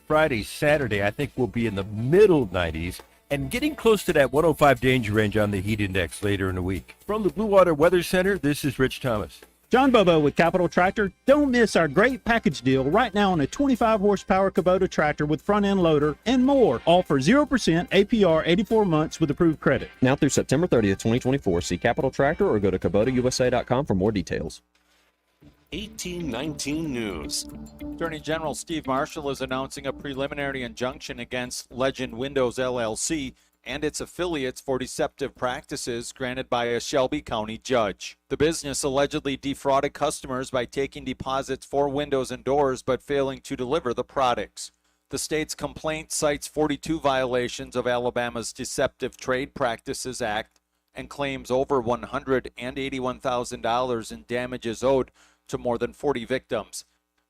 Friday, Saturday, I think we'll be in the middle 90s and getting close to that 105 danger range on the heat index later in the week. From the Blue Water Weather Center, this is Rich Thomas. John Bobo with Capital Tractor. Don't miss our great package deal right now on a 25 horsepower Kubota tractor with front end loader and more. All for 0% APR 84 months with approved credit. Now through September 30th, 2024. See Capital Tractor or go to KubotaUSA.com for more details. 1819 News. Attorney General Steve Marshall is announcing a preliminary injunction against Legend Windows LLC and its affiliates for deceptive practices granted by a Shelby County judge. The business allegedly defrauded customers by taking deposits for windows and doors but failing to deliver the products. The state's complaint cites 42 violations of Alabama's Deceptive Trade Practices Act and claims over $181,000 in damages owed to more than 40 victims.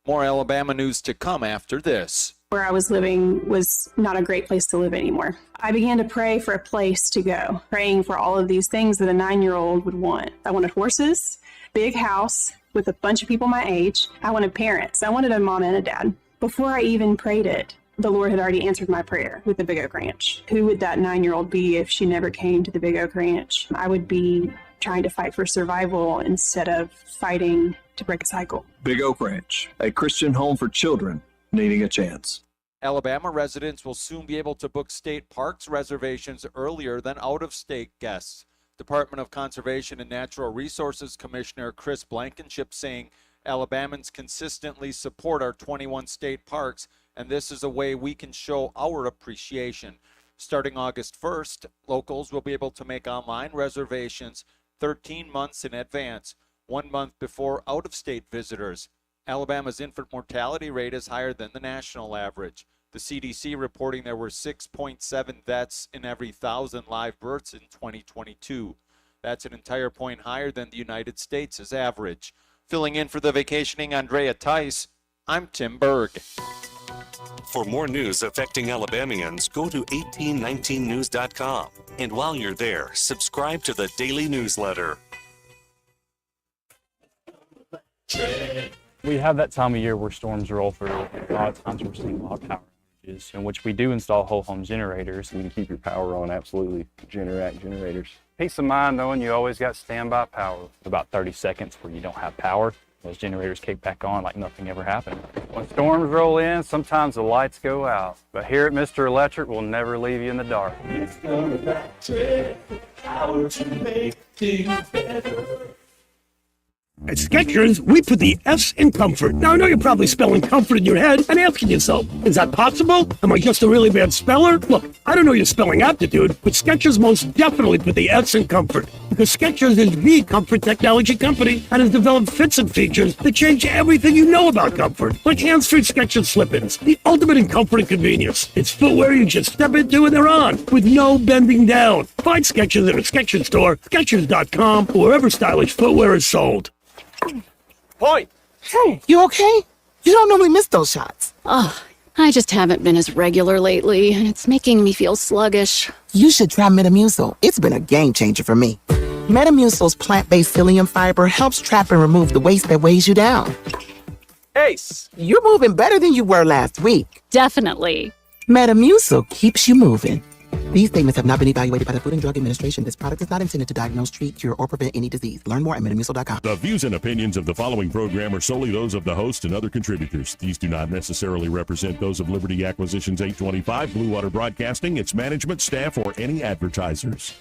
More Alabama news to come after this. Where I was living was not a great place to live anymore. I began to pray for a place to go, praying for all of these things that a 9-year-old would want. I wanted horses, big house with a bunch of people my age. I wanted parents. I wanted a mom and a dad. Before I even prayed it, the Lord had already answered my prayer with the Big Oak Ranch. Who would that 9-year-old be if she never came to the Big Oak Ranch? I would be trying to fight for survival instead of fighting to break a cycle. Big Oak Ranch, a Christian home for children needing a chance. Alabama residents will soon be able to book state parks reservations earlier than out-of-state guests. Department of Conservation and Natural Resources Commissioner Chris Blankenship saying Alabamans consistently support our 21 state parks, and this is a way we can show our appreciation. Starting August 1st, locals will be able to make online reservations 13 months in advance, 1 month before out-of-state visitors. Alabama's infant mortality rate is higher than the national average. The CDC reporting there were 6.7 deaths in every 1,000 live births in 2022. That's an entire point higher than the United States' average. Filling in for the vacationing Andrea Tice, I'm Tim Berg. For more news affecting Alabamians, go to 1819news.com. And while you're there, subscribe to the daily newsletter. We have that time of year where storms roll through. A lot of times we're seeing a lot of power outages, in which we do install whole home generators. You can keep your power on, absolutely. Generac generators. Peace of mind knowing you always got standby power. About 30 seconds where you don't have power, those generators kick back on like nothing ever happened. When storms roll in, sometimes the lights go out. But here at Mr. Electric, we'll never leave you in the dark. It's the electric power to make things better. At Skechers, we put the S in comfort. Now, I know you're probably spelling comfort in your head and asking yourself, is that possible? Am I just a really bad speller? Look, I don't know your spelling aptitude, but Skechers most definitely put the S in comfort. Because Skechers is the comfort technology company and has developed fits and features that change everything you know about comfort. Like hands-free Skechers slip-ins, the ultimate in comfort and convenience. It's footwear you just step into and they're on, with no bending down. Find Skechers in a Skechers store, Skechers.com, or wherever stylish footwear is sold. Point! Hey, you okay? You don't normally miss those shots. Oh, I just haven't been as regular lately, and it's making me feel sluggish. You should try Metamucil. It's been a game changer for me. Metamucil's plant-based psyllium fiber helps trap and remove the waste that weighs you down. Ace, you're moving better than you were last week. Definitely. Metamucil keeps you moving. These statements have not been evaluated by the Food and Drug Administration. This product is not intended to diagnose, treat, cure, or prevent any disease. Learn more at metamucil.com. The views and opinions of the following program are solely those of the host and other contributors. These do not necessarily represent those of Liberty Acquisitions 825, Blue Water Broadcasting, its management, staff, or any advertisers.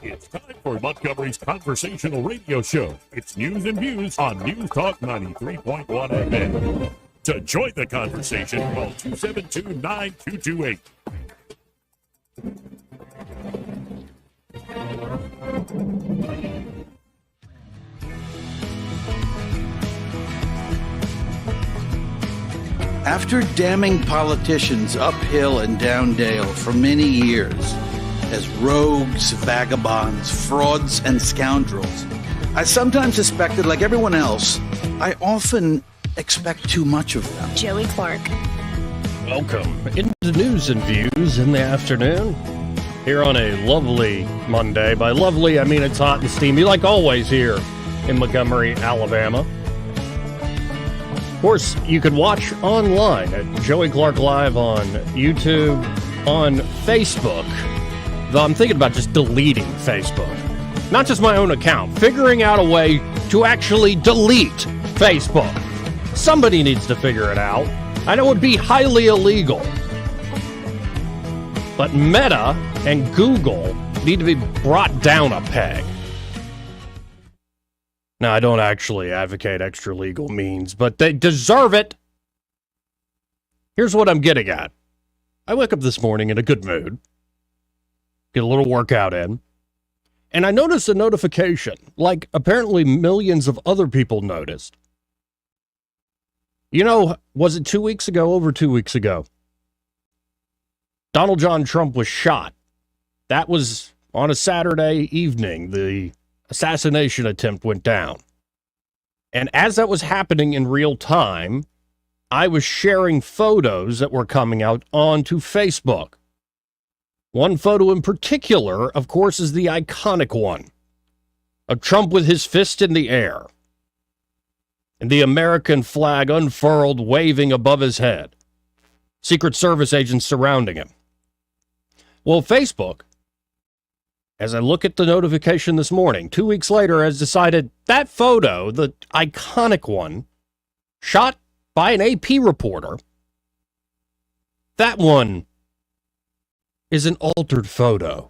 It's time for Montgomery's Conversational Radio Show. It's news and views on News Talk 93.1 FM. To join the conversation, call 272-9228. After damning politicians uphill and down dale for many years as rogues, vagabonds, frauds, and scoundrels, I sometimes suspected, like everyone else, I often expect too much of them. Joey Clark. Welcome into News and Views in the afternoon. Here on a lovely Monday. By lovely, I mean it's hot and steamy, like always here in Montgomery, Alabama. course, you can watch online at Joey Clark Live on YouTube, on Facebook. Though I'm thinking about just deleting Facebook. Not just my own account, figuring out a way to actually delete Facebook. Somebody needs to figure it out. I know it would be highly illegal. But Meta and Google need to be brought down a peg. Now, I don't actually advocate extra legal means, but they deserve it. Here's what I'm getting at. I wake up this morning in a good mood, get a little workout in, and I noticed a notification, like apparently millions of other people noticed. You know, was it 2 weeks ago, over 2 weeks ago? Donald John Trump was shot. That was on a Saturday evening. The assassination attempt went down. And as that was happening in real time, I was sharing photos that were coming out onto Facebook. One photo in particular, of course, is the iconic one of Trump with his fist in the air and the American flag unfurled, waving above his head. Secret Service agents surrounding him. Well, Facebook, as I look at the notification this morning, 2 weeks later, has decided that photo, the iconic one, shot by an AP reporter, that one is an altered photo.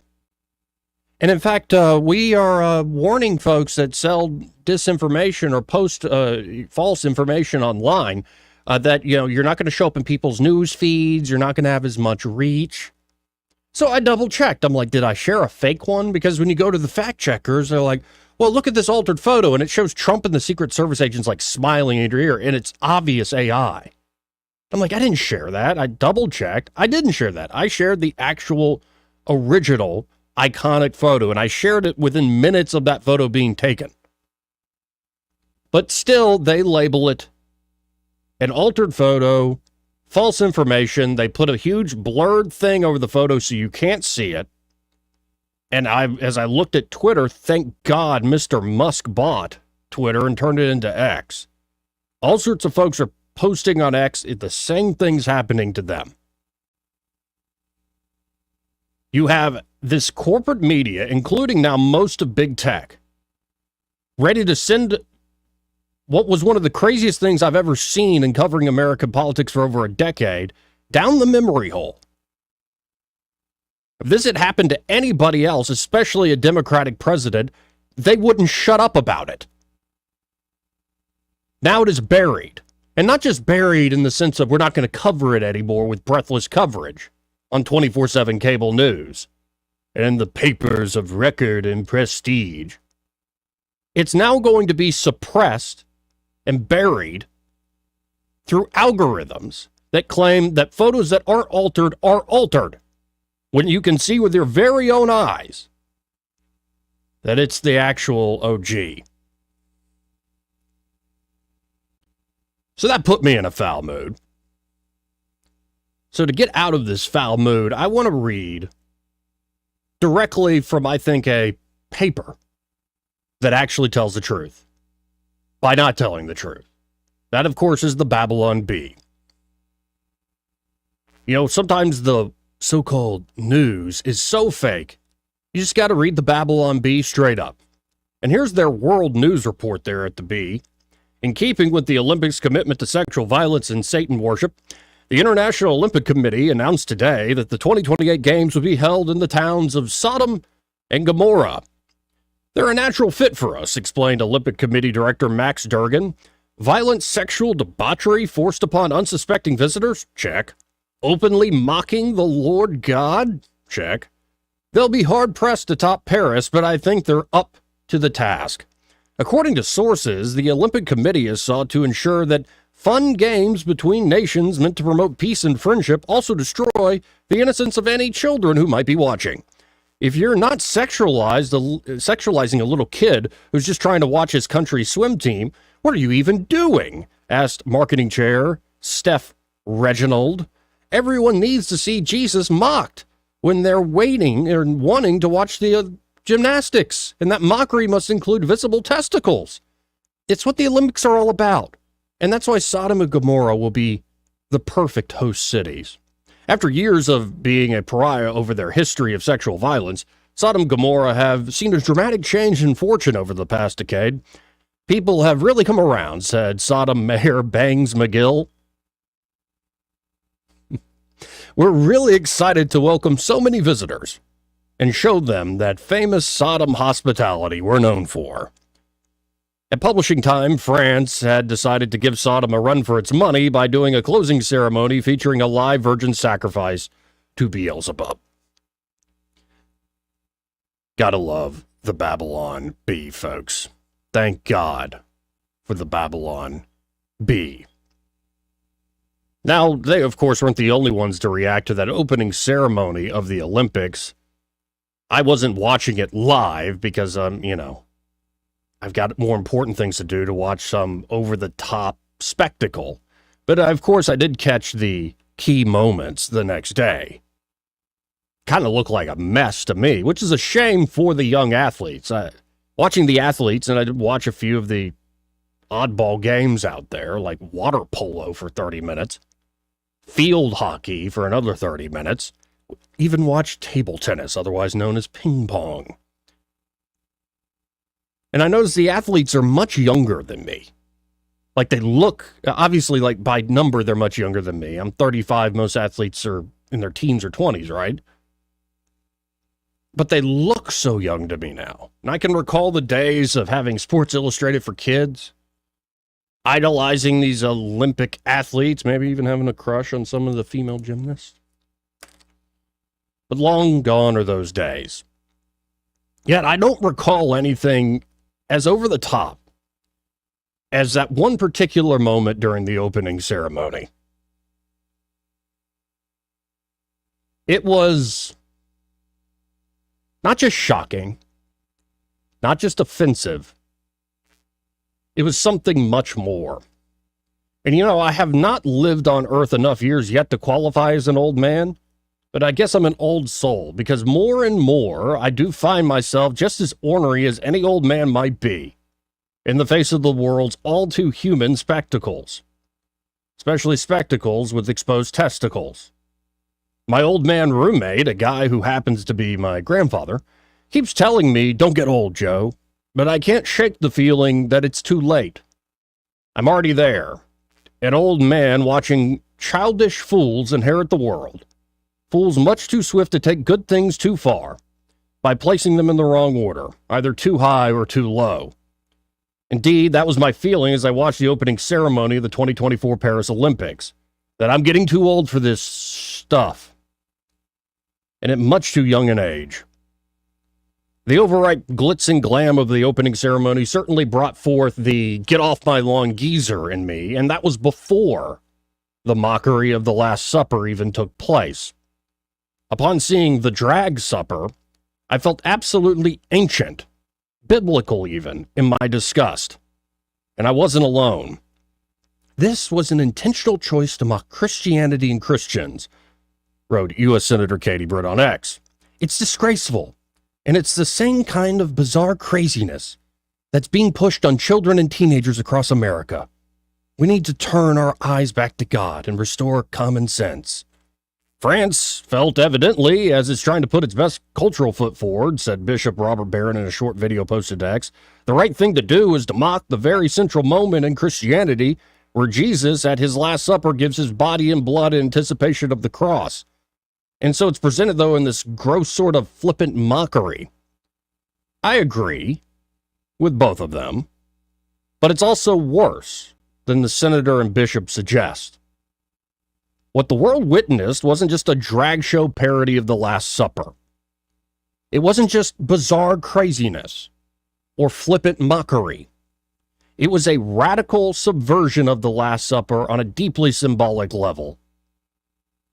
And in fact, we are warning folks that sell disinformation or post false information online that, you know, you're not going to show up in people's news feeds. You're not going to have as much reach. So I double checked. I'm like, did I share a fake one? Because when you go to the fact checkers, they're like, well, look at this altered photo. And it shows Trump and the Secret Service agents like smiling in your ear. And it's obvious AI. I'm like, I didn't share that. I double checked. I didn't share that. I shared the actual original iconic photo. And I shared it within minutes of that photo being taken. But still, they label it an altered photo, false information. They put a huge blurred thing over the photo so you can't see it. And as I looked at Twitter, thank God Mr. Musk bought Twitter and turned it into X. All sorts of folks are posting on X, the same thing's happening to them. You have this corporate media, including now most of big tech, ready to send what was one of the craziest things I've ever seen in covering American politics for over a decade down the memory hole. If this had happened to anybody else, especially a Democratic president, they wouldn't shut up about it. Now it is buried. And not just buried in the sense of we're not going to cover it anymore with breathless coverage on 24/7 cable news and the papers of record and prestige. It's now going to be suppressed and buried through algorithms that claim that photos that aren't altered are altered, when you can see with your very own eyes that it's the actual OG. So that put me in a foul mood. So to get out of this foul mood, I want to read directly from, I think, a paper that actually tells the truth by not telling the truth. That, of course, is the Babylon Bee. You know, sometimes the so-called news is so fake, you just got to read the Babylon Bee straight up. And here's their world news report there at the Bee. In keeping with the Olympics' commitment to sexual violence and Satan worship, the International Olympic Committee announced today that the 2028 Games will be held in the towns of Sodom and Gomorrah. They're a natural fit for us, explained Olympic Committee Director Max Durgan. Violent sexual debauchery forced upon unsuspecting visitors? Check. Openly mocking the Lord God? Check. They'll be hard-pressed to top Paris, but I think they're up to the task. According to sources, the Olympic Committee has sought to ensure that fun games between nations meant to promote peace and friendship also destroy the innocence of any children who might be watching. If you're not sexualizing a little kid who's just trying to watch his country's swim team, what are you even doing? Asked marketing chair Steph Reginald. Everyone needs to see Jesus mocked when they're waiting or wanting to watch the gymnastics, and that mockery must include visible testicles. It's what the Olympics are all about. And that's why Sodom and Gomorrah will be the perfect host cities. After years of being a pariah over their history of sexual violence, Sodom and Gomorrah have seen a dramatic change in fortune over the past decade. People have really come around, said Sodom Mayor Bangs McGill. We're really excited to welcome so many visitors and show them that famous Sodom hospitality we're known for. At publishing time, France had decided to give Sodom a run for its money by doing a closing ceremony featuring a live virgin sacrifice to Beelzebub. Gotta love the Babylon Bee, folks. Thank God for the Babylon Bee. Now, they, of course, weren't the only ones to react to that opening ceremony of the Olympics. I wasn't watching it live because, I've got more important things to do to watch some over-the-top spectacle. But, of course, I did catch the key moments the next day. Kind of looked like a mess to me, which is a shame for the young athletes. Watching the athletes, and I did watch a few of the oddball games out there, like water polo for 30 minutes, field hockey for another 30 minutes, even watched table tennis, otherwise known as ping pong. And I noticed the athletes are much younger than me. Like they look, obviously, like by number, they're much younger than me. I'm 35. Most athletes are in their teens or 20s, right? But they look so young to me now. And I can recall the days of having Sports Illustrated for kids, idolizing these Olympic athletes, maybe even having a crush on some of the female gymnasts. But long gone are those days. Yet I don't recall anything as over the top as that one particular moment during the opening ceremony. It was not just shocking, not just offensive. It was something much more. And I have not lived on Earth enough years yet to qualify as an old man, but I guess I'm an old soul because more and more I do find myself just as ornery as any old man might be in the face of the world's all too human spectacles, especially spectacles with exposed testicles. My old man roommate, a guy who happens to be my grandfather, keeps telling me, "Don't get old, Joe," but I can't shake the feeling that it's too late. I'm already there, an old man watching childish fools inherit the world. Fools much too swift to take good things too far by placing them in the wrong order, either too high or too low. Indeed, that was my feeling as I watched the opening ceremony of the 2024 Paris Olympics, that I'm getting too old for this stuff, and at much too young an age. The overripe glitz and glam of the opening ceremony certainly brought forth the get off my lawn geezer in me, and that was before the mockery of the Last Supper even took place. Upon seeing the drag supper, I felt absolutely ancient, biblical even, in my disgust. And I wasn't alone. This was an intentional choice to mock Christianity and Christians, wrote U.S. Senator Katie Britt on X. It's disgraceful, and it's the same kind of bizarre craziness that's being pushed on children and teenagers across America. We need to turn our eyes back to God and restore common sense. France felt evidently, as it's trying to put its best cultural foot forward, said Bishop Robert Barron in a short video posted to X, the right thing to do is to mock the very central moment in Christianity where Jesus at his Last Supper gives his body and blood in anticipation of the cross. And so it's presented, though, in this gross sort of flippant mockery. I agree with both of them, but it's also worse than the senator and bishop suggest. What the world witnessed wasn't just a drag show parody of the Last Supper. It wasn't just bizarre craziness or flippant mockery. It was a radical subversion of the Last Supper on a deeply symbolic level.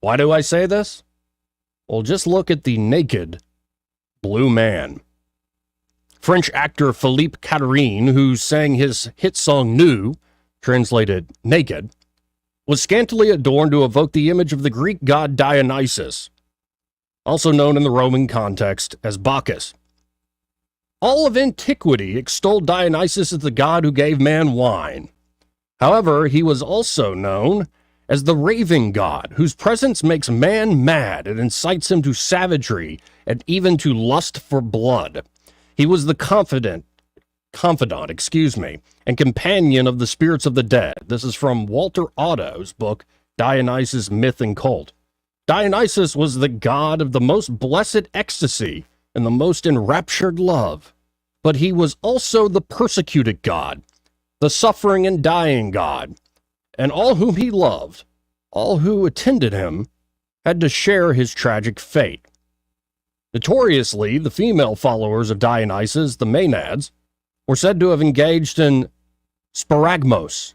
Why do I say this? Well, just look at the naked blue man. French actor Philippe Catherine, who sang his hit song Nu, translated naked, was scantily adorned to evoke the image of the Greek god Dionysus, also known in the Roman context as Bacchus. All of antiquity extolled Dionysus as the god who gave man wine. However, he was also known as the raving god, whose presence makes man mad and incites him to savagery and even to lust for blood. He was the confidant, and companion of the spirits of the dead. This is from Walter Otto's book, Dionysus, Myth and Cult. Dionysus was the god of the most blessed ecstasy and the most enraptured love, but he was also the persecuted god, the suffering and dying god, and all whom he loved, all who attended him, had to share his tragic fate. Notoriously, the female followers of Dionysus, the Maenads, were said to have engaged in sparagmos,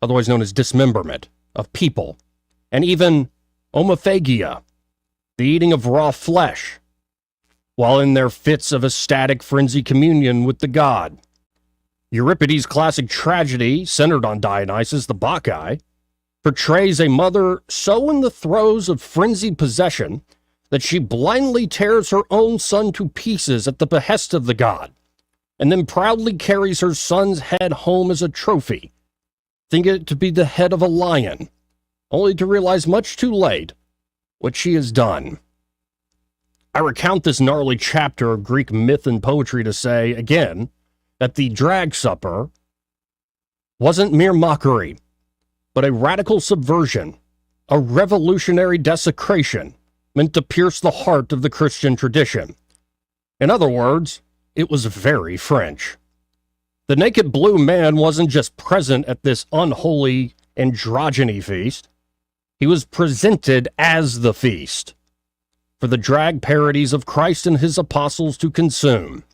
otherwise known as dismemberment, of people, and even homophagia, the eating of raw flesh, while in their fits of ecstatic frenzy communion with the god. Euripides' classic tragedy, centered on Dionysus, the Bacchae, portrays a mother so in the throes of frenzied possession that she blindly tears her own son to pieces at the behest of the god, and then proudly carries her son's head home as a trophy, thinking it to be the head of a lion, only to realize much too late what she has done. I recount this gnarly chapter of Greek myth and poetry to say, again, that the drag supper wasn't mere mockery, but a radical subversion, a revolutionary desecration meant to pierce the heart of the Christian tradition. In other words, it was very French. The naked blue man wasn't just present at this unholy androgyny feast. He was presented as the feast for the drag parodies of Christ and his apostles to consume.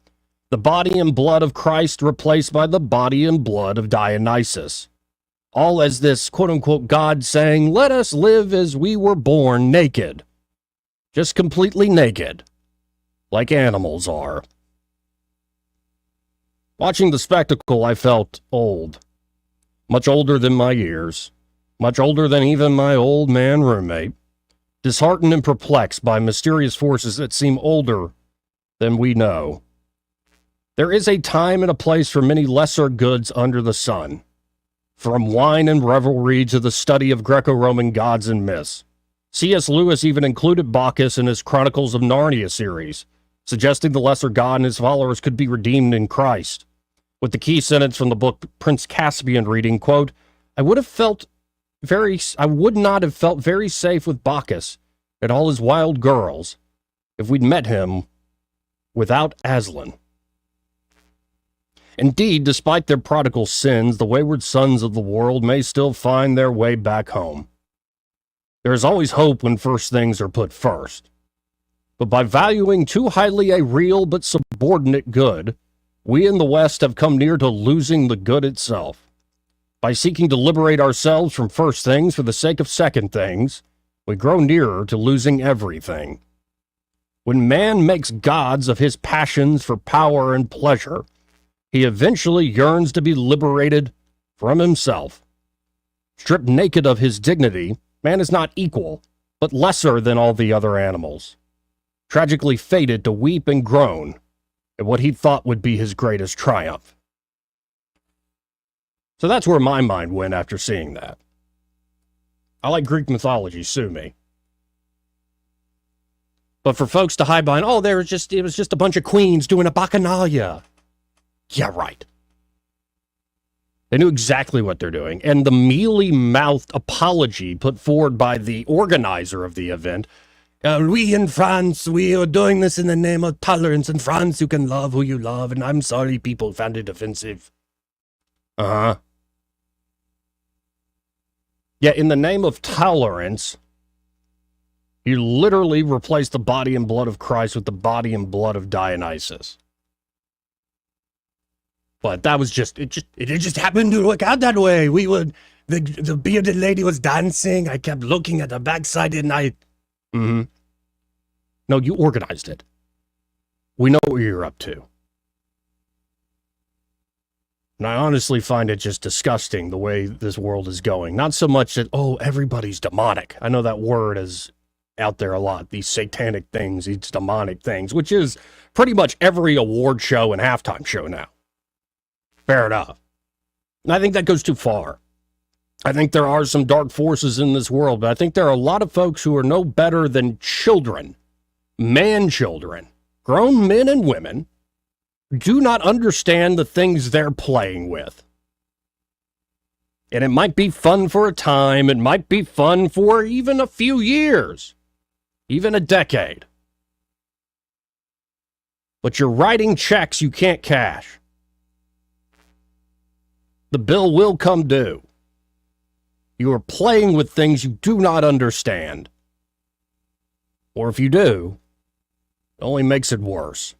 The body and blood of Christ replaced by the body and blood of Dionysus. All as this quote-unquote God saying, let us live as we were born naked. Just completely naked, like animals are. Watching the spectacle, I felt old. Much older than my years. Much older than even my old man roommate. Disheartened and perplexed by mysterious forces that seem older than we know. There is a time and a place for many lesser goods under the sun. From wine and revelry to the study of Greco-Roman gods and myths. C.S. Lewis even included Bacchus in his Chronicles of Narnia series, suggesting the lesser god and his followers could be redeemed in Christ. With the key sentence from the book Prince Caspian reading, quote, I would not have felt very safe with Bacchus and all his wild girls if we'd met him without Aslan. Indeed, despite their prodigal sins, the wayward sons of the world may still find their way back home. There is always hope when first things are put first. But by valuing too highly a real but subordinate good, we in the West have come near to losing the good itself. By seeking to liberate ourselves from first things for the sake of second things, we grow nearer to losing everything. When man makes gods of his passions for power and pleasure, he eventually yearns to be liberated from himself. Stripped naked of his dignity, man is not equal, but lesser than all the other animals, tragically fated to weep and groan at what he thought would be his greatest triumph. So that's where my mind went after seeing that. I like Greek mythology, sue me. But for folks to hide behind, it was just a bunch of queens doing a bacchanalia. Yeah, right. They knew exactly what they're doing. And the mealy-mouthed apology put forward by the organizer of the event, we in France, we are doing this in the name of tolerance. In France, you can love who you love, and I'm sorry people found it offensive. Uh-huh. Yeah, in the name of tolerance, you literally replace the body and blood of Christ with the body and blood of Dionysus. But that was it just happened to work out that way. The bearded lady was dancing. I kept looking at her backside and No, you organized it. We know what you're up to. And I honestly find it just disgusting the way this world is going. Not so much that, everybody's demonic. I know that word is out there a lot. These satanic things, these demonic things, which is pretty much every award show and halftime show now. Fair enough. And I think that goes too far. I think there are some dark forces in this world, but I think there are a lot of folks who are no better than children, man-children, grown men and women, do not understand the things they're playing with. And it might be fun for a time, it might be fun for even a few years, even a decade. But you're writing checks you can't cash. The bill will come due. You are playing with things you do not understand. Or if you do, it only makes it worse.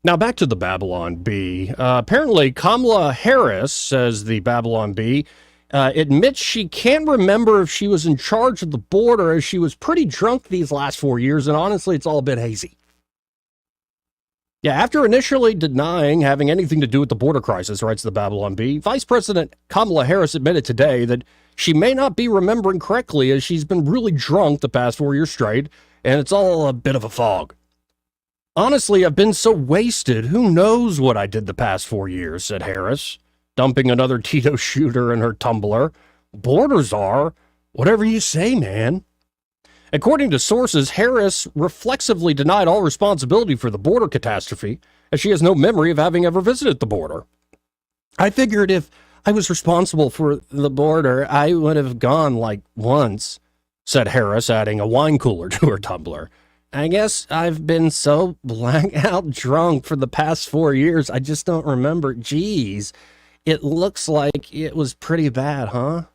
Now back to the Babylon Bee. Apparently Kamala Harris, says the Babylon Bee, admits she can't remember if she was in charge of the border, as she was pretty drunk these last 4 years, and honestly, it's all a bit hazy. Yeah, after initially denying having anything to do with the border crisis, writes the Babylon Bee, Vice President Kamala Harris admitted today that she may not be remembering correctly, as she's been really drunk the past 4 years straight, and it's all a bit of a fog. Honestly, I've been so wasted, who knows what I did the past 4 years, said Harris, dumping another Tito shooter in her tumbler. Borders are whatever you say, man. According to sources, Harris reflexively denied all responsibility for the border catastrophe, as she has no memory of having ever visited the border. I figured if I was responsible for the border, I would have gone like once, said Harris, adding a wine cooler to her tumbler. I guess I've been so blackout drunk for the past 4 years, I just don't remember. Geez, it looks like it was pretty bad, huh?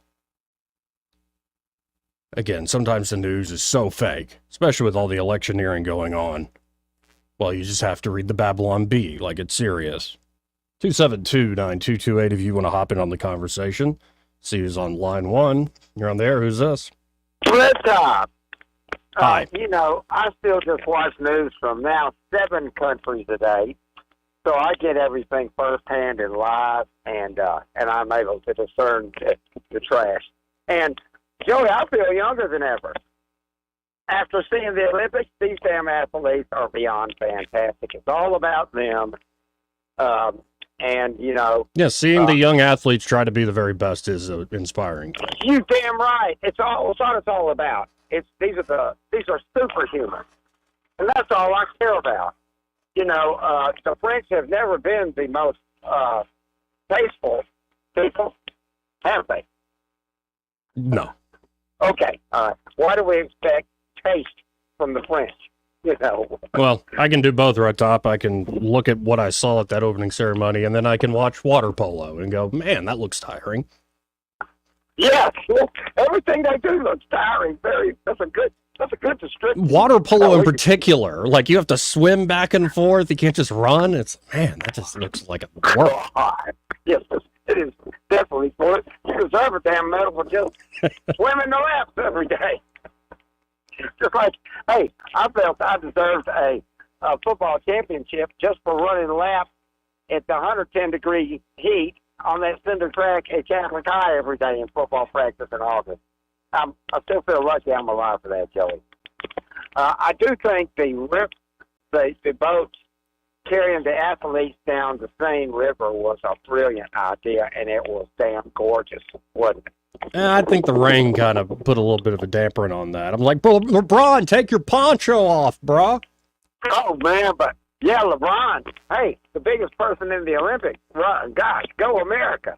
Again, sometimes the news is so fake, especially with all the electioneering going on. Well, you just have to read the Babylon Bee like it's serious. 272-9228 if you want to hop in on the conversation. See who's on line one. You're on the air. Who's this? Red Top. Hi. You know, I still just watch news from now 7 countries a day, so I get everything firsthand and live, and I'm able to discern the trash. And Joey, I feel younger than ever. After seeing the Olympics, these damn athletes are beyond fantastic. It's all about them. And, you know. Yeah, seeing the young athletes try to be the very best is inspiring. You damn right. It's what it's all about. These are superhuman. And that's all I care about. You know, the French have never been the most tasteful people, have they? No. Okay, all right. Why do we expect taste from the French? You know. Well, I can do both right top. I can look at what I saw at that opening ceremony, and then I can watch water polo and go, man, that looks tiring. Yeah, everything they do looks tiring. That's a good description. Water polo in particular, like you have to swim back and forth. You can't just run. That just looks like a work. Yes, it is definitely for it. You deserve a damn medal for just swimming the laps every day. Just like, hey, I felt I deserved a football championship just for running laps at the 110-degree heat on that cinder track at Catholic High every day in football practice in August. I still feel lucky I'm alive for that, Joey. I do think the boats carrying the athletes down the Seine River was a brilliant idea, and it was damn gorgeous, wasn't it? I think the rain kind of put a little bit of a damper on that. I'm like, bro, LeBron, take your poncho off, bro. Oh, man, but, yeah, LeBron, hey, the biggest person in the Olympics. Gosh, go America.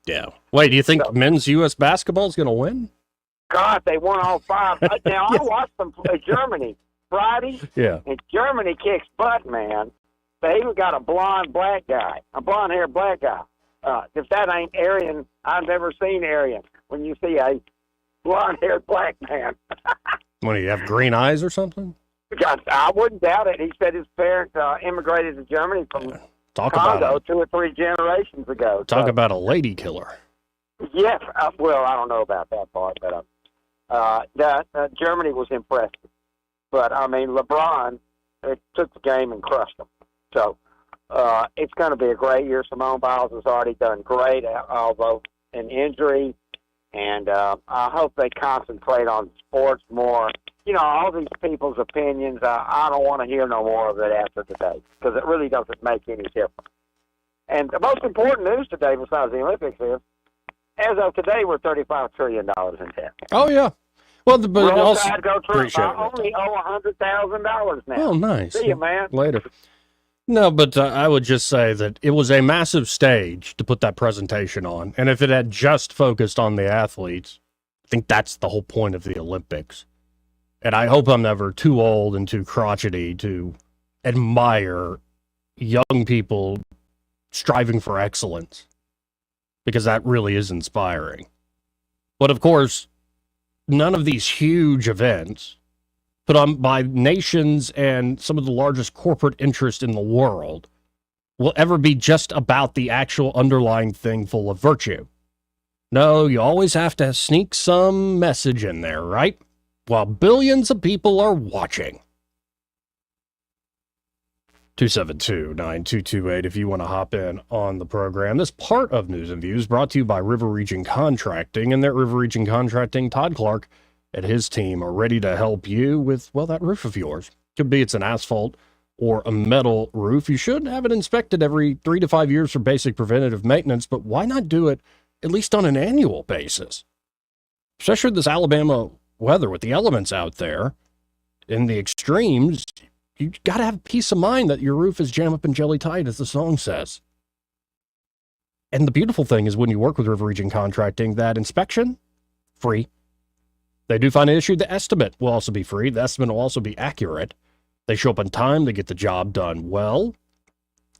Yeah. Wait, do you think men's U.S. basketball is going to win? God, they won all 5. Now, I watched them play Germany Friday. Yeah. And Germany kicks butt, man. They even got a blonde-haired black guy. If that ain't Aryan, I've never seen Aryan. When you see a blonde-haired black man. What, do you have green eyes or something? God, I wouldn't doubt it. He said his parents immigrated to Germany from Congo 2 or 3 generations ago. Talk about a lady killer. Yes. Well, I don't know about that part, but Germany was impressive. But, I mean, LeBron took the game and crushed them. So, it's going to be a great year. Simone Biles has already done great, although an injury. And I hope they concentrate on sports more. all these people's opinions, I don't want to hear no more of it after today because it really doesn't make any difference. And the most important news today, besides the Olympics, is as of today, we're $35 trillion in debt. Oh, yeah. Well, but Roll also, Tide, go Trump. appreciate I only owe $100,000 now. Oh, nice. See you, man. Later. No, but I would just say that it was a massive stage to put that presentation on. And if it had just focused on the athletes, I think that's the whole point of the Olympics. And I hope I'm never too old and too crotchety to admire young people striving for excellence, because that really is inspiring. But of course, none of these huge events put on by nations and some of the largest corporate interests in the world will ever be just about the actual underlying thing full of virtue. No, you always have to sneak some message in there, right? While billions of people are watching. 272-9228 if you want to hop in on the program. This part of News and Views brought to you by River Region Contracting. And that River Region Contracting, Todd Clark and his team are ready to help you with, well, that roof of yours. Could be it's an asphalt or a metal roof. You should have it inspected every 3 to 5 years for basic preventative maintenance, but why not do it at least on an annual basis? Especially this Alabama weather with the elements out there in the extremes, you got to have peace of mind that your roof is jam up and jelly tight, as the song says. And the beautiful thing is when you work with River Region Contracting, that inspection, free. They do find an issue, the estimate will also be free. The estimate will also be accurate. They show up on time, they get the job done well.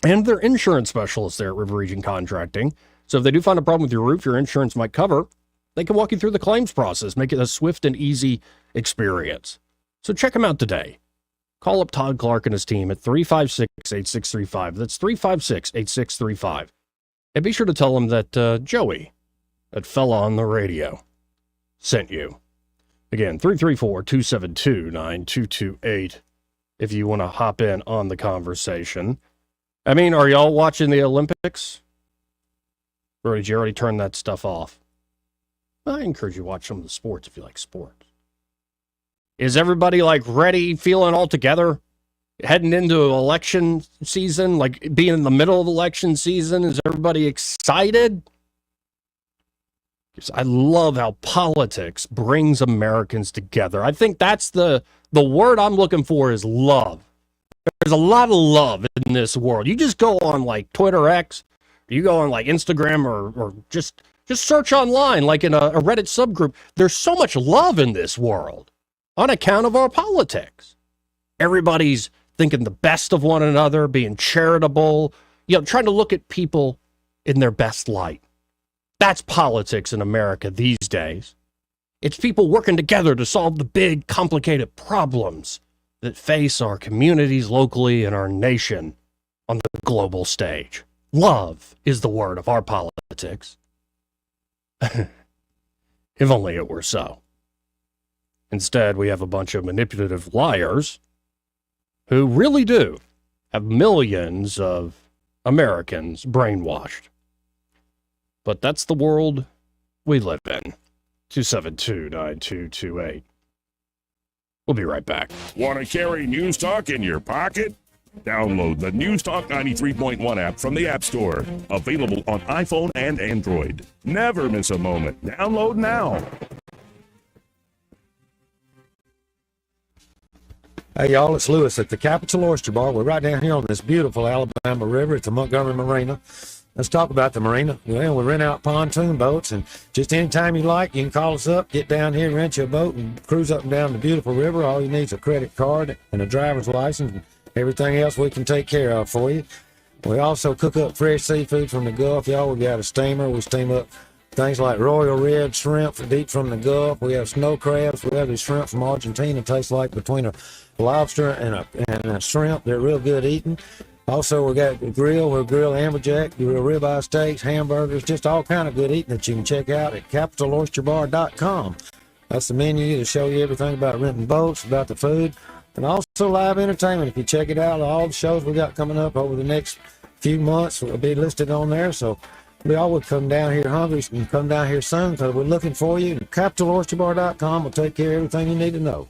And they're insurance specialists there at River Region Contracting. So if they do find a problem with your roof, your insurance might cover, they can walk you through the claims process, make it a swift and easy experience. So check them out today. Call up Todd Clark and his team at 356-8635. That's 356-8635. And be sure to tell them that Joey, that fella on the radio, sent you. Again, 334-272-9228 if you want to hop in on the conversation. I mean, are y'all watching the Olympics? Or did you already turn that stuff off? I encourage you to watch some of the sports if you like sports. Is everybody like ready, feeling all together, heading into election season, like being in the middle of election season? Is everybody excited? Because I love how politics brings Americans together. I think that's the word I'm looking for is love. There's a lot of love in this world. You just go on like Twitter X, you go on like Instagram or just search online, like in a Reddit subgroup. There's so much love in this world on account of our politics. Everybody's thinking the best of one another, being charitable, trying to look at people in their best light. That's politics in America these days. It's people working together to solve the big, complicated problems that face our communities locally and our nation on the global stage. Love is the word of our politics. If only it were so. Instead, we have a bunch of manipulative liars who really do have millions of Americans brainwashed. But that's the world we live in. 272-9228. We'll be right back. Want to carry News Talk in your pocket? Download the News Talk 93.1 app from the App Store. Available on iPhone and Android. Never miss a moment. Download now. Hey, y'all, it's Lewis at the Capitol Oyster Bar. We're right down here on this beautiful Alabama River at the Montgomery Marina. Let's talk about the marina. Well, we rent out pontoon boats, and just anytime you like, you can call us up, get down here, rent you a boat, and cruise up and down the beautiful river. All you need is a credit card and a driver's license, and everything else we can take care of for you. We also cook up fresh seafood from the Gulf, y'all. We got a steamer. We steam up things like royal red shrimp deep from the Gulf. We have snow crabs. We have these shrimp from Argentina. Tastes like between a lobster and a shrimp. They're real good eating. Also, we got the grill. We'll grill amberjack, grill ribeye steaks, hamburgers, just all kind of good eating that you can check out at CapitolOysterBar.com. That's the menu to show you everything about renting boats, about the food, and also live entertainment. If you check it out, all the shows we got coming up over the next few months will be listed on there. So we all would come down here hungry and come down here soon because we're looking for you. CapitolOysterBar.com will take care of everything you need to know.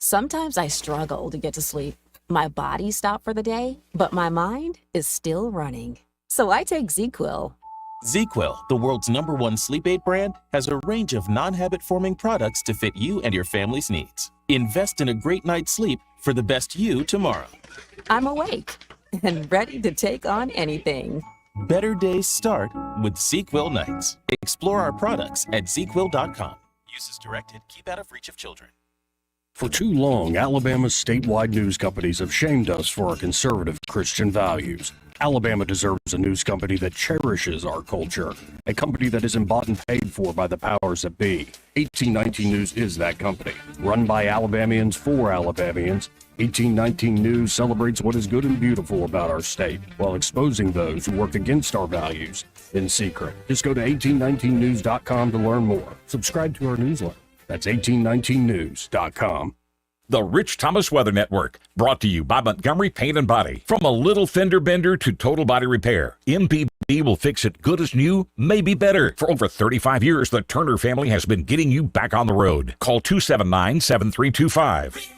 Sometimes I struggle to get to sleep. My body stopped for the day, but my mind is still running. So I take ZQuil. ZQuil, the world's #1 sleep aid brand, has a range of non-habit-forming products to fit you and your family's needs. Invest in a great night's sleep for the best you tomorrow. I'm awake and ready to take on anything. Better days start with ZQuil nights. Explore our products at ZQuil.com. Use as directed. Keep out of reach of children. For too long, Alabama's statewide news companies have shamed us for our conservative Christian values. Alabama deserves a news company that cherishes our culture, a company that isn't bought and paid for by the powers that be. 1819 News is that company. Run by Alabamians for Alabamians, 1819 News celebrates what is good and beautiful about our state, while exposing those who work against our values in secret. Just go to 1819news.com to learn more. Subscribe to our newsletter. That's 1819news.com. The Rich Thomas Weather Network, brought to you by Montgomery Paint and Body. From a little fender bender to total body repair, MPB will fix it good as new, maybe better. For over 35 years, the Turner family has been getting you back on the road. Call 279-7325.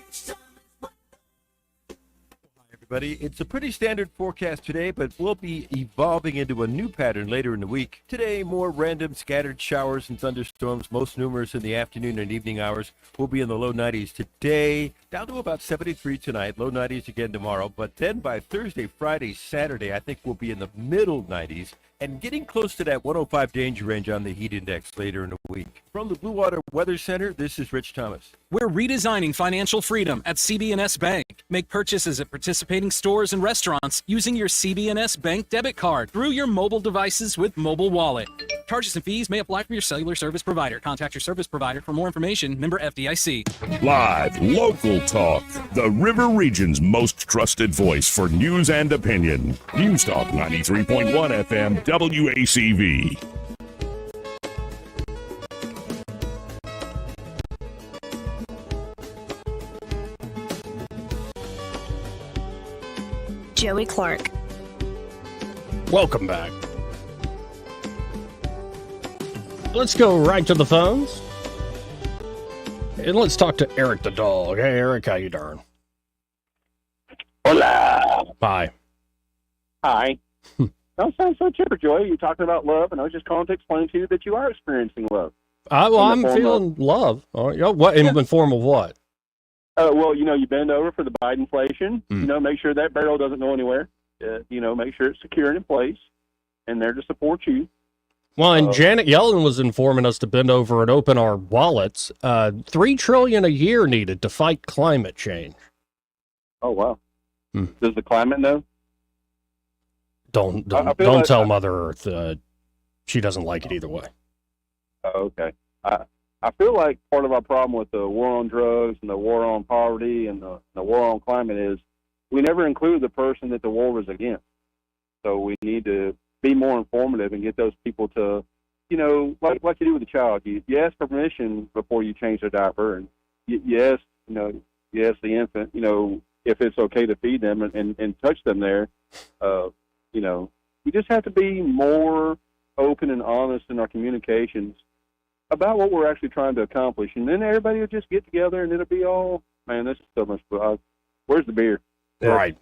Everybody, it's a pretty standard forecast today, but we'll be evolving into a new pattern later in the week. Today, more random scattered showers and thunderstorms, most numerous in the afternoon and evening hours. We'll be in the low 90s today, down to about 73 tonight, low 90s again tomorrow. But then by Thursday, Friday, Saturday, I think we'll be in the middle 90s and getting close to that 105 danger range on the heat index later in the week. From the Blue Water Weather Center, this is Rich Thomas. We're redesigning financial freedom at CB&S Bank. Make purchases at participating stores and restaurants using your CB&S Bank debit card through your mobile devices with Mobile Wallet. Charges and fees may apply for your cellular service provider. Contact your service provider for more information. Member FDIC. Live, local talk. The River Region's most trusted voice for news and opinion. News Talk 93.1 FM WACV. Joey Clark. Welcome back. Let's go right to the phones. And let's talk to Eric the dog. Hey, Eric, how you doing? Hola. Hi. Hi. Don't sound so chipper, Joey. You're talking about love, and I was just calling to explain to you that you are experiencing love. Well, I'm feeling love. What in the form of what? Well, you bend over for the Biden inflation. Make sure that barrel doesn't go anywhere. Make sure it's secure and in place, and there to support you. Well, and Janet Yellen was informing us to bend over and open our wallets. $3 trillion a year needed to fight climate change. Oh wow! Does the climate know? Don't like tell Mother Earth. She doesn't like it either way. Oh, okay. I feel like part of our problem with the war on drugs and the war on poverty and the war on climate is we never include the person that the war was against. So we need to be more informative and get those people to, like you do with a child. You ask permission before you change their diaper, and you ask the infant, if it's okay to feed them and touch them there. We just have to be more open and honest in our communications about what we're actually trying to accomplish, and then everybody will just get together, and it'll be all, man, this is so much fun. Where's the beer? Right.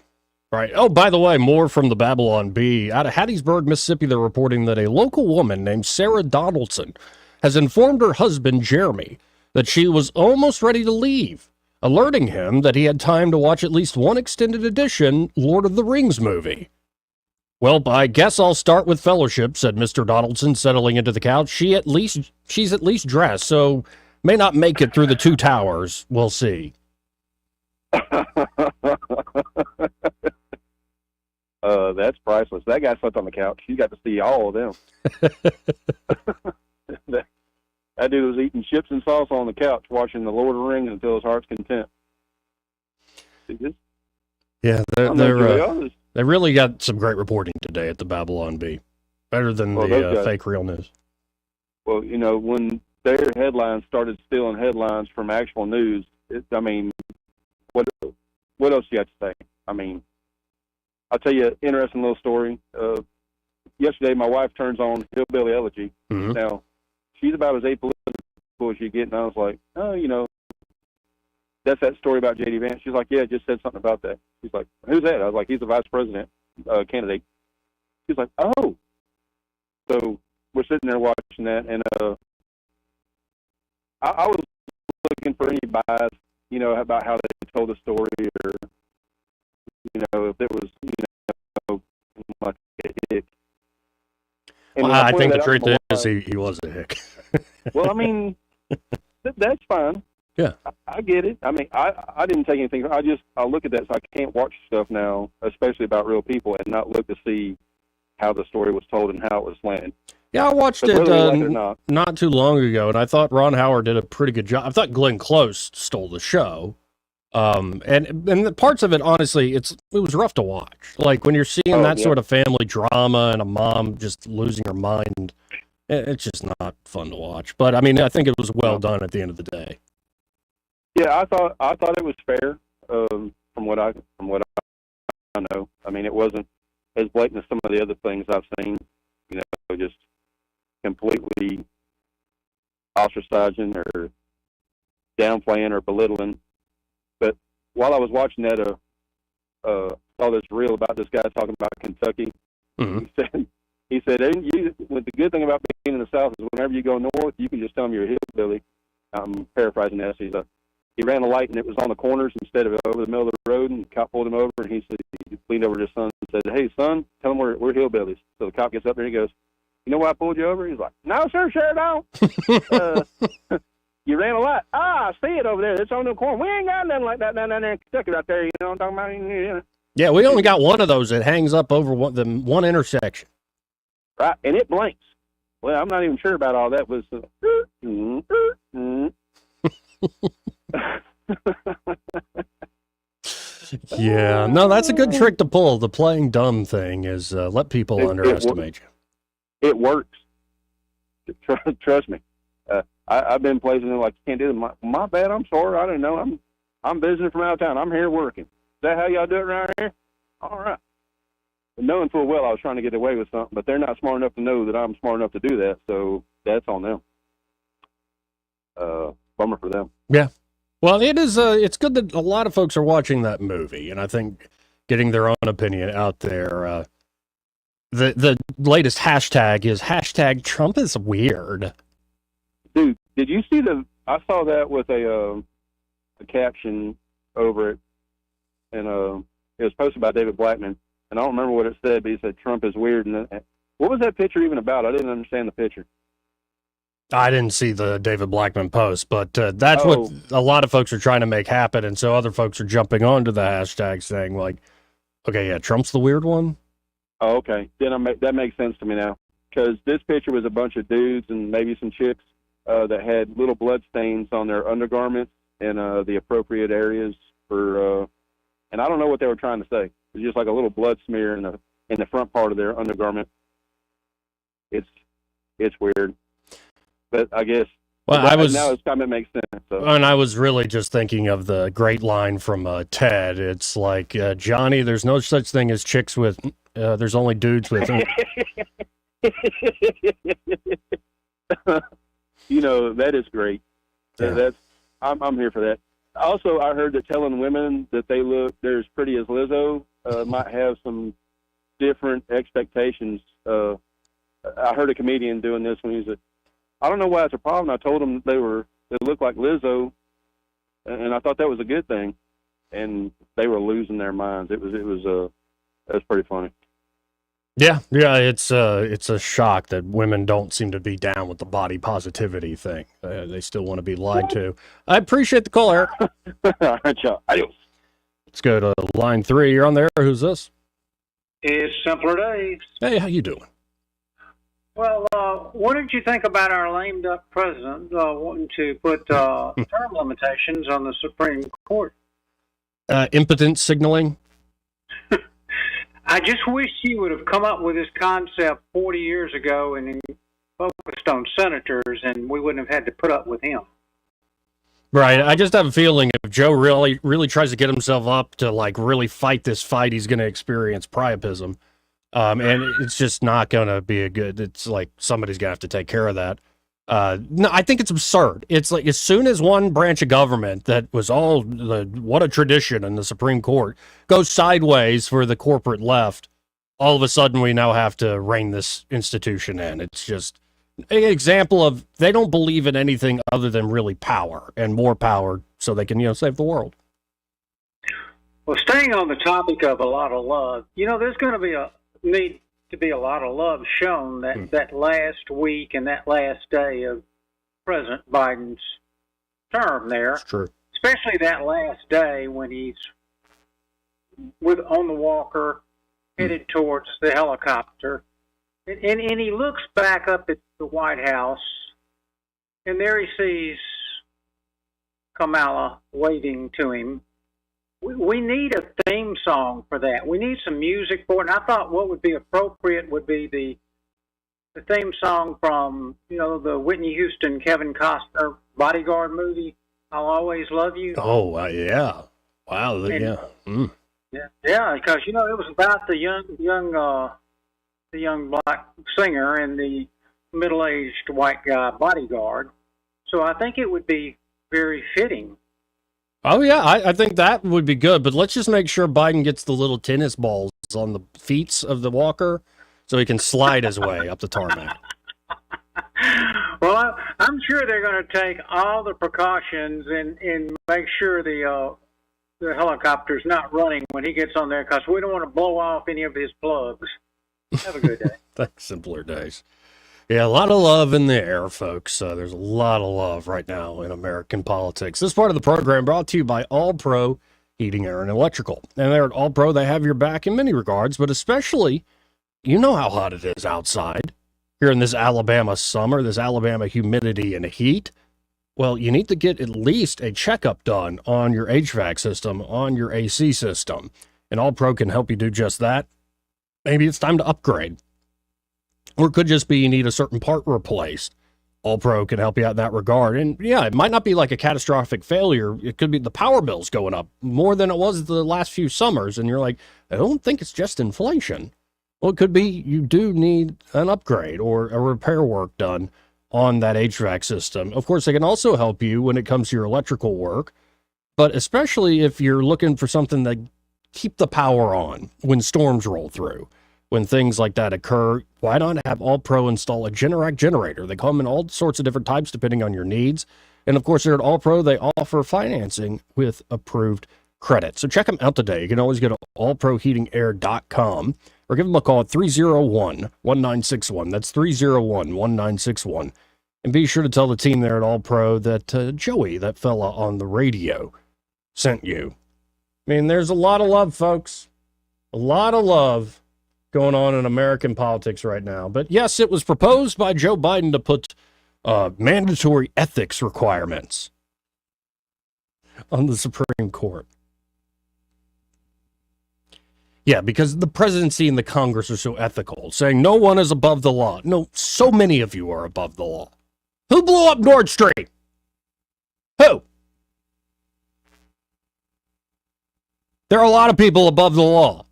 Oh, by the way, more from the Babylon Bee. Out of Hattiesburg, Mississippi, they're reporting that a local woman named Sarah Donaldson has informed her husband, Jeremy, that she was almost ready to leave, alerting him that he had time to watch at least one extended edition Lord of the Rings movie. Well, I guess I'll start with Fellowship, said Mr. Donaldson, settling into the couch. She's at least dressed, so may not make it through the two towers. We'll see. That's priceless. That guy slept on the couch. You got to see all of them. That dude was eating chips and sauce on the couch, watching the Lord of the Rings until his heart's content. Yeah, they really got some great reporting today at the Babylon Bee. Better than the fake real news. Well, when their headlines started stealing headlines from actual news, what else do you have to say? I'll tell you an interesting little story. Yesterday, my wife turns on Hillbilly Elegy. Mm-hmm. Now, she's about as apolitical as you get, and I was like, that's that story about J.D. Vance. She's like, yeah, it just said something about that. She's like, who's that? I was like, he's the vice president candidate. She's like, oh. So we're sitting there watching that, and I was looking for any bias, about how they told the story, or, if it was, like a hick. And Well, when I think pointed the that out truth to is my he was a hick. well, I mean, that's fine. Yeah. I get it. I mean, I didn't take anything. I look at that, so I can't watch stuff now, especially about real people, and not look to see how the story was told and how it was landed. Yeah, I watched But it whether you like it or not too long ago, and I thought Ron Howard did a pretty good job. I thought Glenn Close stole the show. And the parts of it, honestly, it was rough to watch. Like when you're seeing that sort of family drama and a mom just losing her mind, it's just not fun to watch. But I mean, I think it was well done at the end of the day. Yeah, I thought it was fair. From what I know, I mean, it wasn't as blatant as some of the other things I've seen. Just completely ostracizing or downplaying or belittling. But while I was watching that, saw this reel about this guy talking about Kentucky. Mm-hmm. He said, the good thing about being in the South is whenever you go north, you can just tell them you're a hillbilly. I'm paraphrasing that. He ran a light and it was on the corners instead of over the middle of the road, and the cop pulled him over, and he leaned over to his son and said, hey, son, tell them we're hillbillies. So the cop gets up there and he goes, you know why I pulled you over? He's like, no, sir, don't. You ran a light. I see it over there. It's on the corner. We ain't got nothing like that down there in Kentucky right there. You know what I'm talking about? Yeah, we only got one of those that hangs up over the one intersection. Right, and it blinks. Well, I'm not even sure about all that. Was Yeah, no, that's a good trick to pull. The playing dumb thing is let people underestimate you. It works. Trust me. I've been places and like, you can't do it. My bad. I'm sorry. I didn't know. I'm visiting from out of town. I'm here working. Is that how y'all do it around here? All right. But knowing full well I was trying to get away with something, but they're not smart enough to know that I'm smart enough to do that. So that's on them. Bummer for them. Yeah. Well, it is. It's good that a lot of folks are watching that movie, and I think getting their own opinion out there. The latest hashtag is hashtag Trump is weird. Dude, did you see I saw that with a caption over it, and it was posted by David Blackman, and I don't remember what it said, but he said Trump is weird. And what was that picture even about? I didn't understand the picture. I didn't see the David Blackman post, but that's what a lot of folks are trying to make happen, and so other folks are jumping onto the hashtag saying like, okay, yeah, Trump's the weird one. Oh, okay. Then that makes sense to me now, because this picture was a bunch of dudes and maybe some chicks that had little blood stains on their undergarments in the appropriate areas for, and I don't know what they were trying to say. It was just like a little blood smear in the front part of their undergarment. It's weird, but I guess. Well, now it's time it makes sense. So. And I was really just thinking of the great line from Ted. It's like, Johnny, there's no such thing as chicks with. There's only dudes with. That is great. Yeah. I'm here for that. Also, I heard that telling women that they're as pretty as Lizzo might have some different expectations. I heard a comedian doing this when he said, I don't know why it's a problem. I told them they looked like Lizzo, and I thought that was a good thing. And they were losing their minds. It was pretty funny. Yeah, it's a shock that women don't seem to be down with the body positivity thing. They still want to be lied to. I appreciate the call, Eric. All right, y'all. Adios. Let's go to line 3. You're on there. Who's this? It's Simpler Days. Hey, how you doing? Well, what did you think about our lame duck president wanting to put term limitations on the Supreme Court? Impotent signaling? I just wish he would have come up with this concept 40 years ago and focused on senators, and we wouldn't have had to put up with him. Right. I just have a feeling if Joe really tries to get himself up to like really fight this fight, he's going to experience priapism. And it's just not going to be it's like somebody's going to have to take care of that. No, I think it's absurd. It's like as soon as one branch of government that was what a tradition in the Supreme Court goes sideways for the corporate left, all of a sudden we now have to rein this institution in. It's just an example of they don't believe in anything other than really power and more power so they can, save the world. Well, staying on the topic of a lot of love, there's going to need to be a lot of love shown that last week and that last day of President Biden's term there. That's true. Especially that last day when he's on the walker, headed towards the helicopter. And he looks back up at the White House, and there he sees Kamala waving to him. We need a theme song for that. We need some music for it. And I thought what would be appropriate would be the theme song from, the Whitney Houston, Kevin Costner Bodyguard movie, I'll Always Love You. Oh, yeah. Wow. Yeah. Mm. Yeah, because, it was about the young black singer and the middle-aged white guy bodyguard. So I think it would be very fitting. Oh, yeah, I think that would be good, but let's just make sure Biden gets the little tennis balls on the feet of the walker so he can slide his way up the tarmac. Well, I'm sure they're going to take all the precautions and make sure the helicopter's not running when he gets on there because we don't want to blow off any of his plugs. Have a good day. Thanks, simpler days. Yeah, a lot of love in the air, folks. There's a lot of love right now in American politics. This part of the program brought to you by All Pro Heating, Air, and Electrical. And there at All Pro, they have your back in many regards, but especially, you know how hot it is outside here in this Alabama summer, this Alabama humidity and heat. Well, you need to get at least a checkup done on your HVAC system, on your AC system. And All Pro can help you do just that. Maybe it's time to upgrade. Or it could just be you need a certain part replaced. All Pro can help you out in that regard. And yeah, it might not be like a catastrophic failure. It could be the power bill's going up more than it was the last few summers. And you're like, I don't think it's just inflation. Well, it could be you do need an upgrade or a repair work done on that HVAC system. Of course, they can also help you when it comes to your electrical work, but especially if you're looking for something that keep the power on when storms roll through. When things like that occur, why not have All Pro install a Generac generator? They come in all sorts of different types depending on your needs. And of course, here at All Pro, they offer financing with approved credit. So check them out today. You can always go to allproheatingair.com or give them a call at 301-1961. That's 301-1961. And be sure to tell the team there at All Pro that Joey, that fella on the radio, sent you. I mean, there's a lot of love, folks. A lot of love going on in American politics right now. But yes, it was proposed by Joe Biden to put mandatory ethics requirements on the Supreme Court. Yeah, because the presidency and the Congress are so ethical, saying no one is above the law. No, so many of you are above the law. Who blew up Nord Stream? Who? There are a lot of people above the law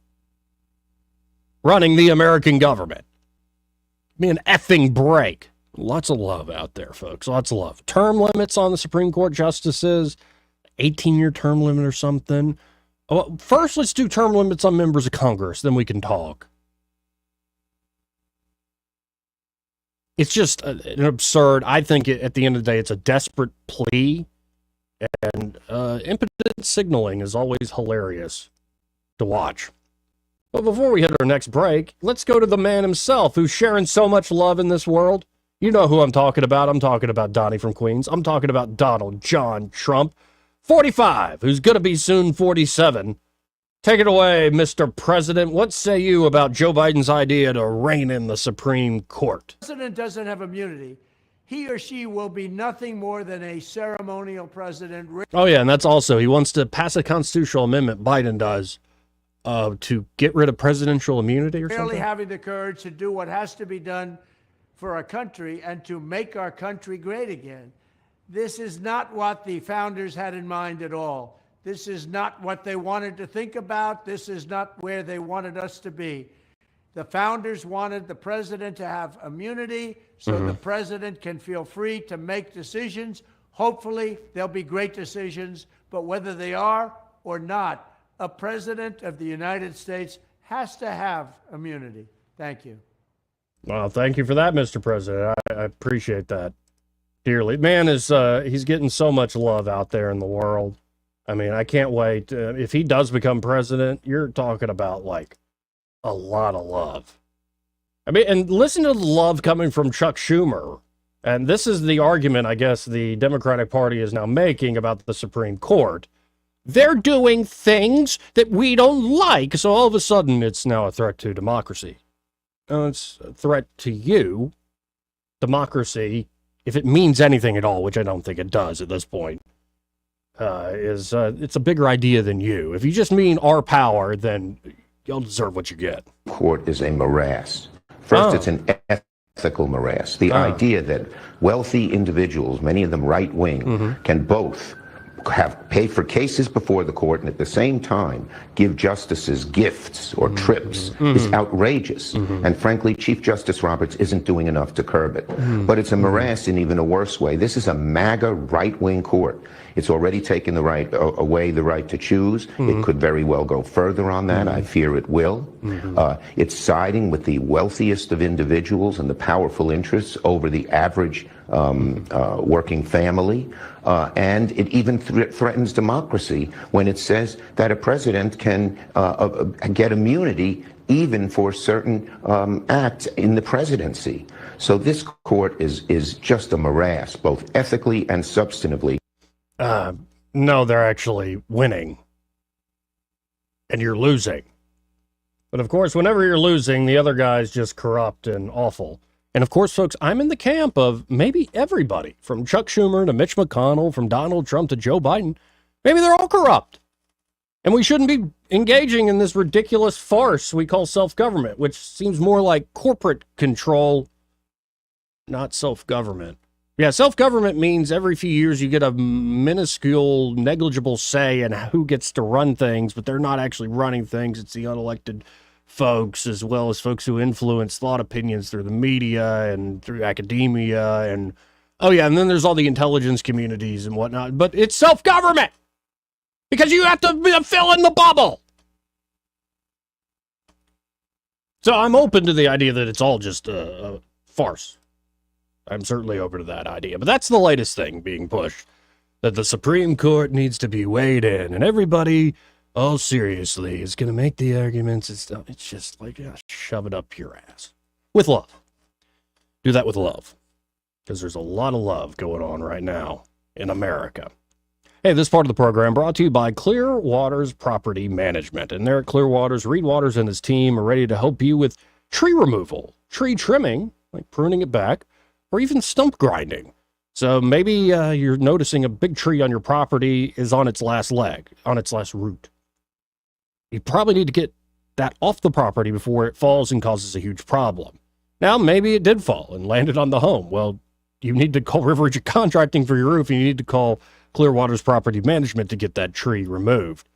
running the American government. Give me an effing break. Lots of love out there, folks. Lots of love. Term limits on the Supreme Court justices, 18-year term limit or something. Well, first, let's do term limits on members of Congress, then we can talk. It's just an absurd, I think at the end of the day, it's a desperate plea. And impotent signaling is always hilarious to watch. But before we hit our next break, let's go to the man himself who's sharing so much love in this world. You know who I'm talking about. I'm talking about Donnie from Queens. I'm talking about Donald John Trump, 45, who's going to be soon 47. Take it away, Mr. President. What say you about Joe Biden's idea to rein in the Supreme Court? The president doesn't have immunity. He or she will be nothing more than a ceremonial president. Oh, yeah, and that's also, he wants to pass a constitutional amendment, Biden does, to get rid of presidential immunity or Barely something? having the courage to do what has to be done for our country and to make our country great again. This is not what the founders had in mind at all. This is not what they wanted to think about. This is not where they wanted us to be. The founders wanted the president to have immunity so the president can feel free to make decisions. Hopefully, there'll be great decisions, but whether they are or not, a president of the United States has to have immunity. Thank you. Well, thank you for that, Mr. President. I appreciate that dearly. Man, he's getting so much love out there in the world. I mean, I can't wait. If he does become president, you're talking about like a lot of love. I mean, and listen to the love coming from Chuck Schumer. And this is the argument, I guess, the Democratic Party is now making about the Supreme Court. They're doing things that we don't like, so all of a sudden it's now a threat to democracy. It's a threat to you. Democracy, if it means anything at all, which I don't think it does at this point, it's a bigger idea than you. If you just mean our power, then you'll deserve what you get. Court is a morass. First, it's an ethical morass. The idea that wealthy individuals, many of them right-wing, can both pay for cases before the court and at the same time give justices gifts or trips is outrageous. And frankly, Chief Justice Roberts isn't doing enough to curb it. But it's a morass in even a worse way. This is a MAGA right-wing court. It's already taken away the right to choose. It could very well go further on that. I fear it will. It's siding with the wealthiest of individuals and the powerful interests over the average working family. And it even threatens democracy when it says that a president can get immunity even for certain acts in the presidency. So this court is just a morass, both ethically and substantively. No, they're actually winning. And you're losing. But of course, whenever you're losing, the other guy's just corrupt and awful. And of course, folks, I'm in the camp of maybe everybody, from Chuck Schumer to Mitch McConnell, from Donald Trump to Joe Biden. Maybe they're all corrupt. And we shouldn't be engaging in this ridiculous farce we call self-government, which seems more like corporate control, not self-government. Yeah, self-government means every few years you get a minuscule, negligible say in who gets to run things, but they're not actually running things. It's the unelected folks, as well as folks who influence thought opinions through the media and through academia. And, oh yeah, and then there's all the intelligence communities and whatnot. But it's self-government! Because you have to fill in the bubble! So I'm open to the idea that it's all just a farce. I'm certainly open to that idea. But that's the latest thing being pushed, that the Supreme Court needs to be weighed in, and everybody, oh, seriously, is going to make the arguments. It's just like, shove it up your ass. With love. Do that with love. Because there's a lot of love going on right now in America. Hey, this part of the program brought to you by Clear Waters Property Management. And there at Clear Waters, Reed Waters and his team are ready to help you with tree removal, tree trimming, like pruning it back, or even stump grinding. So maybe you're noticing a big tree on your property is on its last leg, on its last root. You probably need to get that off the property before it falls and causes a huge problem. Now, maybe it did fall and landed on the home. Well, you need to call Riverage Contracting for your roof, and you need to call Clear Waters Property Management to get that tree removed.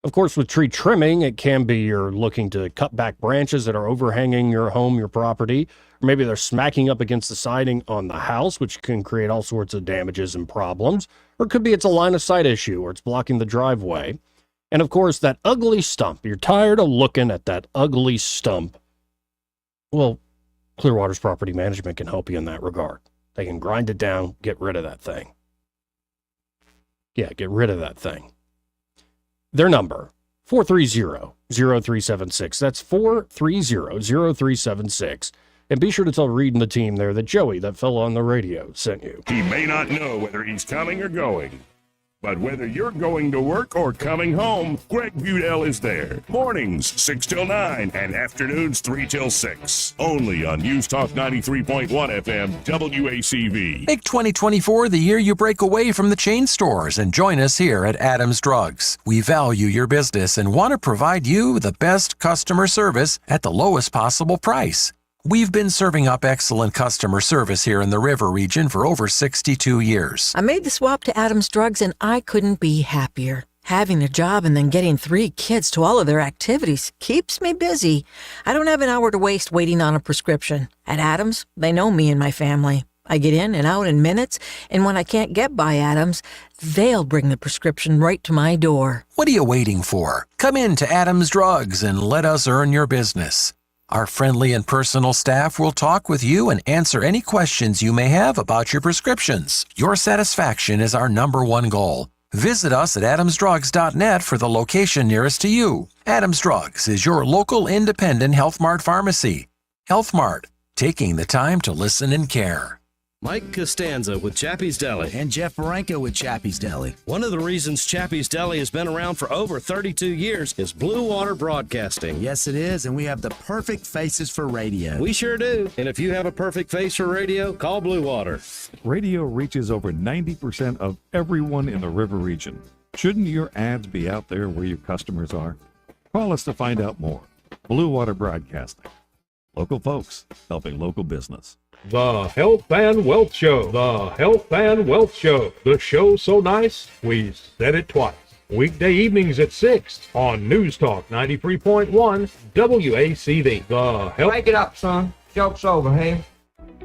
Of course, with tree trimming, it can be you're looking to cut back branches that are overhanging your home, your property, or maybe they're smacking up against the siding on the house, which can create all sorts of damages and problems. Or it could be it's a line of sight issue, or it's blocking the driveway. And of course, that ugly stump, you're tired of looking at that ugly stump. Well, Clear Waters Property Management can help you in that regard. They can grind it down, get rid of that thing. Yeah, get rid of that thing. Their number, 430-0376. That's 430-0376. And be sure to tell Reed and the team there that Joey, that fellow on the radio, sent you. He may not know whether he's coming or going, but whether you're going to work or coming home, Greg Budell is there. Mornings, 6 till 9, and afternoons, 3 till 6. Only on News Talk 93.1 FM, WACV. Make 2024 the year you break away from the chain stores and join us here at Adams Drugs. We value your business and want to provide you the best customer service at the lowest possible price. We've been serving up excellent customer service here in the River region for over 62 years. I made the swap to Adams Drugs and I couldn't be happier. Having a job and then getting 3 kids to all of their activities keeps me busy. I don't have an hour to waste waiting on a prescription. At Adams, they know me and my family. I get in and out in minutes, and when I can't get by Adams, they'll bring the prescription right to my door. What are you waiting for? Come in to Adams Drugs and let us earn your business. Our friendly and personal staff will talk with you and answer any questions you may have about your prescriptions. Your satisfaction is our #1 goal. Visit us at adamsdrugs.net for the location nearest to you. Adams Drugs is your local independent Health Mart pharmacy. Health Mart, taking the time to listen and care. Mike Costanza with Chappie's Deli. And Jeff Baranko with Chappie's Deli. One of the reasons Chappie's Deli has been around for over 32 years is Blue Water Broadcasting. Yes, it is, and we have the perfect faces for radio. We sure do. And if you have a perfect face for radio, call Blue Water. Radio reaches over 90% of everyone in the river region. Shouldn't your ads be out there where your customers are? Call us to find out more. Blue Water Broadcasting. Local folks helping local business. The Health and Wealth Show. The Health and Wealth Show. The show so nice, we said it twice. Weekday evenings at 6 on News Talk 93.1 WACD. The Health... Break it up, son. Joke's over, hey?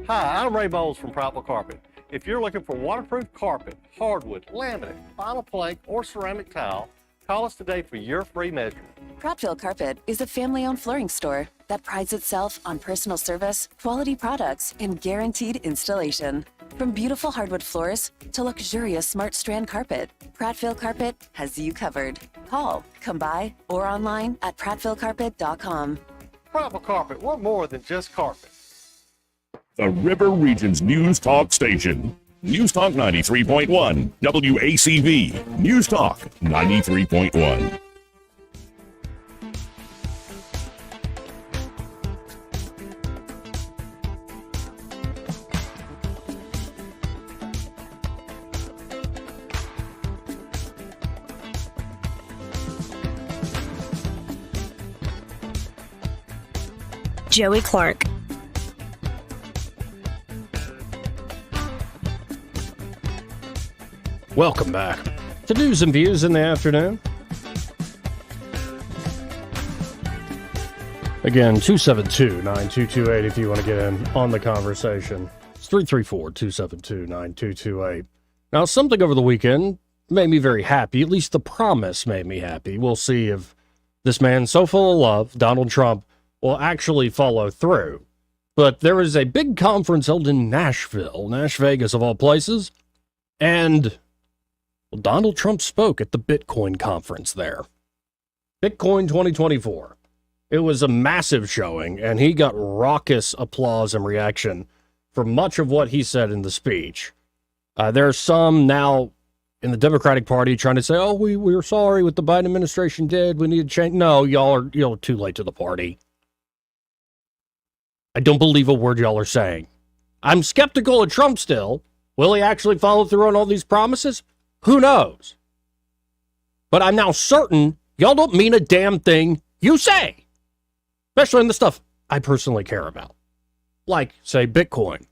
Hi, I'm Ray Bowles from Prattville Carpet. If you're looking for waterproof carpet, hardwood, laminate, vinyl plank, or ceramic tile, call us today for your free measurement. Prattville Carpet is a family-owned flooring store that prides itself on personal service, quality products, and guaranteed installation. From beautiful hardwood floors to luxurious smart strand carpet, Prattville Carpet has you covered. Call, come by, or online at prattvillecarpet.com. Prattville Carpet, we're more than just carpet. The River Region's News Talk station. News Talk 93.1 WACV. News Talk 93.1. Joey Clark. Welcome back to News and Views in the afternoon. Again, 272-9228 if you want to get in on the conversation. It's 334-272-9228. Now, something over the weekend made me very happy. At least the promise made me happy. We'll see if this man so full of love, Donald Trump, will actually follow through. But there was a big conference held in Nashville, Nash Vegas of all places, and well, Donald Trump spoke at the Bitcoin conference there. Bitcoin 2024. It was a massive showing, and he got raucous applause and reaction for much of what he said in the speech. There are some now in the Democratic Party trying to say, oh, we're sorry what the Biden administration did. We need to change. No, y'all are too late to the party. I don't believe a word y'all are saying. I'm skeptical of Trump still. Will he actually follow through on all these promises? Who knows? But I'm now certain y'all don't mean a damn thing you say. Especially in the stuff I personally care about. Like, say, Bitcoin.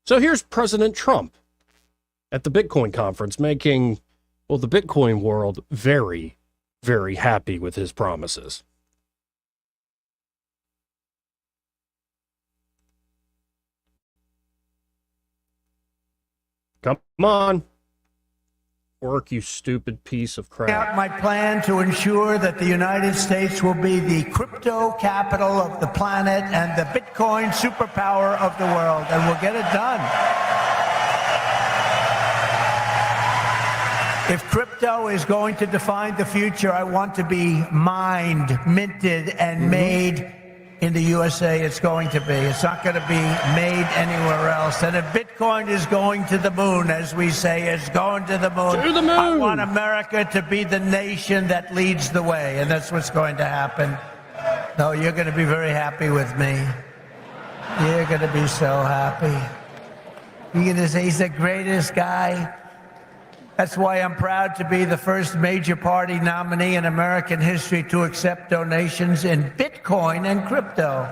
So here's President Trump at the Bitcoin conference making, well, the Bitcoin world very, very happy with his promises. Come on. Work, you stupid piece of crap. Out my plan to ensure that the United States will be the crypto capital of the planet and the Bitcoin superpower of the world, and we'll get it done. If crypto is going to define the future, I want to be mined, minted, and made in the USA. It's going to be. It's not going to be made anywhere else. And if Bitcoin is going to the moon, as we say, it's going to the moon. To the moon. I want America to be the nation that leads the way, and that's what's going to happen. No, you're going to be very happy with me. You're going to be so happy. You're going to say he's the greatest guy. That's why I'm proud to be the first major party nominee in American history to accept donations in Bitcoin and crypto.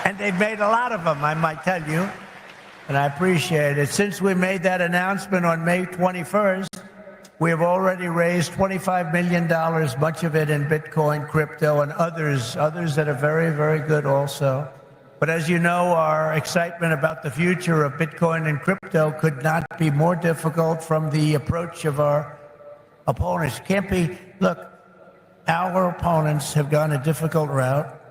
And they've made a lot of them, I might tell you. and I appreciate it. Since we made that announcement on May 21st, we have already raised $25 million, much of it in Bitcoin, crypto, and others that are very, very good also. But as you know, our excitement about the future of Bitcoin and crypto could not be more difficult from the approach of our opponents. Can't be, look, our opponents have gone a difficult route.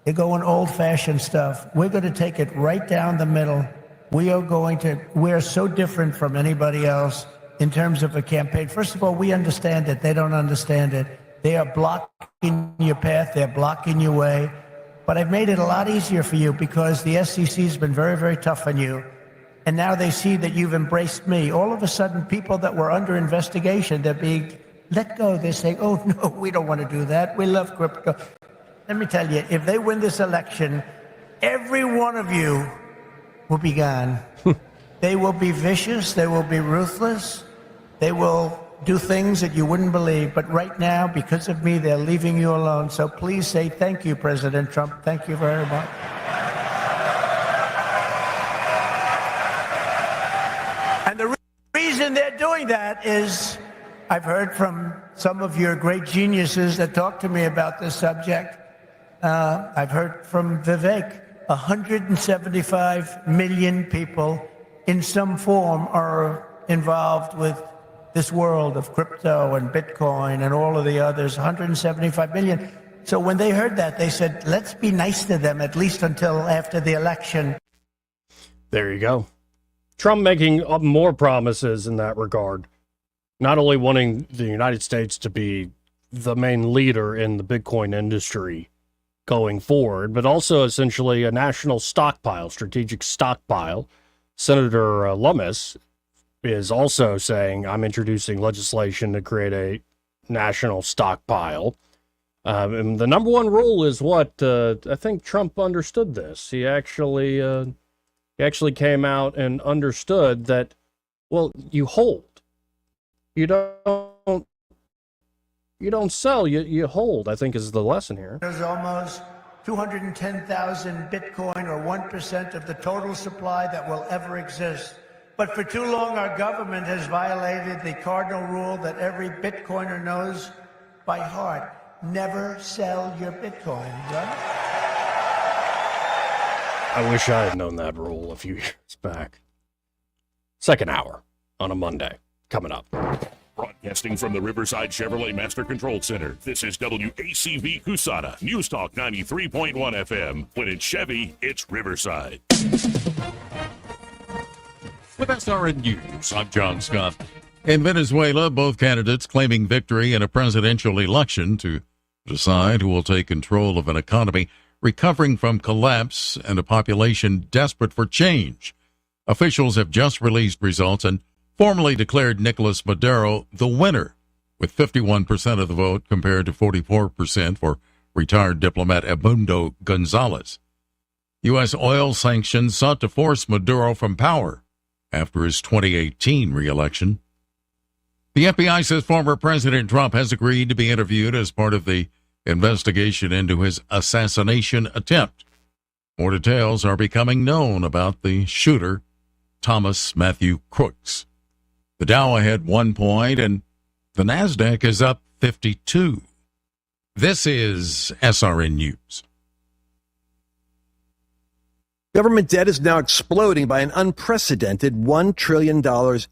They're going old-fashioned stuff. We're going to take it right down the middle. We are so different from anybody else in terms of a campaign. First of all, we understand it. They don't understand it. They are blocking your path. They're blocking your way. But I've made it a lot easier for you because the SEC has been very, very tough on you. And now they see that you've embraced me. All of a sudden, people that were under investigation, they're being let go. They're saying, oh, no, we don't want to do that. We love crypto. Let me tell you, if they win this election, every one of you will be gone. They will be vicious. They will be ruthless. They will do things that you wouldn't believe. But right now, because of me, they're leaving you alone. So please say thank you, President Trump. Thank you very much. And the reason they're doing that is I've heard from some of your great geniuses that talk to me about this subject. I've heard from Vivek. 175 million people in some form are involved with this world of crypto and Bitcoin and all of the others, 175 million. So when they heard that, they said, let's be nice to them, at least until after the election. There you go. Trump making more promises in that regard. Not only wanting the United States to be the main leader in the Bitcoin industry going forward, but also essentially a national stockpile, strategic stockpile. Senator Lummis is also saying, I'm introducing legislation to create a national stockpile. And the number one rule is what? I think Trump understood this. He actually came out and understood that, well, you hold. You don't sell, you hold, I think is the lesson here. There's almost 210,000 Bitcoin, or 1% of the total supply that will ever exist. But for too long, our government has violated the cardinal rule that every Bitcoiner knows by heart. Never sell your Bitcoin, right? I wish I had known that rule a few years back. Second hour on a Monday, coming up. Broadcasting from the Riverside Chevrolet Master Control Center, this is WACV Cusana, News Talk 93.1 FM. When it's Chevy, it's Riverside. With SRN News, I'm John Scott. In Venezuela, both candidates claiming victory in a presidential election to decide who will take control of an economy recovering from collapse and a population desperate for change. Officials have just released results and formally declared Nicolas Maduro the winner, with 51% of the vote compared to 44% for retired diplomat Edmundo Gonzalez. U.S. oil sanctions sought to force Maduro from power after his 2018 re-election. The FBI says former President Trump has agreed to be interviewed as part of the investigation into his assassination attempt. More details are becoming known about the shooter, Thomas Matthew Crooks. The Dow ahead 1 point, and the NASDAQ is up 52. This is SRN News. Government debt is now exploding by an unprecedented $1 trillion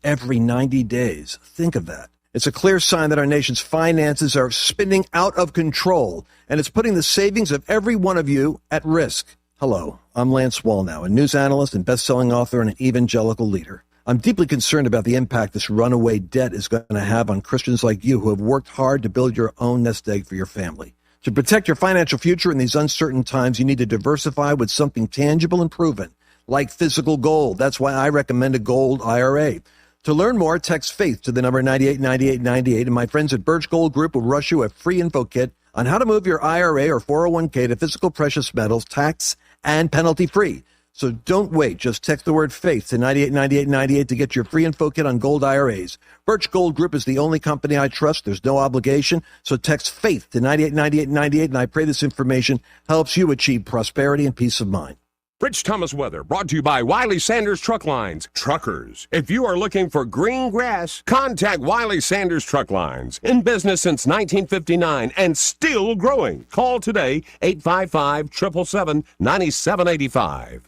every 90 days. Think of that. It's a clear sign that our nation's finances are spinning out of control, and it's putting the savings of every one of you at risk. Hello, I'm Lance Wallnow, a news analyst and best-selling author and an evangelical leader. I'm deeply concerned about the impact this runaway debt is going to have on Christians like you who have worked hard to build your own nest egg for your family. To protect your financial future in these uncertain times, you need to diversify with something tangible and proven, like physical gold. That's why I recommend a gold IRA. To learn more, text FAITH to the number 989898, and my friends at Birch Gold Group will rush you a free info kit on how to move your IRA or 401k to physical precious metals, tax and penalty free. So don't wait. Just text the word FAITH to 989898 to get your free info kit on gold IRAs. Birch Gold Group is the only company I trust. There's no obligation. So text FAITH to 989898, and I pray this information helps you achieve prosperity and peace of mind. Rich Thomas weather brought to you by Wiley Sanders Truck Lines. Truckers, if you are looking for green grass, contact Wiley Sanders Truck Lines. In business since 1959 and still growing. Call today, 855-777-9785.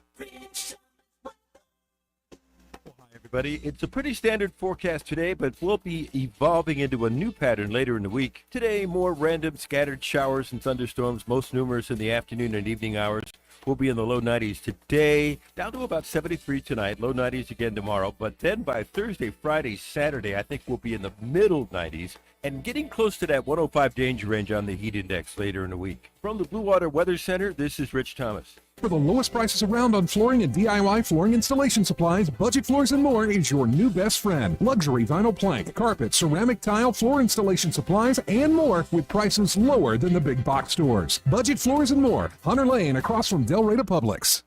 Everybody. It's a pretty standard forecast today, but we'll be evolving into a new pattern later in the week. Today, more random scattered showers and thunderstorms, most numerous in the afternoon and evening hours. We'll be in the low 90s today, down to about 73 tonight, low 90s again tomorrow. But then by Thursday, Friday, Saturday, I think we'll be in the middle 90s and getting close to that 105 danger range on the heat index later in the week. From the Blue Water Weather Center, this is Rich Thomas. For the lowest prices around on flooring and DIY flooring installation supplies, Budget Floors and More is your new best friend. Luxury vinyl plank, carpet, ceramic tile, floor installation supplies, and more with prices lower than the big box stores. Budget Floors and More, Hunter Lane across from Del Rey Publix.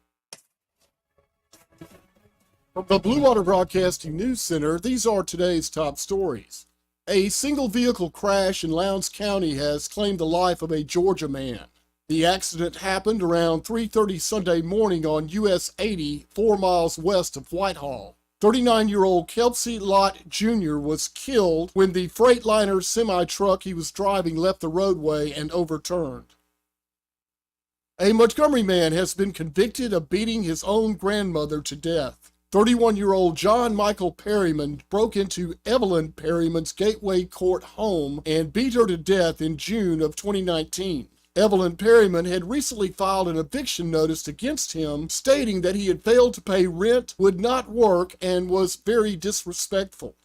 From the Blue Water Broadcasting News Center, these are today's top stories. A single vehicle crash in Lowndes County has claimed the life of a Georgia man. The accident happened around 3:30 Sunday morning on US 80, 4 miles west of Whitehall. 39-year-old Kelsey Lott Jr. was killed when the Freightliner semi-truck he was driving left the roadway and overturned. A Montgomery man has been convicted of beating his own grandmother to death. 31-year-old John Michael Perryman broke into Evelyn Perryman's Gateway Court home and beat her to death in June of 2019. Evelyn Perryman had recently filed an eviction notice against him, stating that he had failed to pay rent, would not work, and was very disrespectful.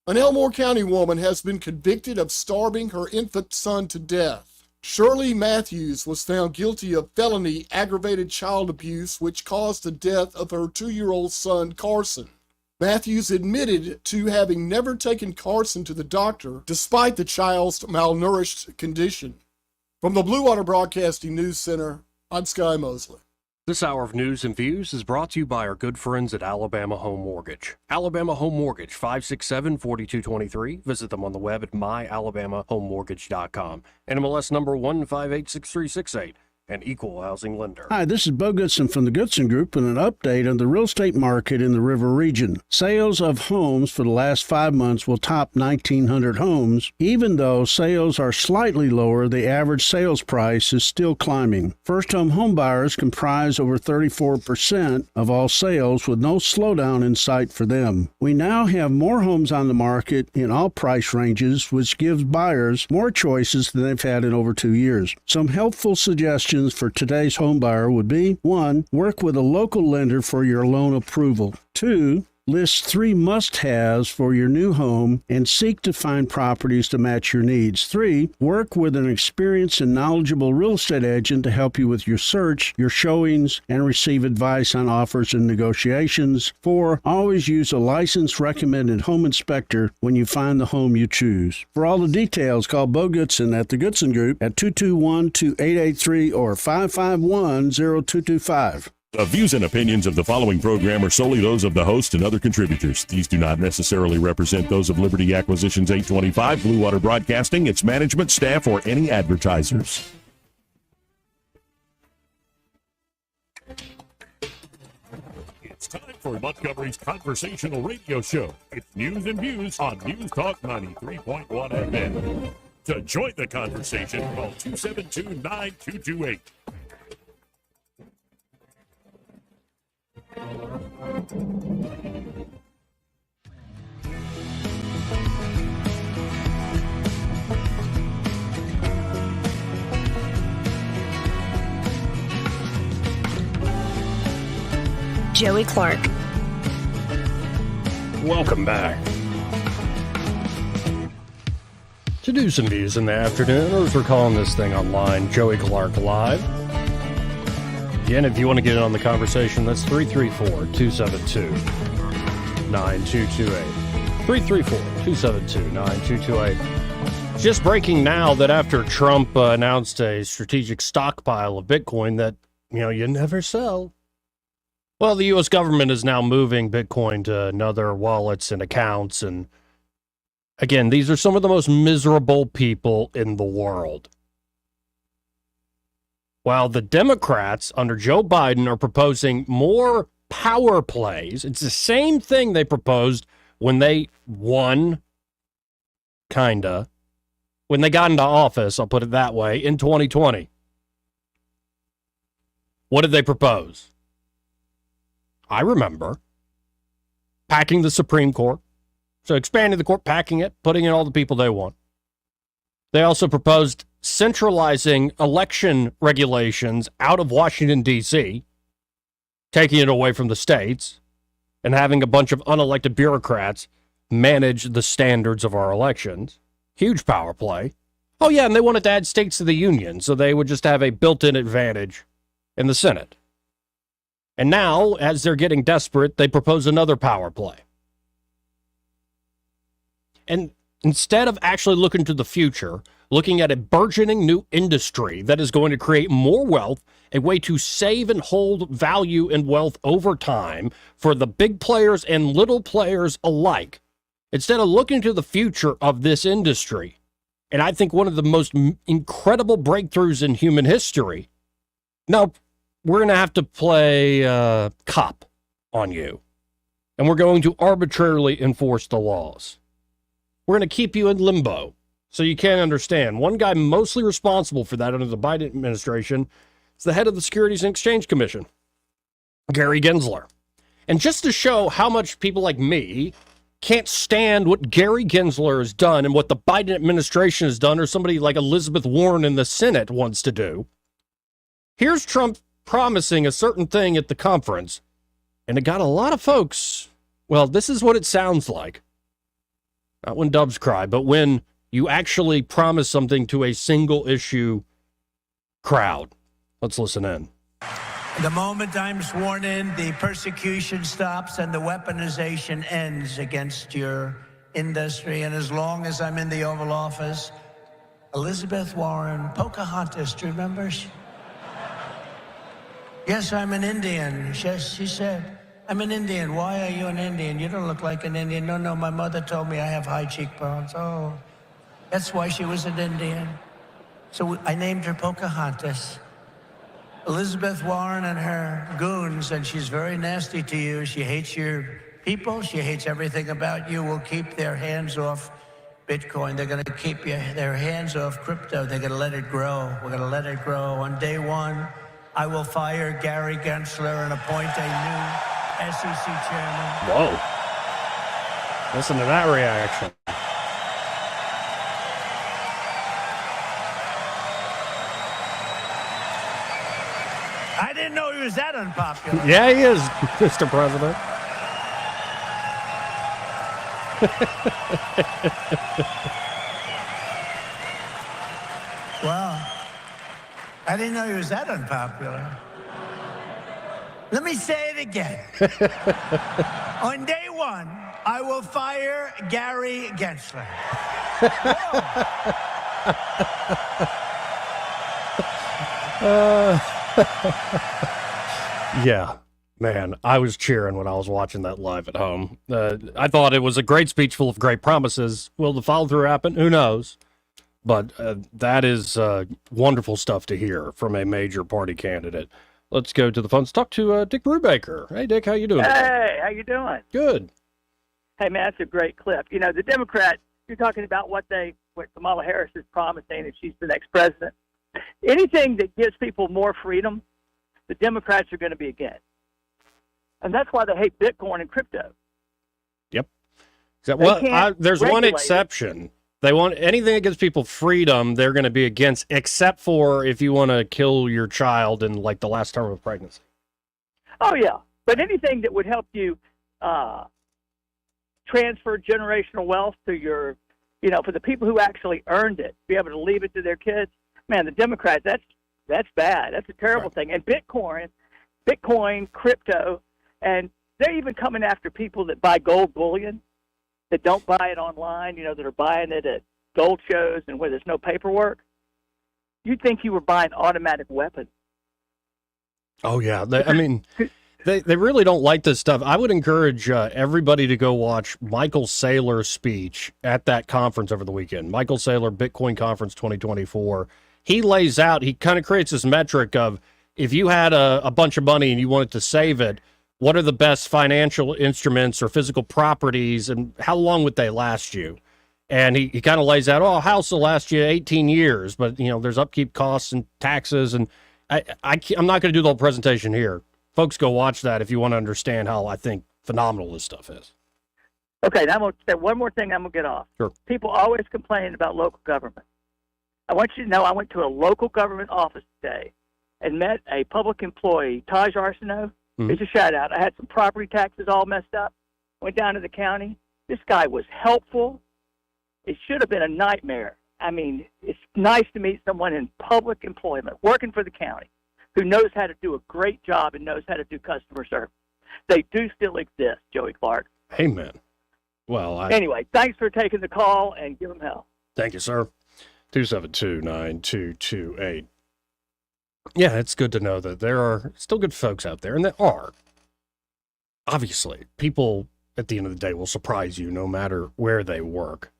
An Elmore County woman has been convicted of starving her infant son to death. Shirley Matthews was found guilty of felony aggravated child abuse, which caused the death of her 2-year-old son, Carson. Matthews admitted to having never taken Carson to the doctor, despite the child's malnourished condition. From the Blue Water Broadcasting News Center, I'm Sky Mosley. This hour of news and views is brought to you by our good friends at Alabama Home Mortgage. Alabama Home Mortgage, 567-4223. Visit them on the web at myalabamahomemortgage.com. NMLS number 1586368. An equal housing lender. Hi, this is Bo Goodson from the Goodson Group and an update on the real estate market in the River region. Sales of homes for the last 5 months will top 1,900 homes. Even though sales are slightly lower, the average sales price is still climbing. First-home home buyers comprise over 34% of all sales, with no slowdown in sight for them. We now have more homes on the market in all price ranges, which gives buyers more choices than they've had in over 2 years. Some helpful suggestions for today's homebuyer would be: 1. Work with a local lender for your loan approval. 2. List 3 must-haves for your new home and seek to find properties to match your needs. 3. Work with an experienced and knowledgeable real estate agent to help you with your search, your showings, and receive advice on offers and negotiations. 4. Always use a licensed recommended home inspector when you find the home you choose. For all the details, call Bo Goodson at the Goodson Group at 221-2883 or 551-0225. The views and opinions of the following program are solely those of the host and other contributors. These do not necessarily represent those of Liberty Acquisitions 825, Blue Water Broadcasting, its management, staff, or any advertisers. It's time for Montgomery's conversational radio show. It's news and views on News Talk 93.1 FM. To join the conversation, call 272-9228. Joey Clark. Welcome back to Do Some Views in the Afternoon, or as we're calling this thing online, Joey Clark Live. Again, if you want to get in on the conversation, that's 334-272-9228. 334-272-9228. Just breaking now that after Trump announced a strategic stockpile of Bitcoin that, you never sell. Well, the U.S. government is now moving Bitcoin to other wallets and accounts. And again, these are some of the most miserable people in the world. while the Democrats under Joe Biden are proposing more power plays. It's the same thing they proposed when they won, when they got into office, I'll put it that way, in 2020. What did they propose? I remember packing the Supreme Court. So expanding the court, packing it, putting in all the people they want. They also proposed centralizing election regulations out of Washington, D.C., taking it away from the states, and having a bunch of unelected bureaucrats manage the standards of our elections. Huge power play. Oh, yeah, and they wanted to add states to the union, so they would just have a built-in advantage in the Senate. And now, as they're getting desperate, they propose another power play. And instead of actually looking to the future, looking at a burgeoning new industry that is going to create more wealth, a way to save and hold value and wealth over time for the big players and little players alike, instead of looking to the future of this industry, and I think one of the most incredible breakthroughs in human history, now we're going to have to play cop on you, and we're going to arbitrarily enforce the laws. We're going to keep you in limbo so you can't understand. One guy mostly responsible for that under the Biden administration is the head of the Securities and Exchange Commission, Gary Gensler. And just to show how much people like me can't stand what Gary Gensler has done and what the Biden administration has done, or somebody like Elizabeth Warren in the Senate wants to do, here's Trump promising a certain thing at the conference, and it got a lot of folks, well, this is what it sounds like. Not when doves cry, but when you actually promise something to a single issue crowd. Let's listen in. The moment I'm sworn in, the persecution stops and the weaponization ends against your industry. And as long as I'm in the Oval Office, Elizabeth Warren, Pocahontas, do you remember? Yes, I'm an Indian. Yes, she said. I'm an Indian. Why are you an Indian? You don't look like an Indian. No, my mother told me I have high cheekbones. Oh, that's why she was an Indian. So I named her Pocahontas. Elizabeth Warren and her goons, and she's very nasty to you. She hates your people. She hates everything about you. Will keep their hands off Bitcoin. They're going to keep their hands off crypto. They're going to let it grow. We're going to let it grow. On day one, I will fire Gary Gensler and appoint a new SEC chairman. Whoa. Listen to that reaction. I didn't know he was that unpopular. Yeah, he is, Mr. President. Well, I didn't know he was that unpopular. Let me say it again. On day one, I will fire Gary Gensler. Yeah, man, I was cheering when I was watching that live at home. I thought it was a great speech full of great promises. Will the follow-through happen? Who knows? But that is wonderful stuff to hear from a major party candidate. Let's go to the phones. Talk to Dick Brubaker. Hey, Dick, how you doing? Hey, how you doing? Good. Hey, man, that's a great clip. You know, the Democrats, you're talking about what Kamala Harris is promising if she's the next president. Anything that gives people more freedom, the Democrats are going to be against. And that's why they hate Bitcoin and crypto. Yep. Well, there's one exception. They want anything that gives people freedom, they're going to be against, except for if you want to kill your child in like the last term of pregnancy. Oh, yeah. But anything that would help you transfer generational wealth to your, for the people who actually earned it, be able to leave it to their kids. Man, the Democrats, that's bad. That's a terrible thing. And Bitcoin, crypto, and they're even coming after people that buy gold bullion, that don't buy it online, that are buying it at gold shows and where there's no paperwork. You'd think you were buying automatic weapons. Oh, yeah. They really don't like this stuff. I would encourage everybody to go watch Michael Saylor's speech at that conference over the weekend. Michael Saylor, Bitcoin Conference 2024. he lays out, he kind of creates this metric of if you had a bunch of money and you wanted to save it, what are the best financial instruments or physical properties, and how long would they last you? And he kind of lays out, a house will last you 18 years, but, there's upkeep costs and taxes. And I'm not going to do the whole presentation here. Folks, go watch that if you want to understand how I think phenomenal this stuff is. Okay, now I'm going to say one more thing I'm going to get off. Sure. People always complain about local government. I want you to know I went to a local government office today and met a public employee, Taj Arsenault. It's a shout-out. I had some property taxes all messed up. Went down to the county. This guy was helpful. It should have been a nightmare. I mean, it's nice to meet someone in public employment, working for the county, who knows how to do a great job and knows how to do customer service. They do still exist, Joey Clark. Amen. Well, anyway, thanks for taking the call, and give them hell. Thank you, sir. 272-9228. Yeah, it's good to know that there are still good folks out there, and there are. Obviously, people at the end of the day will surprise you no matter where they work.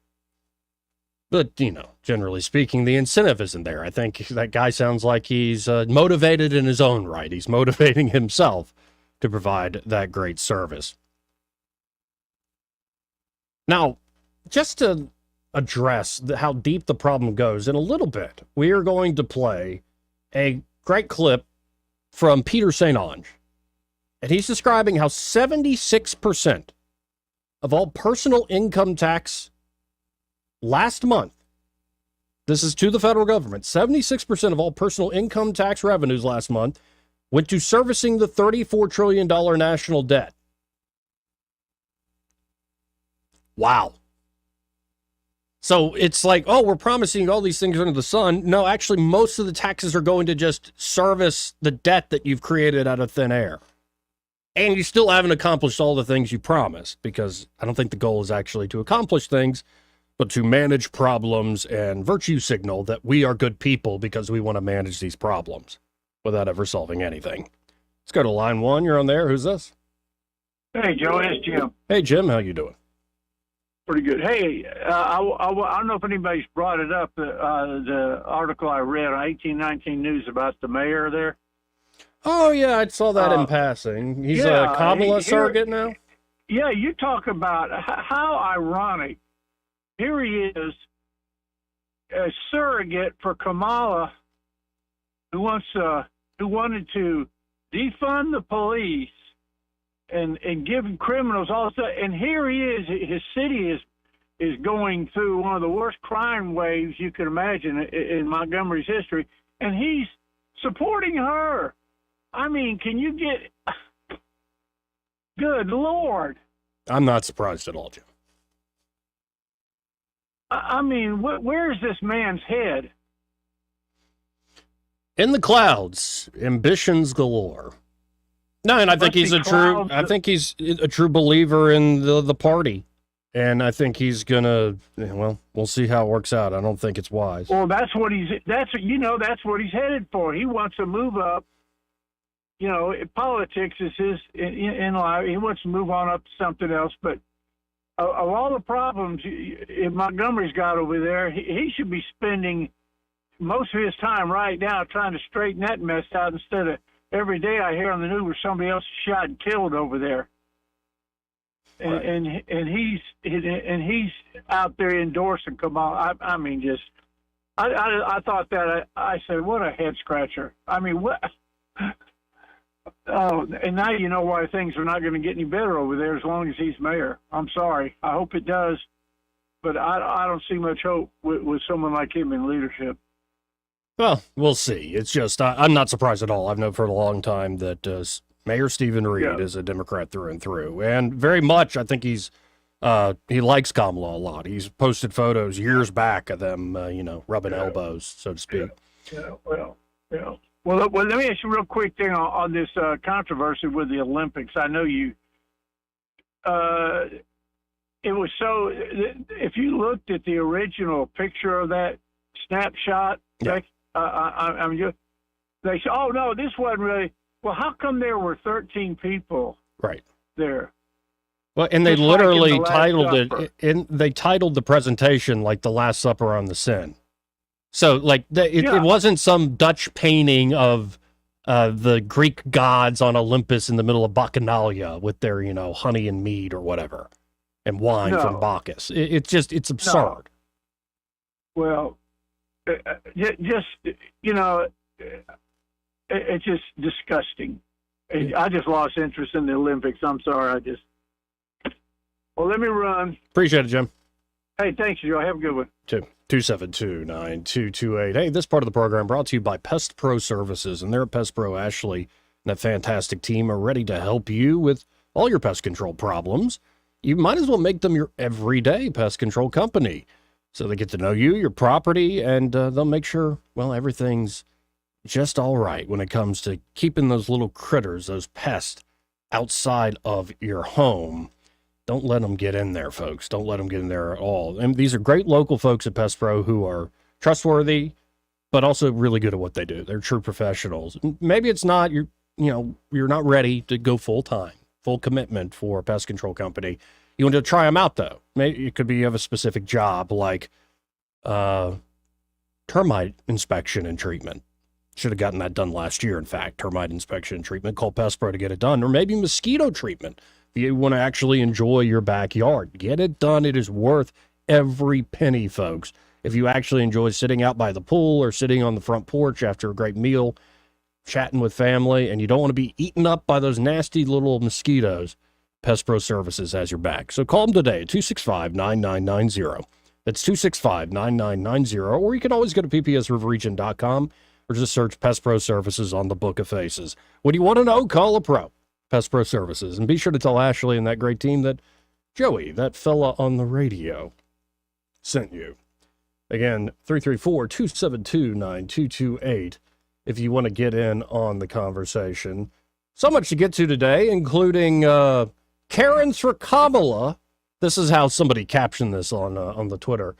But, generally speaking, the incentive isn't there. I think that guy sounds like he's motivated in his own right. He's motivating himself to provide that great service. Now, just to address how deep the problem goes in a little bit, we are going to play a great clip from Peter St. Onge. And he's describing how 76% of all personal income tax last month, this is to the federal government, 76% of all personal income tax revenues last month went to servicing the $34 trillion national debt. Wow. So it's like, we're promising all these things under the sun. No, actually, most of the taxes are going to just service the debt that you've created out of thin air. And you still haven't accomplished all the things you promised, because I don't think the goal is actually to accomplish things, but to manage problems and virtue signal that we are good people because we want to manage these problems without ever solving anything. Let's go to line one. You're on there. Who's this? Hey, Joe, it's Jim. Hey, Jim. How you doing? Pretty good. Hey, I don't know if anybody's brought it up, the article I read on 1819 News about the mayor there. Oh, yeah, I saw that in passing. He's a Kamala surrogate now? Yeah, you talk about how ironic. Here he is, a surrogate for Kamala, who wanted to defund the police and give criminals all stuff. And here he is, his city is going through one of the worst crime waves you can imagine in Montgomery's history, and he's supporting her. I mean, can you get... Good Lord. I'm not surprised at all, Jim. I mean, where is this man's head? In the clouds, ambitions galore. No, and I think he's a true believer in the party. And I think he's gonna, we'll see how it works out. I don't think it's wise. Well, that's what he's headed for. He wants to move up. Politics is his in life. He wants to move on up to something else. But of all the problems Montgomery's got over there, he should be spending most of his time right now trying to straighten that mess out instead of every day I hear on the news where somebody else is shot and killed over there. Right. And he's out there endorsing Kamala. I mean, just I thought that I said, what a head scratcher. I mean, what? Oh, and now you know why things are not going to get any better over there as long as he's mayor. I'm sorry. I hope it does, but I don't see much hope with someone like him in leadership. Well, we'll see. It's just I'm not surprised at all. I've known for a long time that Mayor Stephen Reed is a Democrat through and through, and very much I think he likes Kamala a lot. He's posted photos years back of them, rubbing elbows, so to speak. Well, let me ask you a real quick thing on this controversy with the Olympics. I know you. It was so. If you looked at the original picture of that snapshot, they say, "Oh no, this wasn't really." Well, how come there were 13 people? Right there. Well, and they literally titled it. They titled the presentation like "The Last Supper on the Seine." So, like, it wasn't some Dutch painting of the Greek gods on Olympus in the middle of Bacchanalia with their, honey and mead or whatever, and wine from Bacchus. It's absurd. Well, it's just disgusting. I just lost interest in the Olympics. I'm sorry. Well, let me run. Appreciate it, Jim. Hey, thanks, Joe. Have a good one. 272-9228. Hey, this part of the program brought to you by Pest Pro Services, and they're at Pest Pro. Ashley and that fantastic team are ready to help you with all your pest control problems. You might as well make them your everyday pest control company. So they get to know you, your property, and they'll make sure, everything's just all right when it comes to keeping those little critters, those pests, outside of your home. Don't let them get in there, folks. Don't let them get in there at all. And these are great local folks at Pest Pro who are trustworthy, but also really good at what they do. They're true professionals. Maybe it's not, you're not ready to go full time, full commitment for a pest control company. You want to try them out, though. Maybe it could be you have a specific job like termite inspection and treatment. Should have gotten that done last year, in fact. Termite inspection and treatment. Call Pest Pro to get it done. Or maybe mosquito treatment. If you want to actually enjoy your backyard, get it done. It is worth every penny, folks. If you actually enjoy sitting out by the pool or sitting on the front porch after a great meal, chatting with family, and you don't want to be eaten up by those nasty little mosquitoes, Pest Pro Services has your back. So call them today at 265-9990. That's 265-9990. Or you can always go to ppsriverregion.com or just search Pest Pro Services on the Book of Faces. What do you want to know? Call a pro. Pest Pro Services. And be sure to tell Ashley and that great team that Joey, that fella on the radio, sent you. Again, 334-272-9228 if you want to get in on the conversation. So much to get to today, including Karens for Kamala. This is how somebody captioned this on the Twitter.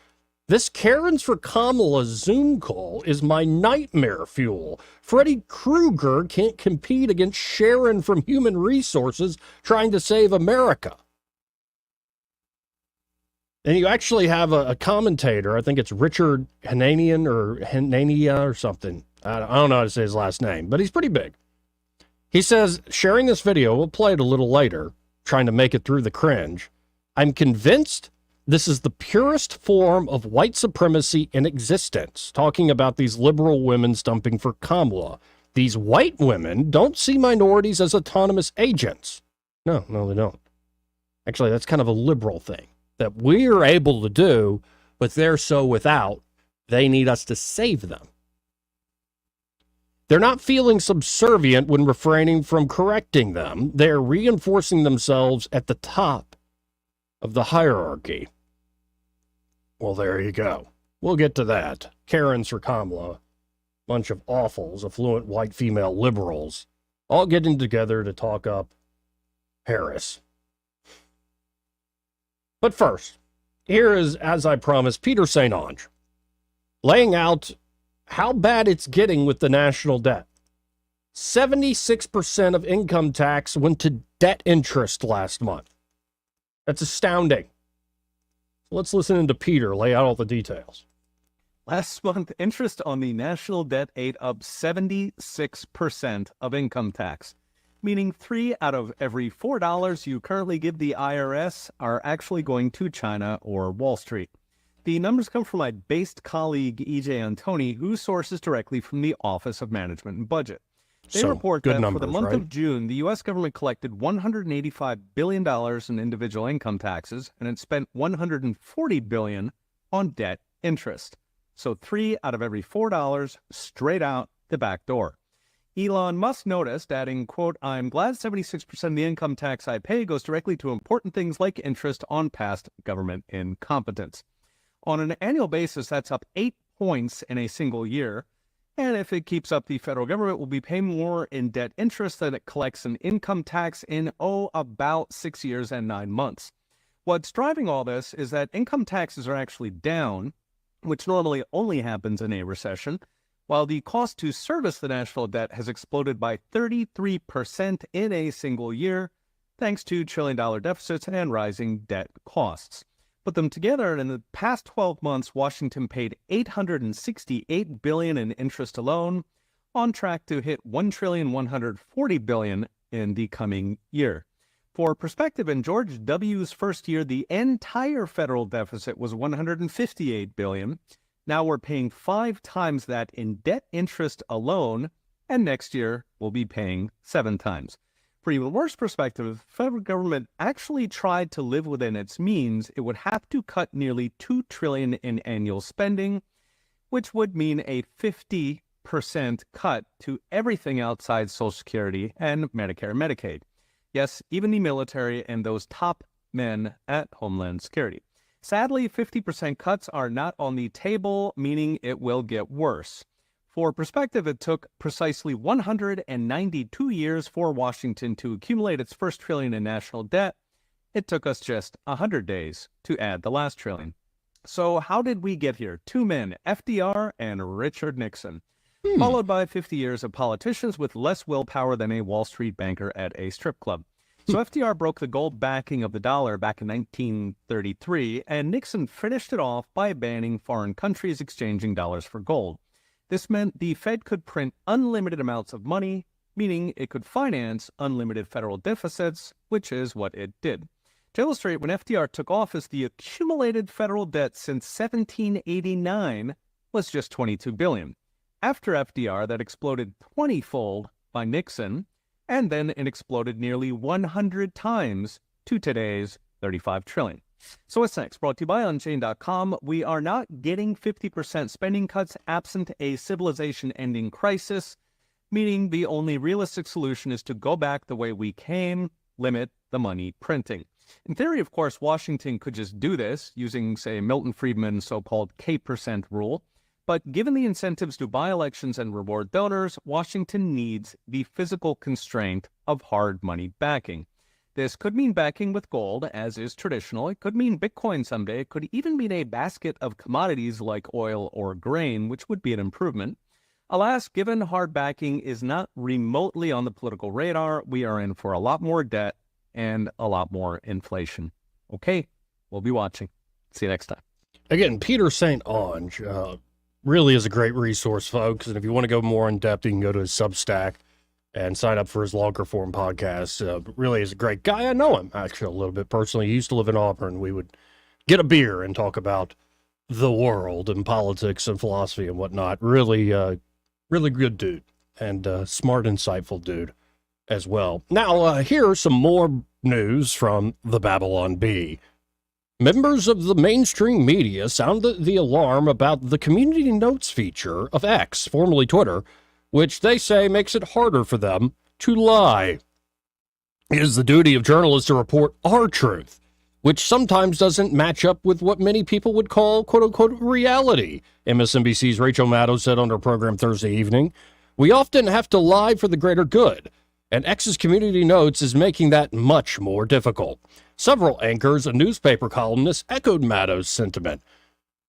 This Karens for Kamala Zoom call is my nightmare fuel. Freddy Krueger can't compete against Sharon from Human Resources trying to save America. And you actually have a commentator, I think it's Richard Hanania or something. I don't know how to say his last name, but he's pretty big. He says, sharing this video, we'll play it a little later, trying to make it through the cringe. I'm convinced this is the purest form of white supremacy in existence, talking about these liberal women stumping for Kamala. These white women don't see minorities as autonomous agents. No, they don't. Actually, that's kind of a liberal thing that we're able to do, but they're so without. They need us to save them. They're not feeling subservient when refraining from correcting them. They're reinforcing themselves at the top of the hierarchy. Well, there you go. We'll get to that. Karens for Kamala. Bunch of awfuls, affluent white female liberals, all getting together to talk up Harris. But first, here is, as I promised, Peter St. Onge, laying out how bad it's getting with the national debt. 76% of income tax went to debt interest last month. That's astounding. Let's listen to Peter lay out all the details. Last month, interest on the national debt ate up 76% of income tax, meaning 3 out of every $4 you currently give the IRS are actually going to China or Wall Street. The numbers come from my based colleague, E.J. Antoni, who sources directly from the Office of Management and Budget. They report that for the month of June, the U.S. government collected $185 billion in individual income taxes, and it spent $140 billion on debt interest. So 3 out of every $4 straight out the back door. Elon Musk noticed, adding, quote, I'm glad 76% of the income tax I pay goes directly to important things like interest on past government incompetence. On an annual basis, that's up 8 points in a single year. And if it keeps up, the federal government will be paying more in debt interest than it collects in income tax in, about 6 years and 9 months. What's driving all this is that income taxes are actually down, which normally only happens in a recession, while the cost to service the national debt has exploded by 33% in a single year, thanks to trillion-dollar deficits and rising debt costs. Put them together, and in the past 12 months, Washington paid $868 billion in interest alone, on track to hit $1,140 billion in the coming year. For perspective, in George W.'s first year, the entire federal deficit was $158 billion. Now we're paying 5 times that in debt interest alone, and next year we'll be paying 7 times. For even worse perspective, if the federal government actually tried to live within its means, it would have to cut nearly $2 trillion in annual spending, which would mean a 50% cut to everything outside Social Security and Medicare and Medicaid. Yes, even the military and those top men at Homeland Security. Sadly, 50% cuts are not on the table, meaning it will get worse. For perspective, it took precisely 192 years for Washington to accumulate its first trillion in national debt. It took us just 100 days to add the last trillion. So how did we get here? 2 men, FDR and Richard Nixon, followed by 50 years of politicians with less willpower than a Wall Street banker at a strip club. So FDR broke the gold backing of the dollar back in 1933, and Nixon finished it off by banning foreign countries exchanging dollars for gold. This meant the Fed could print unlimited amounts of money, meaning it could finance unlimited federal deficits, which is what it did. To illustrate, when FDR took office, the accumulated federal debt since 1789 was just $22 billion. After FDR, that exploded 20-fold by Nixon, and then it exploded nearly 100 times to today's $35 trillion. So what's next? Brought to you by Unchained.com. We are not getting 50% spending cuts absent a civilization-ending crisis, meaning the only realistic solution is to go back the way we came, limit the money printing. In theory, of course, Washington could just do this using, say, Milton Friedman's so-called K% rule. But given the incentives to buy elections and reward donors, Washington needs the physical constraint of hard money backing. This could mean backing with gold, as is traditional. It could mean Bitcoin someday. It could even mean a basket of commodities like oil or grain, which would be an improvement. Alas, given hard backing is not remotely on the political radar, we are in for a lot more debt and a lot more inflation. Okay, we'll be watching. See you next time. Again, Peter St. Onge really is a great resource, folks. And if you want to go more in depth, you can go to his Substack and sign up for his longer form podcast. Really is a great guy. I know him actually a little bit personally. He used to live in Auburn. We would get a beer and talk about the world and politics and philosophy and whatnot. Really, really good dude and smart, insightful dude as well. Now, here are some more news from the Babylon Bee. Members of the mainstream media sounded the alarm about the Community Notes feature of X, formerly Twitter, which they say makes it harder for them to lie. It is the duty of journalists to report our truth, which sometimes doesn't match up with what many people would call quote-unquote reality, MSNBC's Rachel Maddow said on her program Thursday evening. We often have to lie for the greater good, and X's Community Notes is making that much more difficult. Several anchors and newspaper columnists echoed Maddow's sentiment,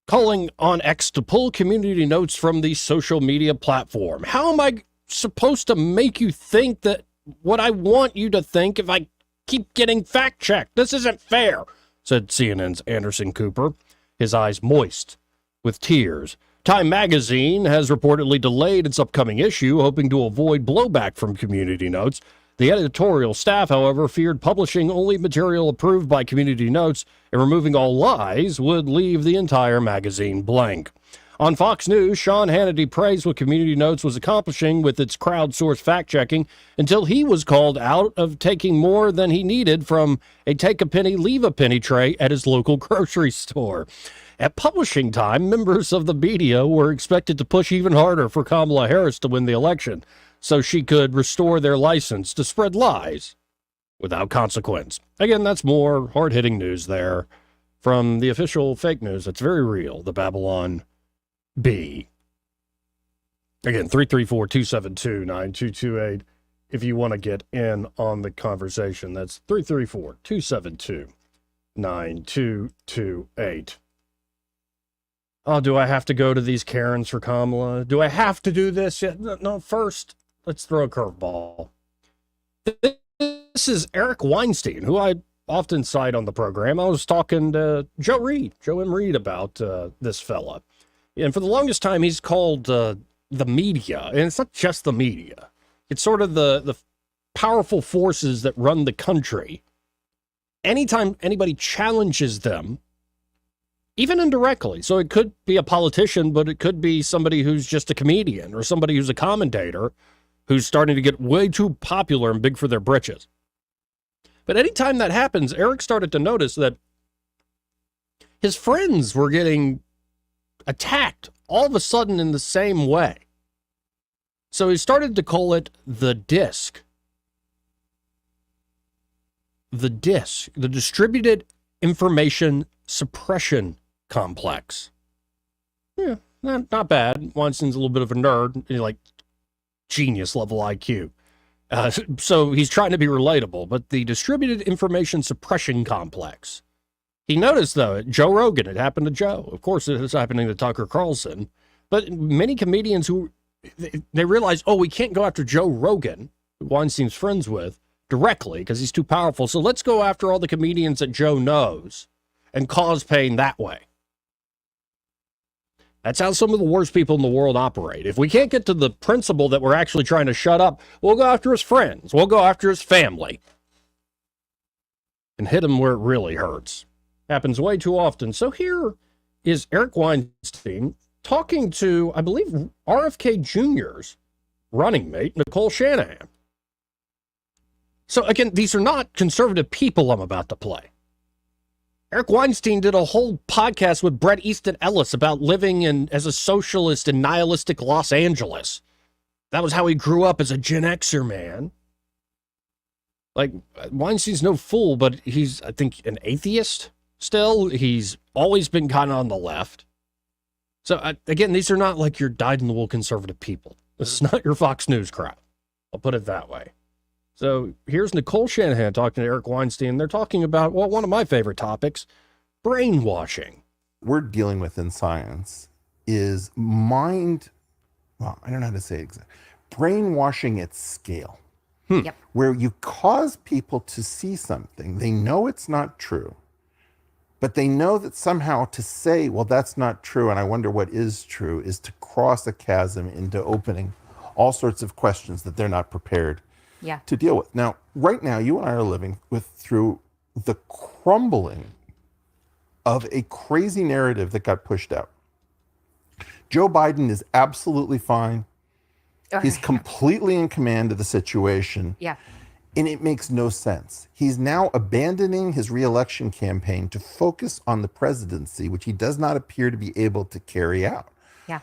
calling on X to pull Community Notes from the social media platform. How am I supposed to make you think that what I want you to think if I keep getting fact-checked? This isn't fair, said CNN's Anderson Cooper, his eyes moist with tears. Time magazine has reportedly delayed its upcoming issue, hoping to avoid blowback from Community Notes. The editorial staff, however, feared publishing only material approved by Community Notes and removing all lies would leave the entire magazine blank. On Fox News, Sean Hannity praised what Community Notes was accomplishing with its crowdsourced fact-checking until he was called out of taking more than he needed from a take-a-penny, leave-a-penny tray at his local grocery store. At publishing time, members of the media were expected to push even harder for Kamala Harris to win the election, so she could restore their license to spread lies without consequence. Again, that's more hard-hitting news there from the official fake news. It's very real, the Babylon Bee. Again, 334-272-9228 if you want to get in on the conversation. That's 334-272-9228. Oh, do I have to go to these Karens for Kamala? Do I have to do this yet? No, first, let's throw a curveball. This is Eric Weinstein, who I often cite on the program. I was talking to Joe M. Reed, about this fella. And for the longest time, he's called the media. And it's not just the media. It's sort of the powerful forces that run the country. Anytime anybody challenges them, even indirectly, so it could be a politician, but it could be somebody who's just a comedian or somebody who's a commentator who's starting to get way too popular and big for their britches. But anytime that happens, Eric started to notice that his friends were getting attacked all of a sudden in the same way. So he started to call it the DISC. The DISC, the Distributed Information Suppression Complex. Yeah, not bad. Weinstein's a little bit of a nerd, like genius level IQ. So he's trying to be relatable, but the Distributed Information Suppression Complex. He noticed, though, Joe Rogan, it happened to Joe. Of course, it is happening to Tucker Carlson. But many comedians who, they realize, we can't go after Joe Rogan, who Weinstein's friends with, directly, because he's too powerful. So let's go after all the comedians that Joe knows and cause pain that way. That's how some of the worst people in the world operate. If we can't get to the principle that we're actually trying to shut up, we'll go after his friends. We'll go after his family. And hit him where it really hurts. Happens way too often. So here is Eric Weinstein talking to, I believe, RFK Jr.'s running mate, Nicole Shanahan. So again, these are not conservative people I'm about to play. Eric Weinstein did a whole podcast with Bret Easton Ellis about living as a socialist in nihilistic Los Angeles. That was how he grew up as a Gen Xer, man. Like, Weinstein's no fool, but he's, I think, an atheist still. He's always been kind of on the left. So, again, these are not like your dyed-in-the-wool conservative people. This is not your Fox News crowd. I'll put it that way. So here's Nicole Shanahan talking to Eric Weinstein. They're talking about, one of my favorite topics, brainwashing. We're dealing with in science is I don't know how to say it exactly. Brainwashing at scale. Yep. Where you cause people to see something. They know it's not true, but they know that somehow to say, well, that's not true, and I wonder what is true, is to cross a chasm into opening all sorts of questions that they're not prepared to deal with. Now, right now, you and I are living through the crumbling of a crazy narrative that got pushed out. Joe Biden is absolutely fine. He's completely in command of the situation. Yeah. And it makes no sense. He's now abandoning his reelection campaign to focus on the presidency, which he does not appear to be able to carry out. Yeah.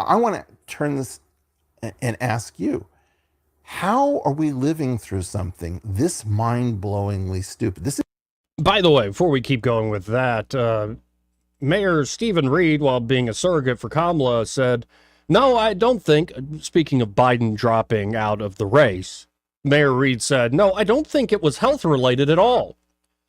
I want to turn this and ask you, how are we living through something this mind-blowingly stupid? By the way, before we keep going with that, Mayor Stephen Reed, while being a surrogate for Kamala, said, no, I don't think, speaking of Biden dropping out of the race, Mayor Reed said, no, I don't think it was health-related at all.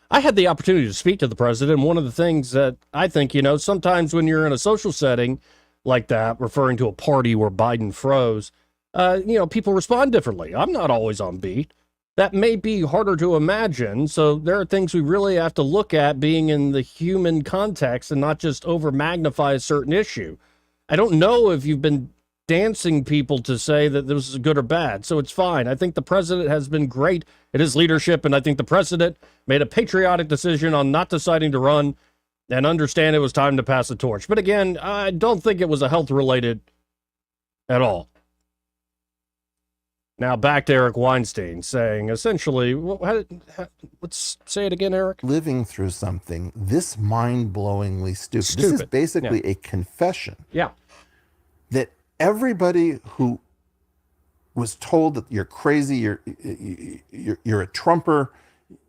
I had the opportunity to speak to the president. One of the things that I think, sometimes when you're in a social setting like that, referring to a party where Biden froze, people respond differently. I'm not always on beat. That may be harder to imagine. So there are things we really have to look at being in the human context and not just over magnify a certain issue. I don't know if you've been dancing people to say that this is good or bad. So it's fine. I think the president has been great at his leadership. And I think the president made a patriotic decision on not deciding to run and understand it was time to pass the torch. But again, I don't think it was a health related at all. Now back to Eric Weinstein saying, essentially, let's say it again, Eric. Living through something this mind-blowingly stupid. This is basically a confession. Yeah. That everybody who was told that you're crazy, you're a Trumper,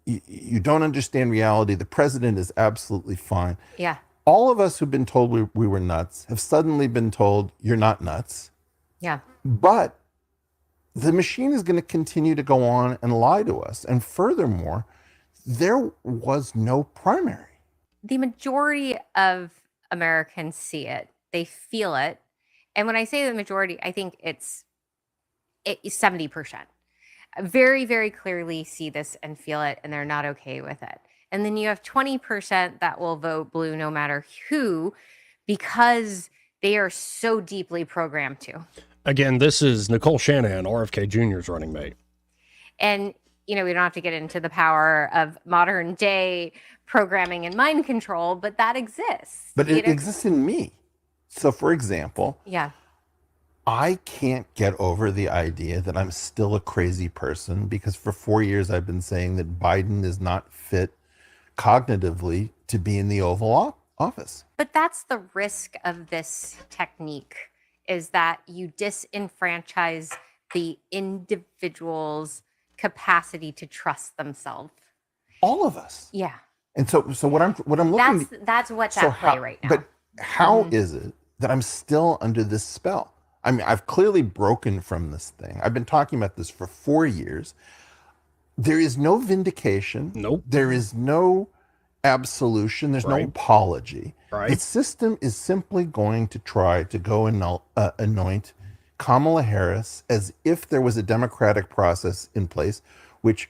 you don't understand reality, the president is absolutely fine. Yeah. All of us who've been told we were nuts have suddenly been told you're not nuts. Yeah. But the machine is going to continue to go on and lie to us. And furthermore, there was no primary. The majority of Americans see it. They feel it. And when I say the majority, I think it's 70%. very, very clearly see this and feel it, and they're not okay with it. And then you have 20% that will vote blue no matter who, because they are so deeply programmed to. Again, this is Nicole Shanahan, RFK Jr.'s running mate. And, we don't have to get into the power of modern day programming and mind control, but that exists. But it exists in me. So, for example, yeah, I can't get over the idea that I'm still a crazy person because for 4 years I've been saying that Biden is not fit cognitively to be in the Oval Office. But that's the risk of this technique, is that you disenfranchise the individual's capacity to trust themselves. All of us. Yeah. And so what I'm looking that's what's at play right now. But how is it that I'm still under this spell? I mean, I've clearly broken from this thing. I've been talking about this for 4 years. There is no vindication. Nope. There is no absolution. There's no apology. Right. The system is simply going to try to go and anoint Kamala Harris as if there was a democratic process in place, which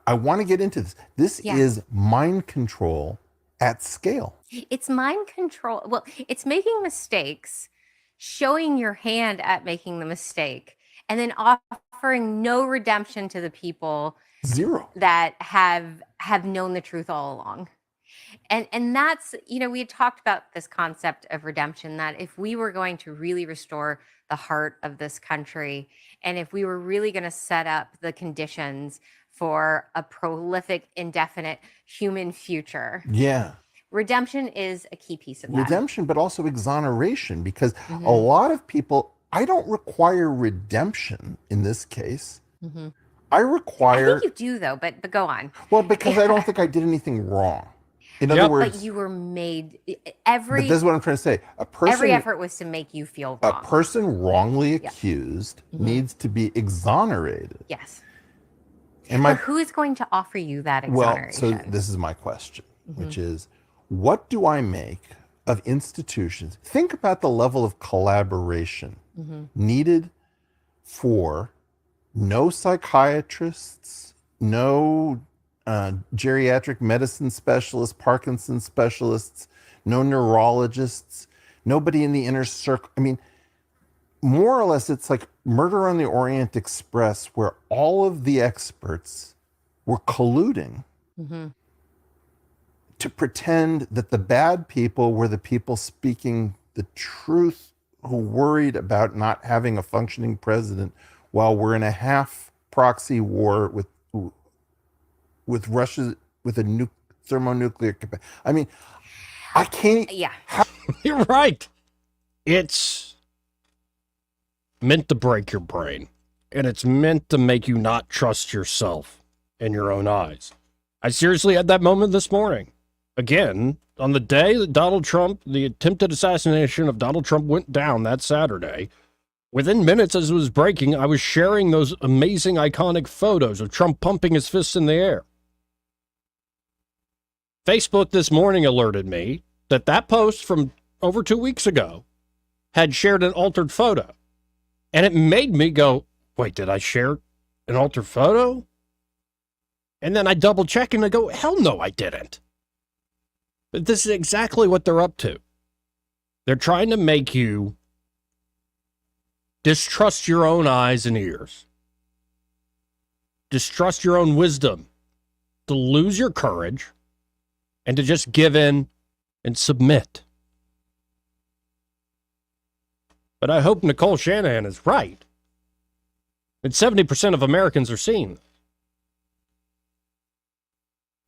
I want to get into this. This is mind control at scale. It's mind control. Well, it's making mistakes, showing your hand at making the mistake, and then offering no redemption to the people that have known the truth all along. And that's, we had talked about this concept of redemption, that if we were going to really restore the heart of this country, and if we were really going to set up the conditions for a prolific, indefinite human future. Yeah. Redemption is a key piece of that. Redemption, but also exoneration, because a lot of people, I don't require redemption in this case. I require... I think you do, though, but go on. Well, because I don't think I did anything wrong. In other words... But you were made... But this is what I'm trying to say. Every effort was to make you feel wrong. A person wrongly accused needs to be exonerated. Yes. But who is going to offer you that exoneration? Well, so this is my question, which is, what do I make of institutions? Think about the level of collaboration needed for no psychiatrists, no geriatric medicine specialists, Parkinson's specialists, no neurologists, nobody in the inner circle. I mean, more or less, it's like Murder on the Orient Express, where all of the experts were colluding to pretend that the bad people were the people speaking the truth, who worried about not having a functioning president while we're in a half proxy war with Russia, with a thermonuclear capacity. I mean, I can't. Yeah. You're right. It's meant to break your brain, and it's meant to make you not trust yourself in your own eyes. I seriously had that moment this morning. Again, on the day that Donald Trump, the attempted assassination of Donald Trump went down that Saturday, within minutes as it was breaking, I was sharing those amazing, iconic photos of Trump pumping his fists in the air. Facebook this morning alerted me that that post from over 2 weeks ago had shared an altered photo. And it made me go, wait, did I share an altered photo? And then I double check and I go, hell no, I didn't. But this is exactly what they're up to. They're trying to make you distrust your own eyes and ears. Distrust your own wisdom. To lose your courage and to just give in and submit. But I hope Nicole Shanahan is right. And 70% of Americans are seeing this.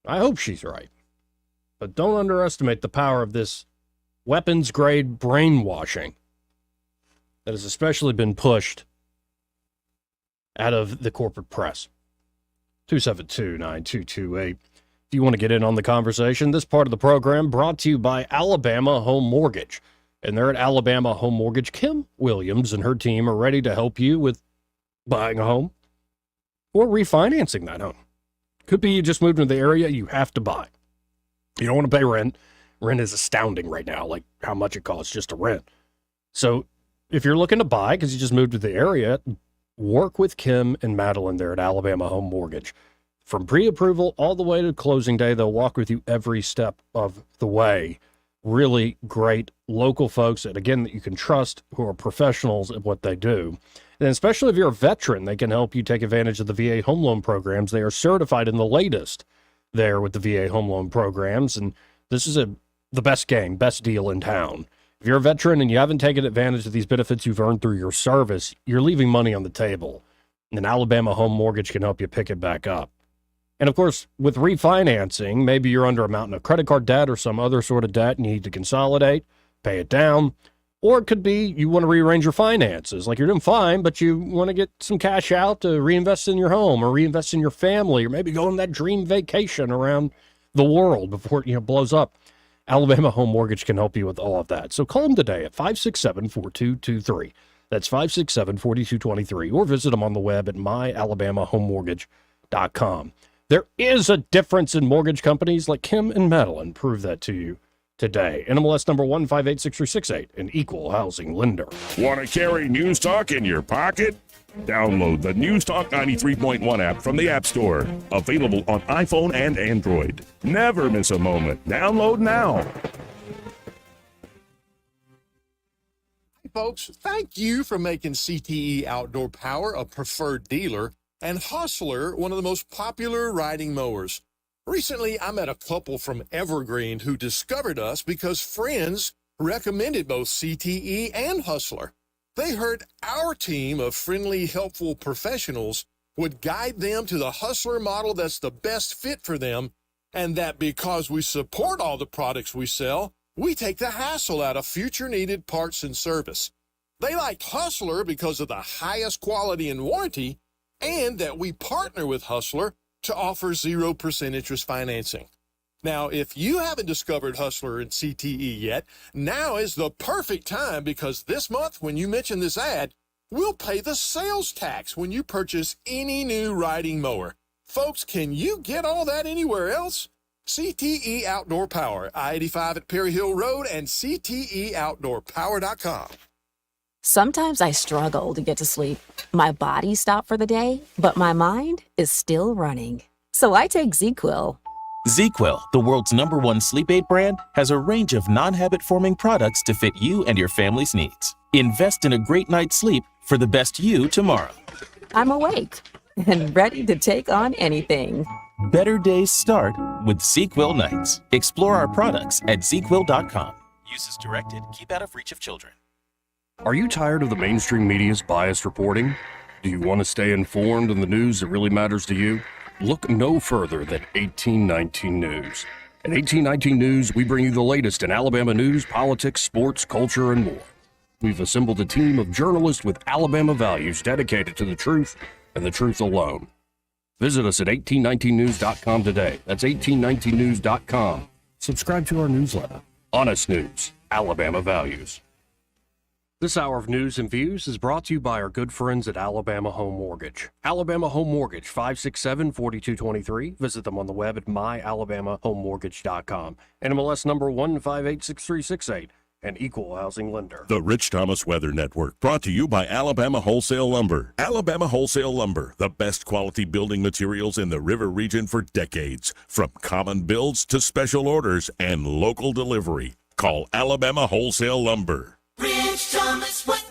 I hope she's right. But don't underestimate the power of this weapons-grade brainwashing that has especially been pushed out of the corporate press. 272-9228. If you want to get in on the conversation, this part of the program brought to you by Alabama Home Mortgage. And they're at Alabama Home Mortgage. Kim Williams and her team are ready to help you with buying a home or refinancing that home. Could be you just moved into the area you have to buy. You don't want to pay rent. Rent is astounding right now, like how much it costs just to rent. So if you're looking to buy because you just moved to the area, work with Kim and Madeline there at Alabama Home Mortgage. From pre-approval all the way to closing day, they'll walk with you every step of the way. Really great local folks that, again, that you can trust, who are professionals at what they do. And especially if you're a veteran, they can help you take advantage of the VA home loan programs. They are certified in the latest there with the VA home loan programs. And this is the best deal in town. If you're a veteran and you haven't taken advantage of these benefits you've earned through your service, you're leaving money on the table. And Alabama Home Mortgage can help you pick it back up. And of course, with refinancing, maybe you're under a mountain of credit card debt or some other sort of debt and you need to consolidate, pay it down. Or it could be you want to rearrange your finances. Like you're doing fine, but you want to get some cash out to reinvest in your home or reinvest in your family, or maybe go on that dream vacation around the world before it blows up. Alabama Home Mortgage can help you with all of that. So call them today at 567-4223. That's 567-4223. Or visit them on the web at myalabamahomemortgage.com. There is a difference in mortgage companies, like Kim and Madeline prove that to you today. NMLS number 1586368, an equal housing lender. Want to carry News Talk in your pocket? Download the News Talk 93.1 app from the App Store. Available on iPhone and Android. Never miss a moment. Download now. Hey folks, thank you for making CTE Outdoor Power a preferred dealer and Hustler one of the most popular riding mowers. Recently, I met a couple from Evergreen who discovered us because friends recommended both CTE and Hustler. They heard our team of friendly, helpful professionals would guide them to the Hustler model that's the best fit for them, and that because we support all the products we sell, we take the hassle out of future needed parts and service. They liked Hustler because of the highest quality and warranty, and that we partner with Hustler to offer 0% interest financing. Now, if you haven't discovered Hustler and CTE yet, now is the perfect time, because this month, when you mention this ad, we'll pay the sales tax when you purchase any new riding mower. Folks, can you get all that anywhere else? CTE Outdoor Power, I-85 at Perry Hill Road, and CTEOutdoorPower.com. Sometimes I struggle to get to sleep. My body stopped for the day, but my mind is still running. So I take ZzzQuil. ZzzQuil, the world's #1 sleep aid brand, has a range of non-habit-forming products to fit you and your family's needs. Invest in a great night's sleep for the best you tomorrow. I'm awake and ready to take on anything. Better days start with ZzzQuil nights. Explore our products at ZzzQuil.com. Use as directed. Keep out of reach of children. Are you tired of the mainstream media's biased reporting? Do you want to stay informed on the news that really matters to you? Look no further than 1819 News. At 1819 News, we bring you the latest in Alabama news, politics, sports, culture, and more. We've assembled a team of journalists with Alabama values dedicated to the truth and the truth alone. Visit us at 1819news.com today. That's 1819news.com. Subscribe to our newsletter. Honest News, Alabama Values. This hour of news and views is brought to you by our good friends at Alabama Home Mortgage. Alabama Home Mortgage, 567-4223. Visit them on the web at myalabamahomemortgage.com. NMLS number 1586368, an equal housing lender. The Rich Thomas Weather Network, brought to you by Alabama Wholesale Lumber. Alabama Wholesale Lumber, the best quality building materials in the River region for decades. From common builds to special orders and local delivery. Call Alabama Wholesale Lumber. Rich Thomas weather.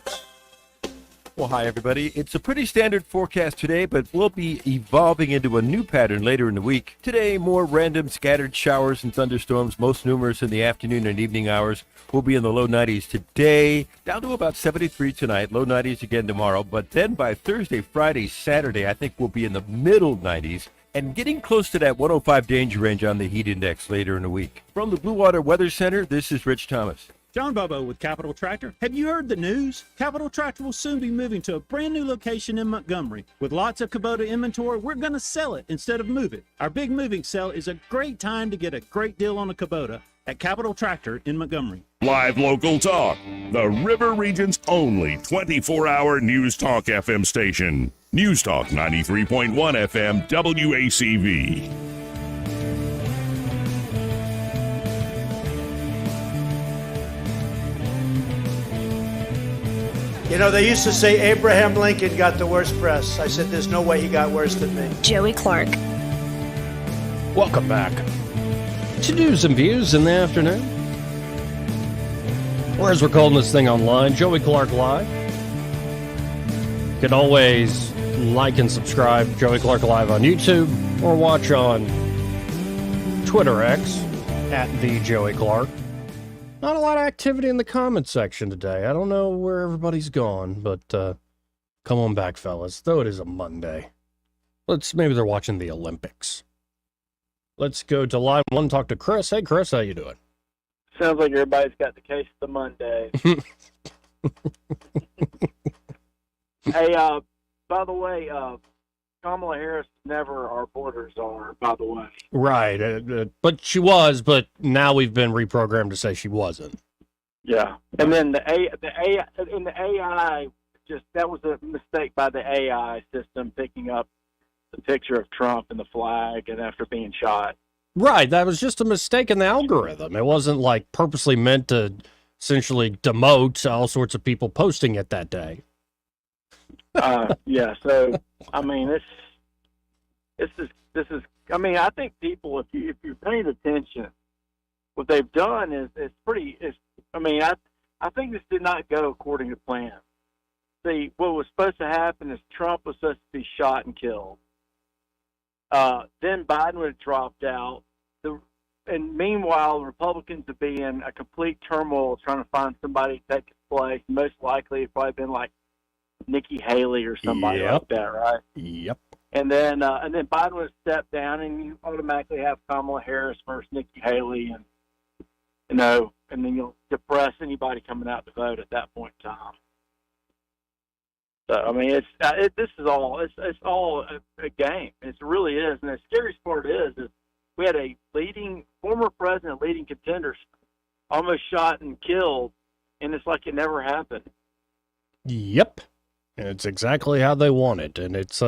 Well, hi, everybody. It's a pretty standard forecast today, but we'll be evolving into a new pattern later in the week. Today, more random scattered showers and thunderstorms, most numerous in the afternoon and evening hours. We'll be in the low 90s today, down to about 73 tonight, low 90s again tomorrow. But then by Thursday, Friday, Saturday, I think we'll be in the middle 90s and getting close to that 105 danger range on the heat index later in the week. From the Blue Water Weather Center, this is Rich Thomas. John Bobo with Capital Tractor. Have you heard the news? Capital Tractor will soon be moving to a brand new location in Montgomery. With lots of Kubota inventory, we're going to sell it instead of move it. Our big moving sale is a great time to get a great deal on a Kubota at Capital Tractor in Montgomery. Live local talk. The River region's only 24-hour News Talk FM station. News Talk 93.1 FM WACV. You know, they used to say Abraham Lincoln got the worst press. I said, there's no way he got worse than me. Joey Clark. Welcome back to News and Views in the afternoon. Or as we're calling this thing online, Joey Clark Live. You can always like and subscribe Joey Clark Live on YouTube or watch on Twitter X at the Joey Clark. Not a lot of activity in the comment section today. I don't know where everybody's gone, but come on back, fellas. Though it is a Monday. Maybe they're watching the Olympics. Let's go to line 1, talk to Chris. Hey, Chris, how you doing? Sounds like everybody's got the case of the Monday. Hey, by the way, Kamala Harris never our borders are, by the way. Right, but she was, but now we've been reprogrammed to say she wasn't. Yeah, and then the AI, just that was a mistake by the AI system picking up the picture of Trump and the flag, and after being shot. Right, that was just a mistake in the algorithm. It wasn't like purposely meant to essentially demote all sorts of people posting it that day. Yeah, so I mean, this is. I mean, I think people, if you're paying attention, what they've done is pretty. I mean, I think this did not go according to plan. See, what was supposed to happen is Trump was supposed to be shot and killed. Then Biden would have dropped out. And meanwhile, the Republicans would be in a complete turmoil trying to find somebody to take his place. Most likely, it's probably been like Nikki Haley or somebody like that, right? Yep. And then Biden would step down, and you automatically have Kamala Harris versus Nikki Haley, and and then you'll depress anybody coming out to vote at that point in time. So I mean, this is all it's all a game. It really is, and the scariest part is we had a former president, leading contenders, almost shot and killed, and it's like it never happened. Yep. And it's exactly how they want it. And it's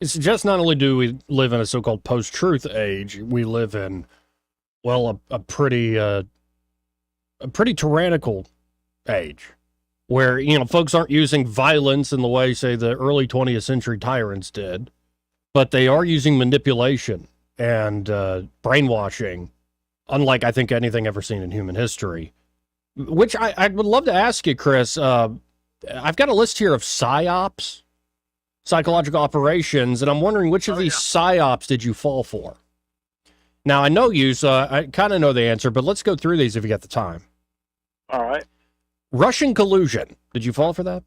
just not only do we live in a so-called post-truth age, we live in, well, a pretty tyrannical age where, folks aren't using violence in the way, say, the early 20th century tyrants did, but they are using manipulation and brainwashing, unlike I think anything ever seen in human history, which I would love to ask you, Chris. I've got a list here of PSYOPs, psychological operations, and I'm wondering which of these PSYOPs did you fall for? Now, I know you, so I kind of know the answer, but let's go through these if you got the time. All right. Russian collusion. Did you fall for that?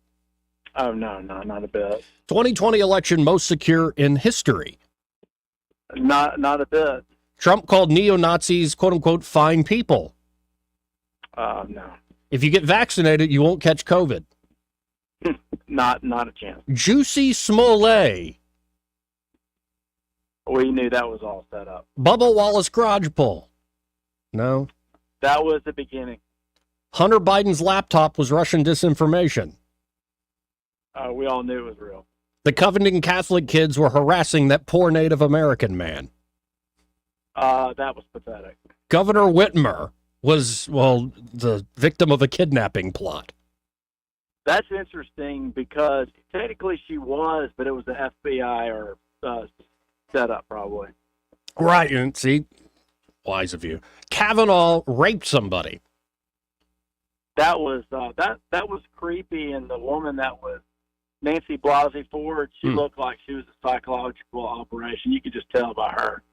Oh, no, not a bit. 2020 election most secure in history. Not a bit. Trump called neo-Nazis, quote-unquote, fine people. No. If you get vaccinated, you won't catch COVID. Not a chance. Juicy Smollett. We knew that was all set up. Bubba Wallace garage pull. No. That was the beginning. Hunter Biden's laptop was Russian disinformation. We all knew it was real. The Covington Catholic kids were harassing that poor Native American man. That was pathetic. Governor Whitmer was, well, the victim of a kidnapping plot. That's interesting because technically she was, but it was the FBI or setup probably. Right, and see, wise of you. Kavanaugh raped somebody. That was that was creepy, and the woman that was Nancy Blasey Ford, she looked like she was a psychological operation. You could just tell by her.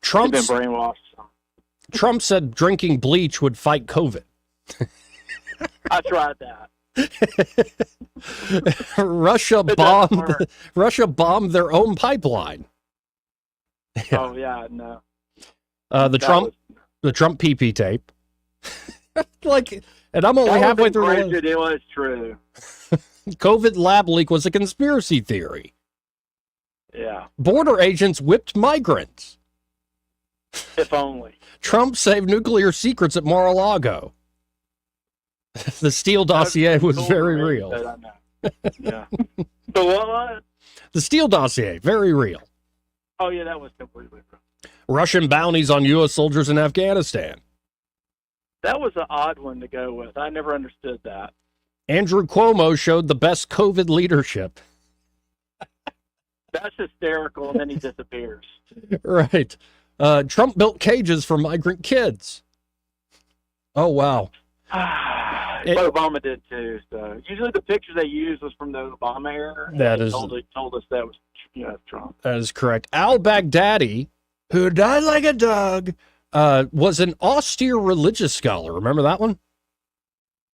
She'd been brainwashed. Trump said drinking bleach would fight COVID. I tried that. Russia bombed their own pipeline. Oh yeah, no. The Trump PP tape. And I'm only halfway through. It was true. COVID lab leak was a conspiracy theory. Yeah. Border agents whipped migrants. If only. Trump saved nuclear secrets at Mar-a-Lago. The Steele dossier was very real. Yeah. The what? The Steele dossier, very real. Oh, yeah, that was completely real. Russian bounties on U.S. soldiers in Afghanistan. That was an odd one to go with. I never understood that. Andrew Cuomo showed the best COVID leadership. That's hysterical, and then he disappears. Right. Trump built cages for migrant kids. Oh, wow. But Obama did too. So usually the picture they used was from the Obama era. That They is- told us that was Trump. That is correct. Al Baghdadi, who died like a dog, was an austere religious scholar. Remember that one?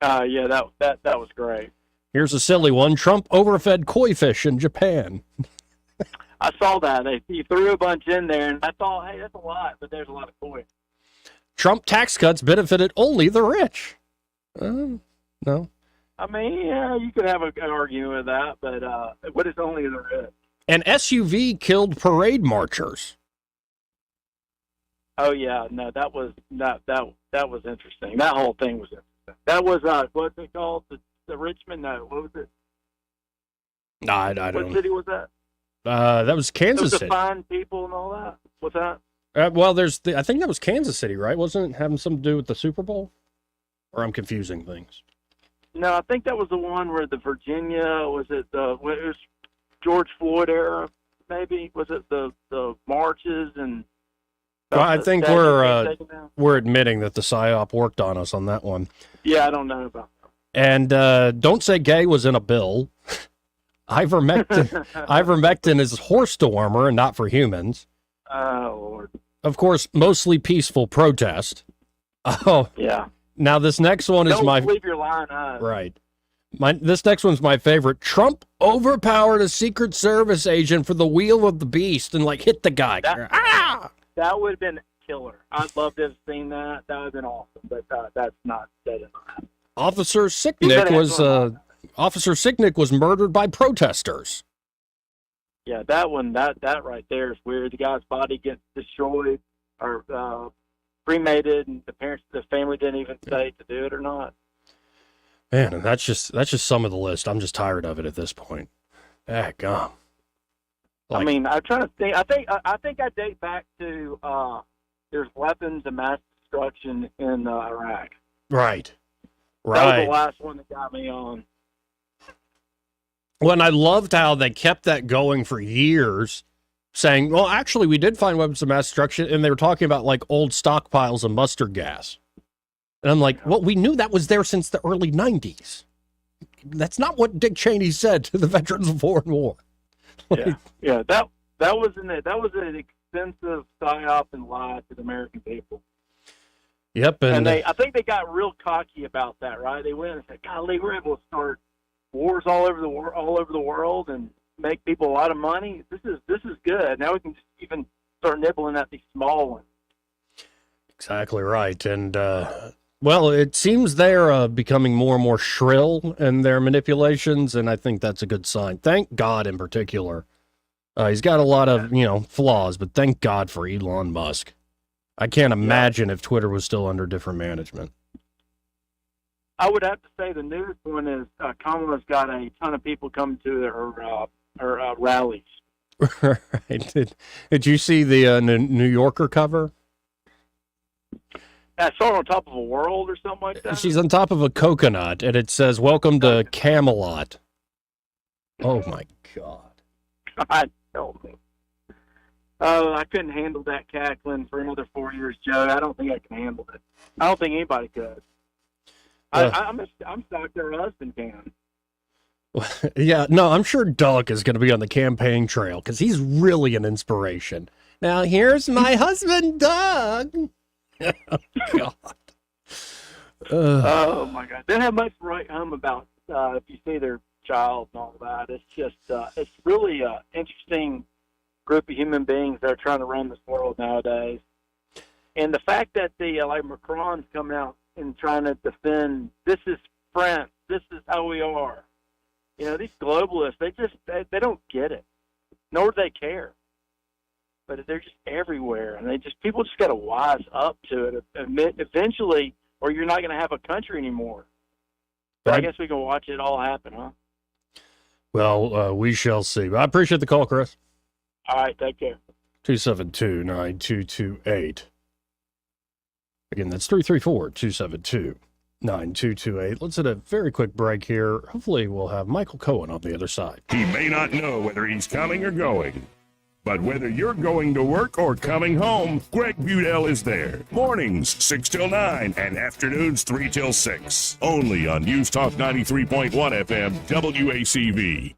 Yeah, that was great. Here's a silly one. Trump overfed koi fish in Japan. I saw that. He threw a bunch in there, and I thought, hey, that's a lot, but there's a lot of koi. Trump tax cuts benefited only the rich. No. I mean, yeah, you could have an argument with that, but what is only the rich? An SUV killed parade marchers. Oh yeah, no, that was interesting. That whole thing was interesting. That was what's it called? The Richmond? No, what was it? No, I don't What know. city was that? That was Kansas Those City. fine people and all that. What's that? Well, I think that was Kansas City, right? Wasn't it having something to do with the Super Bowl? Or I'm confusing things. No, I think that was the one where the Virginia, was it it was George Floyd era, maybe? Was it the marches and... Well, I think statues we're being taken down? we're admitting that the PSYOP worked on us on that one. Yeah, I don't know about that. And Don't Say Gay was in a bill. Ivermectin is horse dewormer and not for humans. Oh, Lord. Of course, mostly peaceful protest. Oh, Yeah. now this next one is Don't my believe your lying eyes. right. This next one's my favorite. Trump overpowered a Secret Service agent for the wheel of the beast and hit the guy. That would have been killer. I'd love to have seen that. That would have been awesome, but that's not dead enough. Officer You Sicknick better was have Officer Sicknick was murdered by protesters. Yeah, that one, that right there is weird. The guy's body gets destroyed or cremated, and the family didn't even say to do it or not. Man, and that's just some of the list. I'm just tired of it at this point. Gum. I mean, I'm trying to think. I think I date back to there's weapons of mass destruction in Iraq. Right. That was the last one that got me on. Well, and I loved how they kept that going for years, saying, well, actually, we did find weapons of mass destruction, and they were talking about old stockpiles of mustard gas. And I'm like, well, we knew that was there since the early 90s. That's not what Dick Cheney said to the veterans of foreign war. Yeah, that was an extensive psyop and lie to the American people. Yep, and I think they got real cocky about that, right? They went and said, "Golly, we're able to start wars all over the world and make people a lot of money. This is good. Now we can just even start nibbling at these small ones." exactly right. And, well, it seems they're becoming more and more shrill in their manipulations, and I think that's a good sign. Thank God in particular. He's got a lot of, flaws, but thank God for Elon Musk. I can't imagine if Twitter was still under different management. I would have to say the newest one is Kamala's got a ton of people coming to her rallies. Right. Did you see the New Yorker cover? I saw her on top of a world or something like that. She's on top of a coconut, and it says, "Welcome to Camelot." Oh, my God. God help me. Oh, I couldn't handle that cackling for another 4 years, Joe. I don't think I can handle it. I don't think anybody could. I'm shocked her husband can. Yeah, no, I'm sure Doug is going to be on the campaign trail because he's really an inspiration. Now, here's my husband, Doug. God. Oh, my God. They don't have much to write home about if you see their child and all that. It's just, it's really an interesting group of human beings that are trying to run this world nowadays. And the fact that Macron's coming out and trying to defend, this is France, this is how we are. These globalists, they don't get it, nor do they care. But they're just everywhere, and people just got to wise up to it eventually, or you're not going to have a country anymore. But I guess we can watch it all happen, huh? Well, we shall see. I appreciate the call, Chris. All right, take care. 272-9228. Again, that's 334-272-9228. 9228. Let's hit a very quick break here. Hopefully we'll have Michael Cohen on the other side. He may not know whether he's coming or going, but whether you're going to work or coming home, Greg Budell is there. Mornings 6 till 9 and afternoons 3 till 6. Only on News Talk 93.1 FM WACV.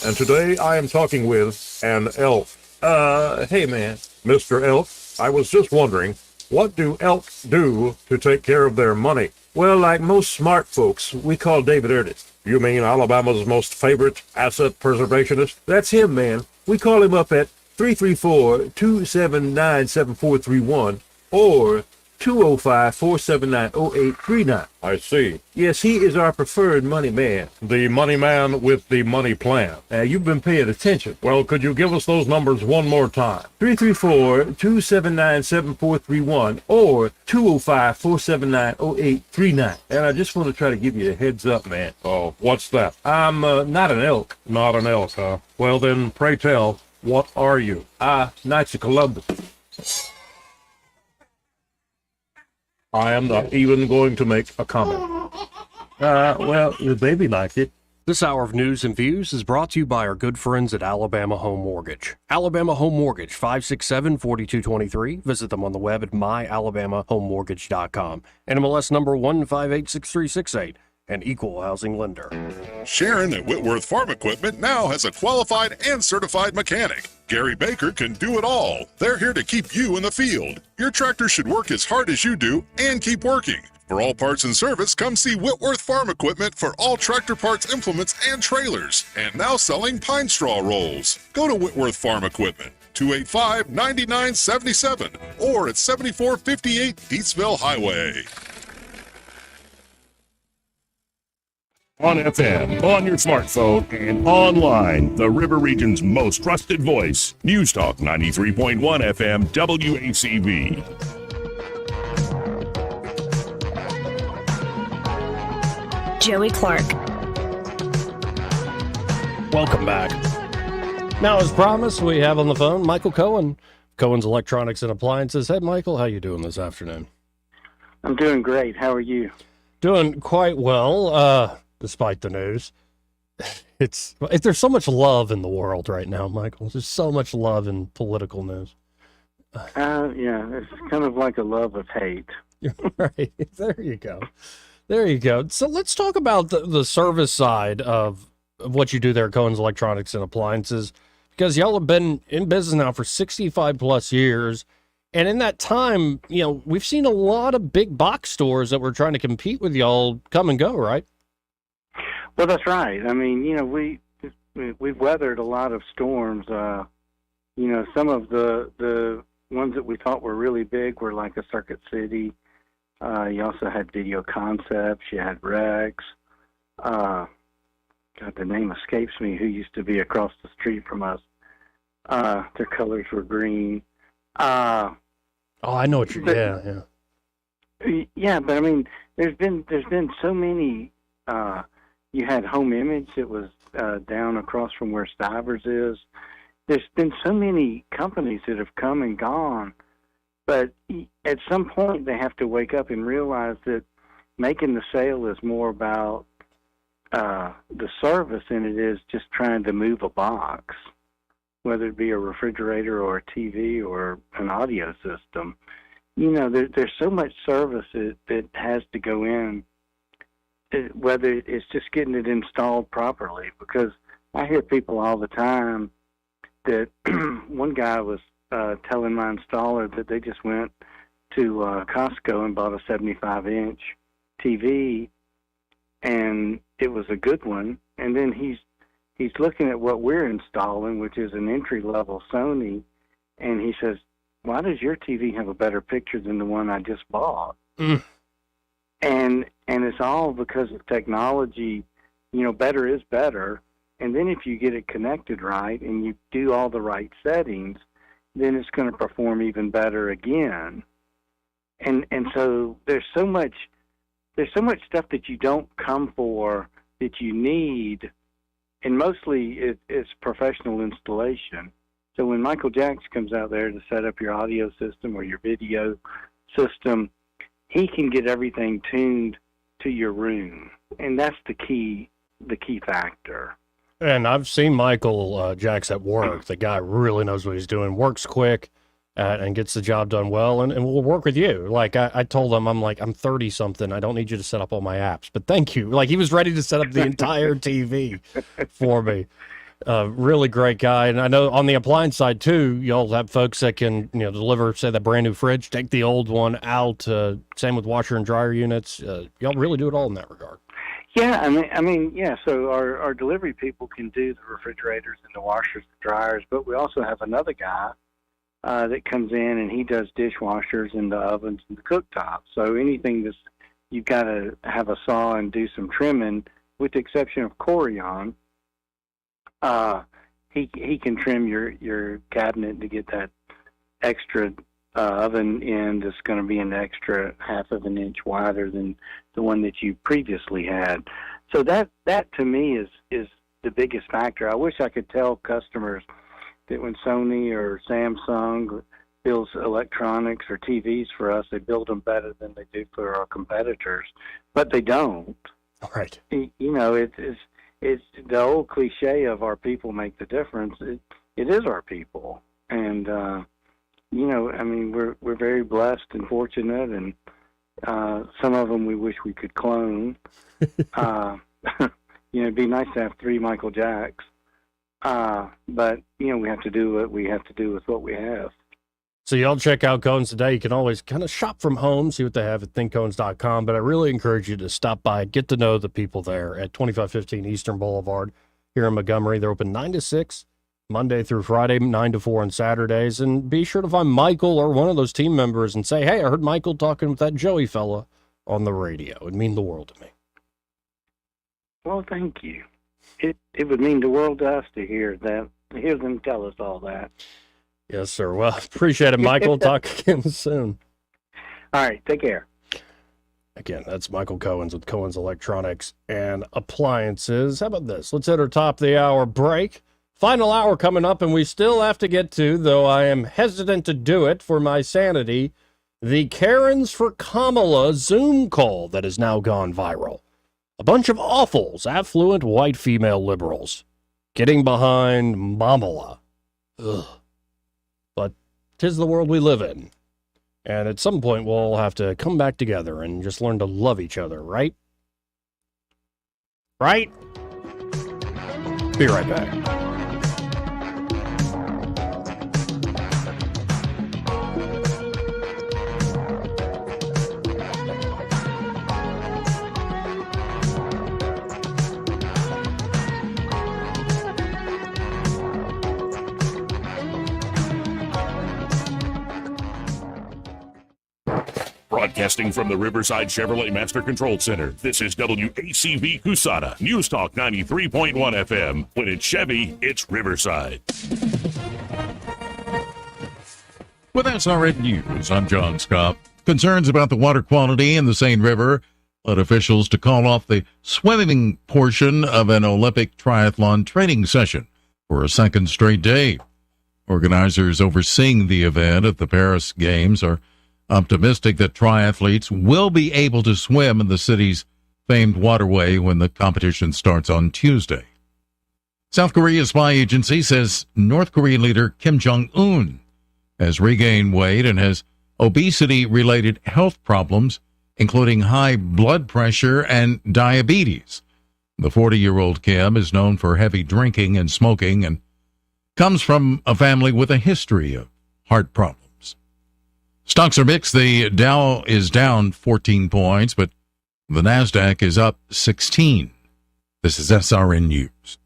And today I am talking with an elf. Hey man, Mr. Elf, I was just wondering, what do elks do to take care of their money? Well, like most smart folks, we call David Ernest. You mean Alabama's most favorite asset preservationist? That's him, man. We call him up at 334-279-7431 or 205-479-0839. I see. Yes, he is our preferred money man. The money man with the money plan. You've been paying attention. Well, could you give us those numbers one more time? 334-279-7431 or 205-479-0839. And I just want to try to give you a heads up, man. Oh, what's that? I'm not an elk. Not an elk, huh? Well, then, pray tell, what are you? Knights of Columbus. I am not even going to make a comment. Well, the baby liked it. This hour of news and views is brought to you by our good friends at Alabama Home Mortgage. Alabama Home Mortgage, 567-4223. Visit them on the web at myalabamahomemortgage.com. NMLS number 1586368. An equal housing lender. Sharon at Whitworth Farm Equipment now has a qualified and certified mechanic. Gary Baker can do it all. They're here to keep you in the field. Your tractor should work as hard as you do and keep working. For all parts and service, come see Whitworth Farm Equipment for all tractor parts, implements, and trailers. And now selling pine straw rolls. Go to Whitworth Farm Equipment, 285-9977 or at 7458 Deatsville Highway. On FM, on your smartphone, and online, the River Region's most trusted voice. News Talk 93.1 FM WACV. Joey Clark. Welcome back. Now, as promised, we have on the phone Michael Cohen, Cohen's Electronics and Appliances. Hey, Michael, how you doing this afternoon? I'm doing great. How are you? Doing quite well, despite the news. There's so much love in the world right now, Michael. There's so much love in political news. Yeah, it's kind of like a love of hate. Right. There you go. There you go. So let's talk about the service side of what you do there at Cohen's Electronics and Appliances, because y'all have been in business now for 65 plus years. And in that time, we've seen a lot of big box stores that were trying to compete with y'all come and go, right? Well, that's right. I mean, we've weathered a lot of storms. Some of the ones that we thought were really big were like a Circuit City. You also had Video Concepts. You had Rex. God, the name escapes me. Who used to be across the street from us? Their colors were green. Oh, I know what you're. Yeah. Yeah, but I mean, there's been so many. You had Home Image that was down across from where Stivers is. There's been so many companies that have come and gone, but at some point they have to wake up and realize that making the sale is more about the service than it is just trying to move a box, whether it be a refrigerator or a TV or an audio system. There's so much service that has to go in, whether it's just getting it installed properly. Because I hear people all the time that one guy was telling my installer that they just went to Costco and bought a 75-inch TV, and it was a good one. And then he's looking at what we're installing, which is an entry-level Sony, and he says, "Why does your TV have a better picture than the one I just bought?" And it's all because of technology. Better is better. And then if you get it connected right and you do all the right settings, then it's going to perform even better again. And so there's so much stuff that you don't come for that you need, and mostly it's professional installation. So when Michael Jackson comes out there to set up your audio system or your video system, he can get everything tuned to your room, and that's the key factor. And I've seen Michael Jacks at work. The guy really knows what he's doing, works quick, and gets the job done well, and will work with you. Like, I told him, I'm 30-something. I don't need you to set up all my apps, but thank you. Like, he was ready to set up the entire TV for me. Really great guy. And I know on the appliance side, too, y'all have folks that can, deliver, say, that brand new fridge, take the old one out. Same with washer and dryer units. Y'all really do it all in that regard. Yeah, I mean, yeah. So our delivery people can do the refrigerators and the washers, the dryers, but we also have another guy that comes in and he does dishwashers and the ovens and the cooktops. So anything that's you've got to have a saw and do some trimming, with the exception of Corian. He can trim your cabinet to get that extra oven end that's going to be an extra half of an inch wider than the one that you previously had. So that to me is the biggest factor. I wish I could tell customers that when Sony or Samsung builds electronics or TVs for us, they build them better than they do for our competitors, but they don't. Right. It's the old cliche of our people make the difference. It is our people, and we're very blessed and fortunate, and some of them we wish we could clone. It'd be nice to have 3 Michael Jacks, but we have to do what we have to do with what we have. So y'all check out Cohen's today. You can always kind of shop from home, see what they have at thinkcohens.com, but I really encourage you to stop by, get to know the people there at 2515 Eastern Boulevard here in Montgomery. They're open 9 to 6, Monday through Friday, 9 to 4 on Saturdays, and be sure to find Michael or one of those team members and say, hey, I heard Michael talking with that Joey fella on the radio. It'd mean the world to me. Well, thank you. It would mean the world to us to hear them tell us all that. Yes, sir. Well, appreciate it, Michael. Talk again soon. All right. Take care. Again, that's Michael Cohens with Cohens Electronics and Appliances. How about this? Let's hit our top of the hour break. Final hour coming up, and we still have to get to, though I am hesitant to do it for my sanity, the Karens for Kamala Zoom call that has now gone viral. A bunch of awfuls, affluent white female liberals, getting behind Mamala. Ugh. But 'tis the world we live in. And at some point, we'll all have to come back together and just learn to love each other, right? Right? Be right back. Broadcasting from the Riverside Chevrolet Master Control Center, this is WACV Cusana, News Talk 93.1 FM. When it's Chevy, it's Riverside. With SRN News, I'm John Scott. Concerns about the water quality in the Seine River led officials to call off the swimming portion of an Olympic triathlon training session for a second straight day. Organizers overseeing the event at the Paris Games are optimistic that triathletes will be able to swim in the city's famed waterway when the competition starts on Tuesday. South Korea's spy agency says North Korean leader Kim Jong-un has regained weight and has obesity-related health problems, including high blood pressure and diabetes. The 40-year-old Kim is known for heavy drinking and smoking and comes from a family with a history of heart problems. Stocks are mixed. The Dow is down 14 points, but the NASDAQ is up 16. This is SRN News.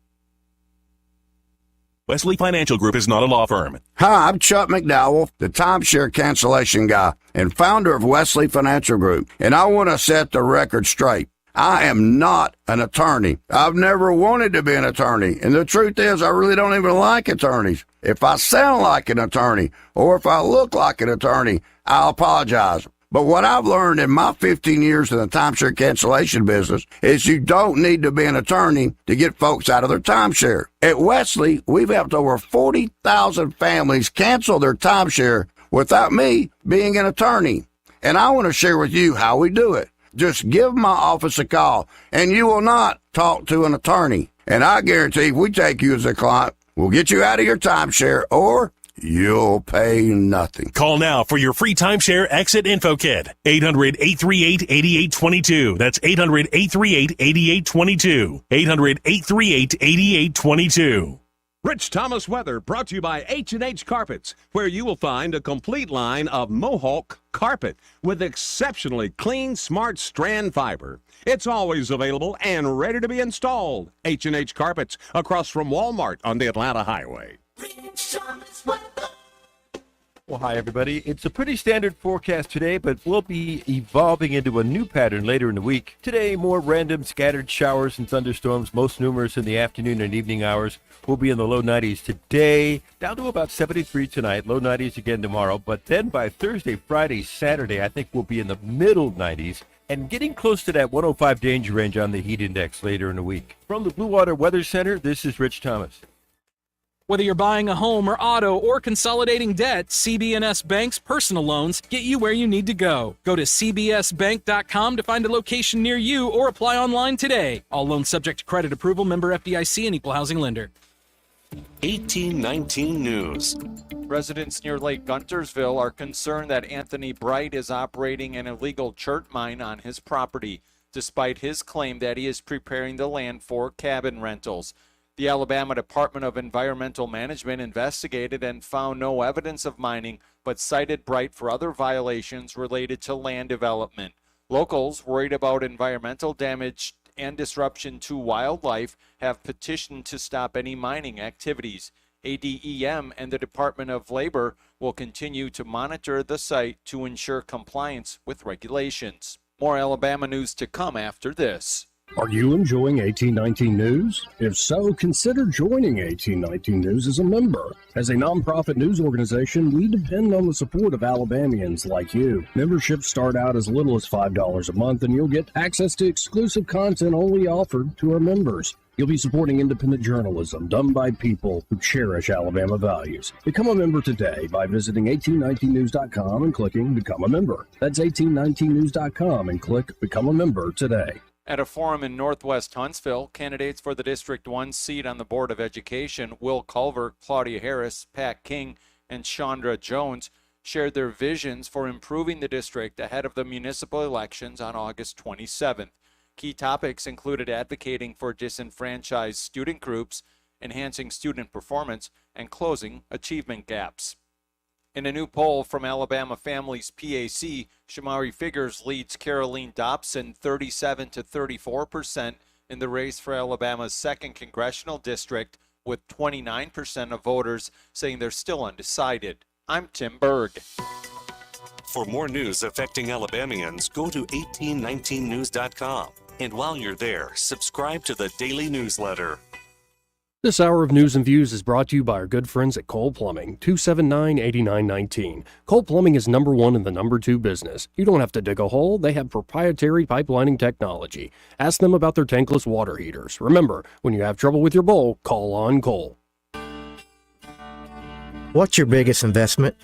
Wesley Financial Group is not a law firm. Hi, I'm Chuck McDowell, the timeshare cancellation guy and founder of Wesley Financial Group, and I want to set the record straight. I am not an attorney. I've never wanted to be an attorney, and the truth is I really don't even like attorneys. If I sound like an attorney or if I look like an attorney, I'll apologize. But what I've learned in my 15 years in the timeshare cancellation business is you don't need to be an attorney to get folks out of their timeshare. At Wesley, we've helped over 40,000 families cancel their timeshare without me being an attorney. and I want to share with you how we do it. Just give my office a call, and you will not talk to an attorney. And I guarantee if we take you as a client, we'll get you out of your timeshare, or you'll pay nothing. Call now for your free timeshare exit info kit. 800-838-8822. That's 800-838-8822. 800-838-8822. Rich Thomas weather brought to you by H&H Carpets, where you will find a complete line of Mohawk carpet with exceptionally clean, smart strand fiber. It's always available and ready to be installed. H&H Carpets across from Walmart on the Atlanta Highway. Rich Thomas weather. Well, hi, everybody. It's a pretty standard forecast today, but we'll be evolving into a new pattern later in the week. Today, more random scattered showers and thunderstorms, most numerous in the afternoon and evening hours. We'll be in the low 90s today, down to about 73 tonight, low 90s again tomorrow. But then by Thursday, Friday, Saturday, I think we'll be in the middle 90s and getting close to that 105 danger range on the heat index later in the week. From the Blue Water Weather Center, this is Rich Thomas. Whether you're buying a home or auto or consolidating debt, CB&S Bank's personal loans get you where you need to go. Go to cbsbank.com to find a location near you or apply online today. All loans subject to credit approval, member FDIC, and equal housing lender. 1819 News. Residents near Lake Guntersville are concerned that Anthony Bright is operating an illegal chert mine on his property, despite his claim that he is preparing the land for cabin rentals. The Alabama Department of Environmental Management investigated and found no evidence of mining, but cited Bright for other violations related to land development. Locals, worried about environmental damage and disruption to wildlife, have petitioned to stop any mining activities. ADEM and the Department of Labor will continue to monitor the site to ensure compliance with regulations. More Alabama news to come after this. Are you enjoying 1819 News? If so, consider joining 1819 News as a member. As a nonprofit news organization, we depend on the support of Alabamians like you. Memberships start out as little as $5 a month, and you'll get access to exclusive content only offered to our members. You'll be supporting independent journalism done by people who cherish Alabama values. Become a member today by visiting 1819news.com and clicking Become a Member. That's 1819news.com and click Become a Member today. At a forum in Northwest Huntsville, candidates for the District 1 seat on the Board of Education, Will Culver, Claudia Harris, Pat King, and Chandra Jones, shared their visions for improving the district ahead of the municipal elections on August 27th. Key topics included advocating for disenfranchised student groups, enhancing student performance, and closing achievement gaps. In a new poll from Alabama Families PAC, Shamari Figures leads Caroline Dobson 37 to 34% in the race for Alabama's 2nd congressional district, with 29% of voters saying they're still undecided. I'm Tim Berg. For more news affecting Alabamians, go to 1819news.com. And while you're there, subscribe to the daily newsletter. This hour of News and Views is brought to you by our good friends at Cole Plumbing, 279-8919. Cole Plumbing is number 1 in the number 2 business. You don't have to dig a hole. They have proprietary pipelining technology. Ask them about their tankless water heaters. Remember, when you have trouble with your bowl, call on Cole. What's your biggest investment?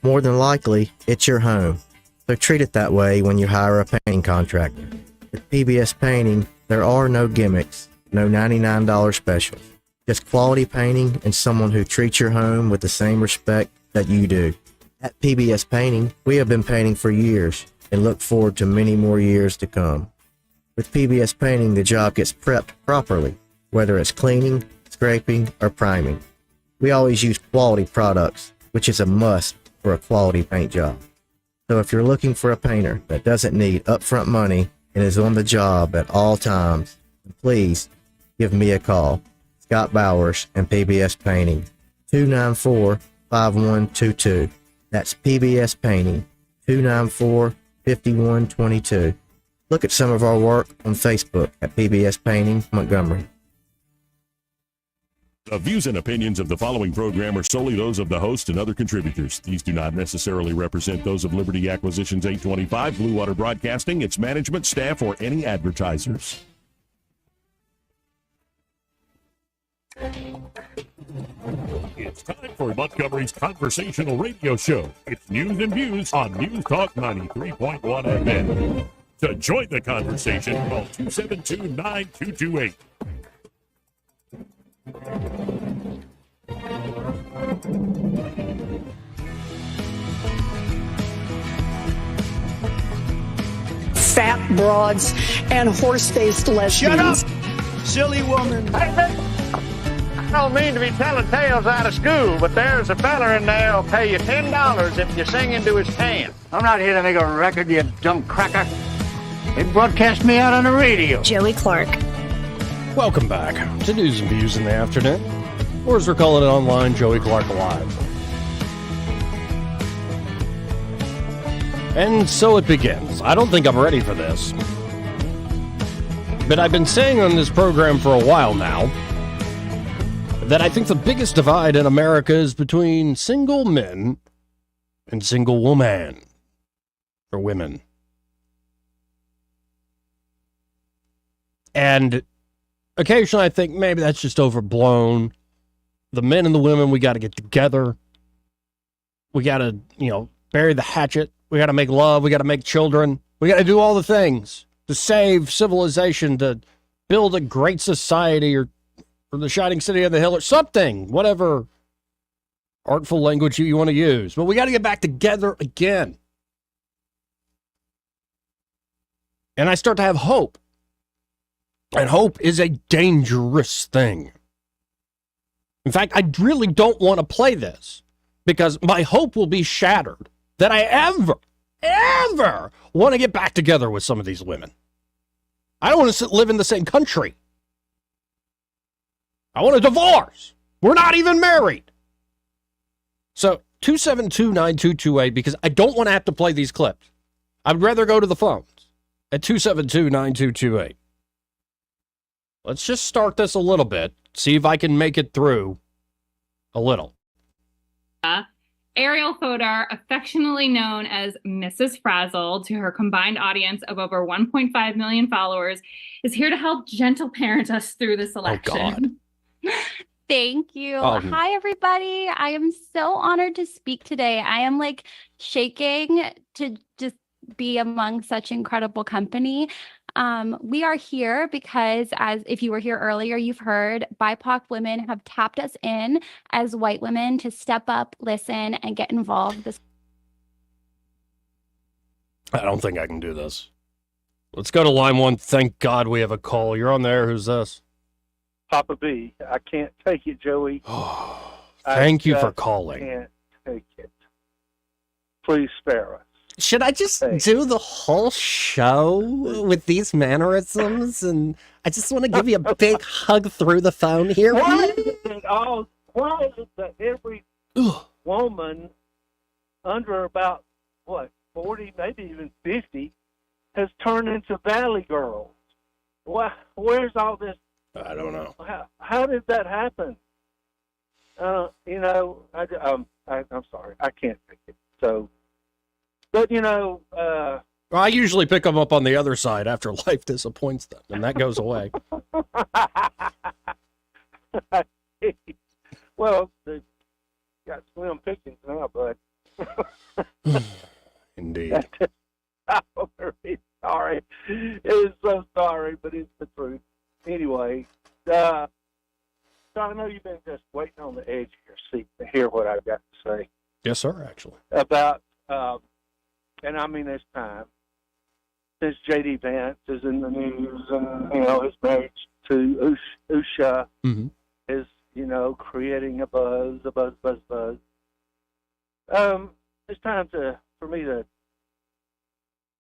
More than likely, it's your home. So treat it that way when you hire a painting contractor. At PBS Painting, there are no gimmicks, no $99 specials. Just quality painting and someone who treats your home with the same respect that you do. At PBS Painting, we have been painting for years and look forward to many more years to come. With PBS Painting, the job gets prepped properly, whether it's cleaning, scraping, or priming. We always use quality products, which is a must for a quality paint job. So if you're looking for a painter that doesn't need upfront money and is on the job at all times, please give me a call. Scott Bowers and PBS Painting, 294-5122. That's PBS Painting, 294-5122. Look at some of our work on Facebook at PBS Painting Montgomery. The views and opinions of the following program are solely those of the host and other contributors. These do not necessarily represent those of Liberty Acquisitions 825, Blue Water Broadcasting, its management, staff, or any advertisers. It's It's time for Montgomery's conversational radio show. It's news and views on News Talk 93.1 FM. To join the conversation, call 272-9228. Fat broads and horse-faced lesbians. Shut up, silly woman. I don't mean to be telling tales out of school, but there's a fella in there who'll pay you $10 if you sing into his can. I'm not here to make a record, you dumb cracker. They broadcast me out on the radio. Joey Clark. Welcome back to News and Views in the Afternoon, or as we're calling it online, Joey Clark Live. And so it begins. I don't think I'm ready for this. But I've been saying on this program for a while now that I think the biggest divide in America is between single men and single women. Or women. And occasionally I think maybe that's just overblown. The men and the women, we got to get together. We got to, bury the hatchet. We got to make love. We got to make children. We got to do all the things to save civilization, to build a great society, or the shining city on the hill, or something, whatever artful language you want to use. But we got to get back together again. And I start to have hope. And hope is a dangerous thing. In fact, I really don't want to play this because my hope will be shattered that I ever want to get back together with some of these women. I don't want to live in the same country. I want a divorce. We're not even married. So 272-9228, because I don't want to have to play these clips. I'd rather go to the phones at 272-9228. Let's just start this a little bit, see if I can make it through a little. Ariel Fodor, affectionately known as Mrs. Frazzle, to her combined audience of over 1.5 million followers, is here to help gentle parent us through this election. Oh, God. Thank you. Oh. Hi, everybody. I am so honored to speak today. I am shaking to just be among such incredible company. We are here because, as if you were here earlier, you've heard BIPOC women have tapped us in as white women to step up, listen, and get involved. I don't think I can do this. Let's go to line one. Thank God we have a call. You're on there. Who's this? Papa B. I can't take it, Joey. Thank you for calling. I can't take it. Please spare us. Should I just do the whole show with these mannerisms? And I just want to give you a big hug through the phone here. Why is it that every woman under about, 40, maybe even 50, has turned into Valley Girls? Where's all this? I don't know. How did that happen? I'm sorry. I can't take it. So... But, I usually pick them up on the other side after life disappoints them, and that goes away. Well, they've got slim pickings now, bud. Indeed. I'm very sorry. It is so sorry, but it's the truth. Anyway, so I know you've been just waiting on the edge of your seat to hear what I've got to say. Yes, sir, actually. About... and I mean, it's time since J.D. Vance is in the news, and his marriage to Usha is, creating a buzz. It's time for me to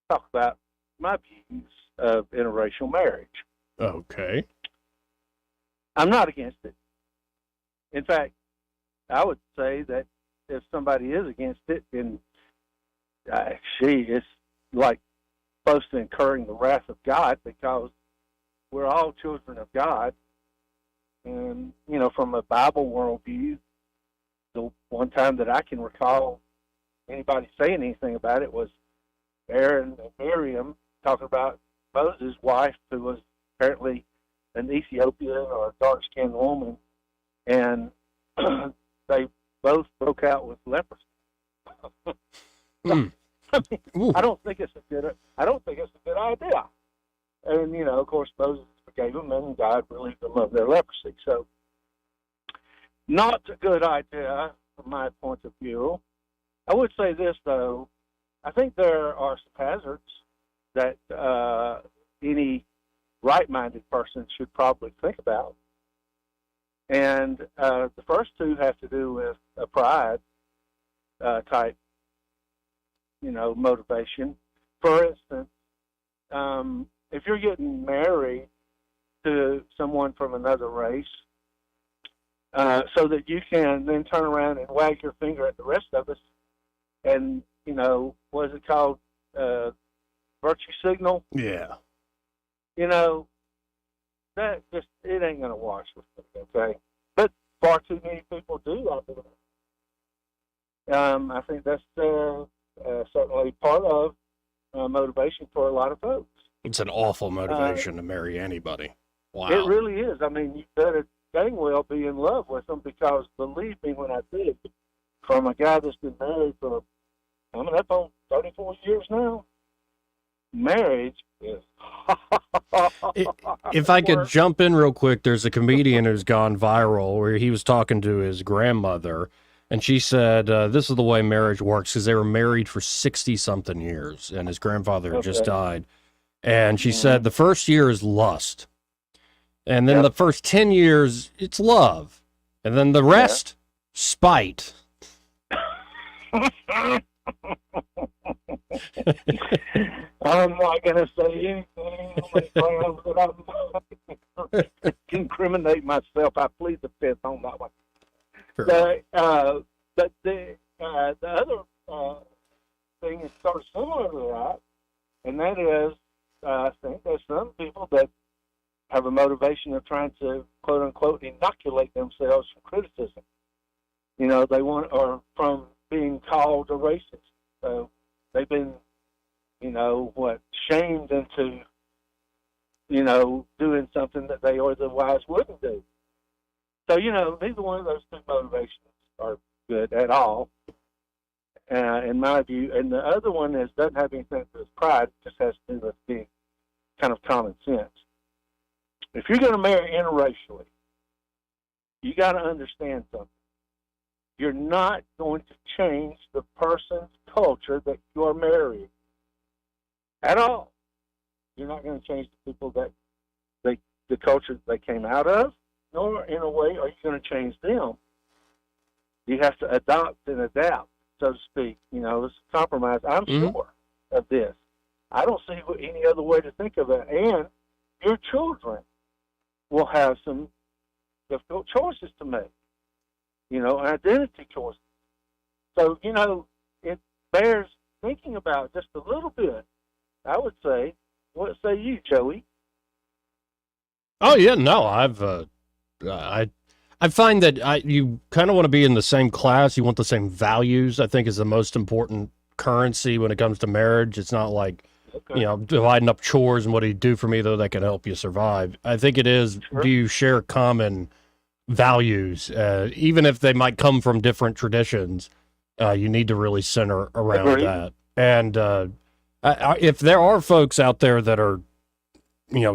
talk about my views of interracial marriage. Okay. I'm not against it. In fact, I would say that if somebody is against it, then it's like close to incurring the wrath of God, because we're all children of God. And, from a Bible worldview, the one time that I can recall anybody saying anything about it was Aaron and Miriam talking about Moses' wife, who was apparently an Ethiopian or a dark-skinned woman. And they both broke out with leprosy. I mean, I don't think it's a good idea. And of course, Moses forgave them, and God relieved them of their leprosy. So, not a good idea from my point of view. I would say this though: I think there are some hazards that any right-minded person should probably think about. And the first two have to do with a pride type, motivation. For instance, if you're getting married to someone from another race, so that you can then turn around and wag your finger at the rest of us, and what is it called? Virtue signal. Yeah. That just, it ain't going to wash with me, okay? But far too many people do out there. I think that's certainly part of motivation for a lot of folks. It's an awful motivation to marry anybody. Wow. It really is. I mean, you better dang well be in love with them, because believe me when I say it, from a guy that's been married for, coming up on 34 years now, marriage is If I could jump in real quick, there's a comedian who's gone viral where he was talking to his grandmother, and she said, this is the way marriage works, because they were married for 60-something years, and his grandfather had just died. And she said the first year is lust, and then the first 10 years, it's love, and then the rest, spite. I'm not going to say anything on the grounds that I incriminate myself. I plead the fifth on that one. But the other thing is sort of similar to that, and that is, I think there's some people that have a motivation of trying to, quote unquote, inoculate themselves from criticism. They want, or from being called a racist. So they've been, shamed into, doing something that they otherwise wouldn't do. So, neither one of those two motivations are good at all, in my view. And the other one doesn't have anything to do with pride, it just has to do with being kind of common sense. If you're going to marry interracially, you got to understand something. You're not going to change the person's culture that you're marrying at all. You're not going to change the people that the culture they came out of, nor in a way are you going to change them. You have to adopt and adapt, so to speak. It's a compromise. I'm sure of this. I don't see any other way to think of it. And your children will have some difficult choices to make. Identity choices. So, it bears thinking about just a little bit, I would say. What say you, Joey? Oh, yeah, no, I find that you kind of want to be in the same class. You want the same values, I think, is the most important currency when it comes to marriage. It's not like, dividing up chores and what do you do for me, though, that can help you survive. I think it is, do you share common values, even if they might come from different traditions? You need to really center around that. And if there are folks out there that are,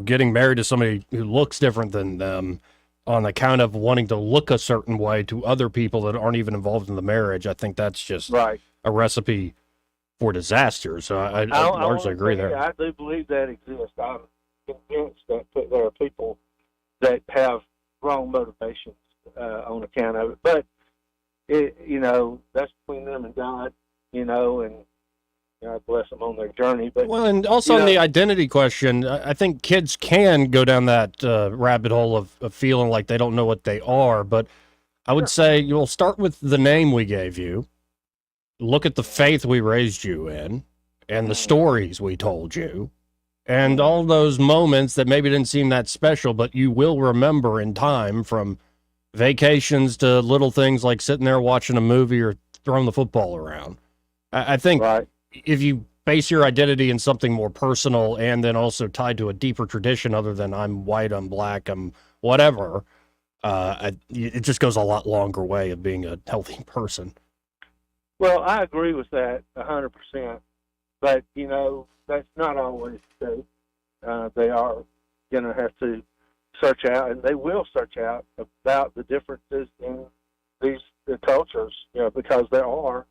getting married to somebody who looks different than them on account of wanting to look a certain way to other people that aren't even involved in the marriage, I think that's just a recipe for disaster. So I largely agree there. I do believe that exists. I'm convinced that there are people that have wrong motivations on account of it. But, that's between them and God, and God bless them on their journey. But and also on the identity question, I think kids can go down that rabbit hole of feeling like they don't know what they are. But I would say you'll start with the name we gave you, look at the faith we raised you in, and the stories we told you, and all those moments that maybe didn't seem that special, but you will remember in time, from vacations to little things like sitting there watching a movie or throwing the football around. I think if you base your identity in something more personal and then also tied to a deeper tradition other than I'm white, I'm black, I'm whatever, It just goes a lot longer way of being a healthy person. Well, I agree with that 100%. But, that's not always true. They are going to have to search out, and they will search out about the differences in the cultures, because there are,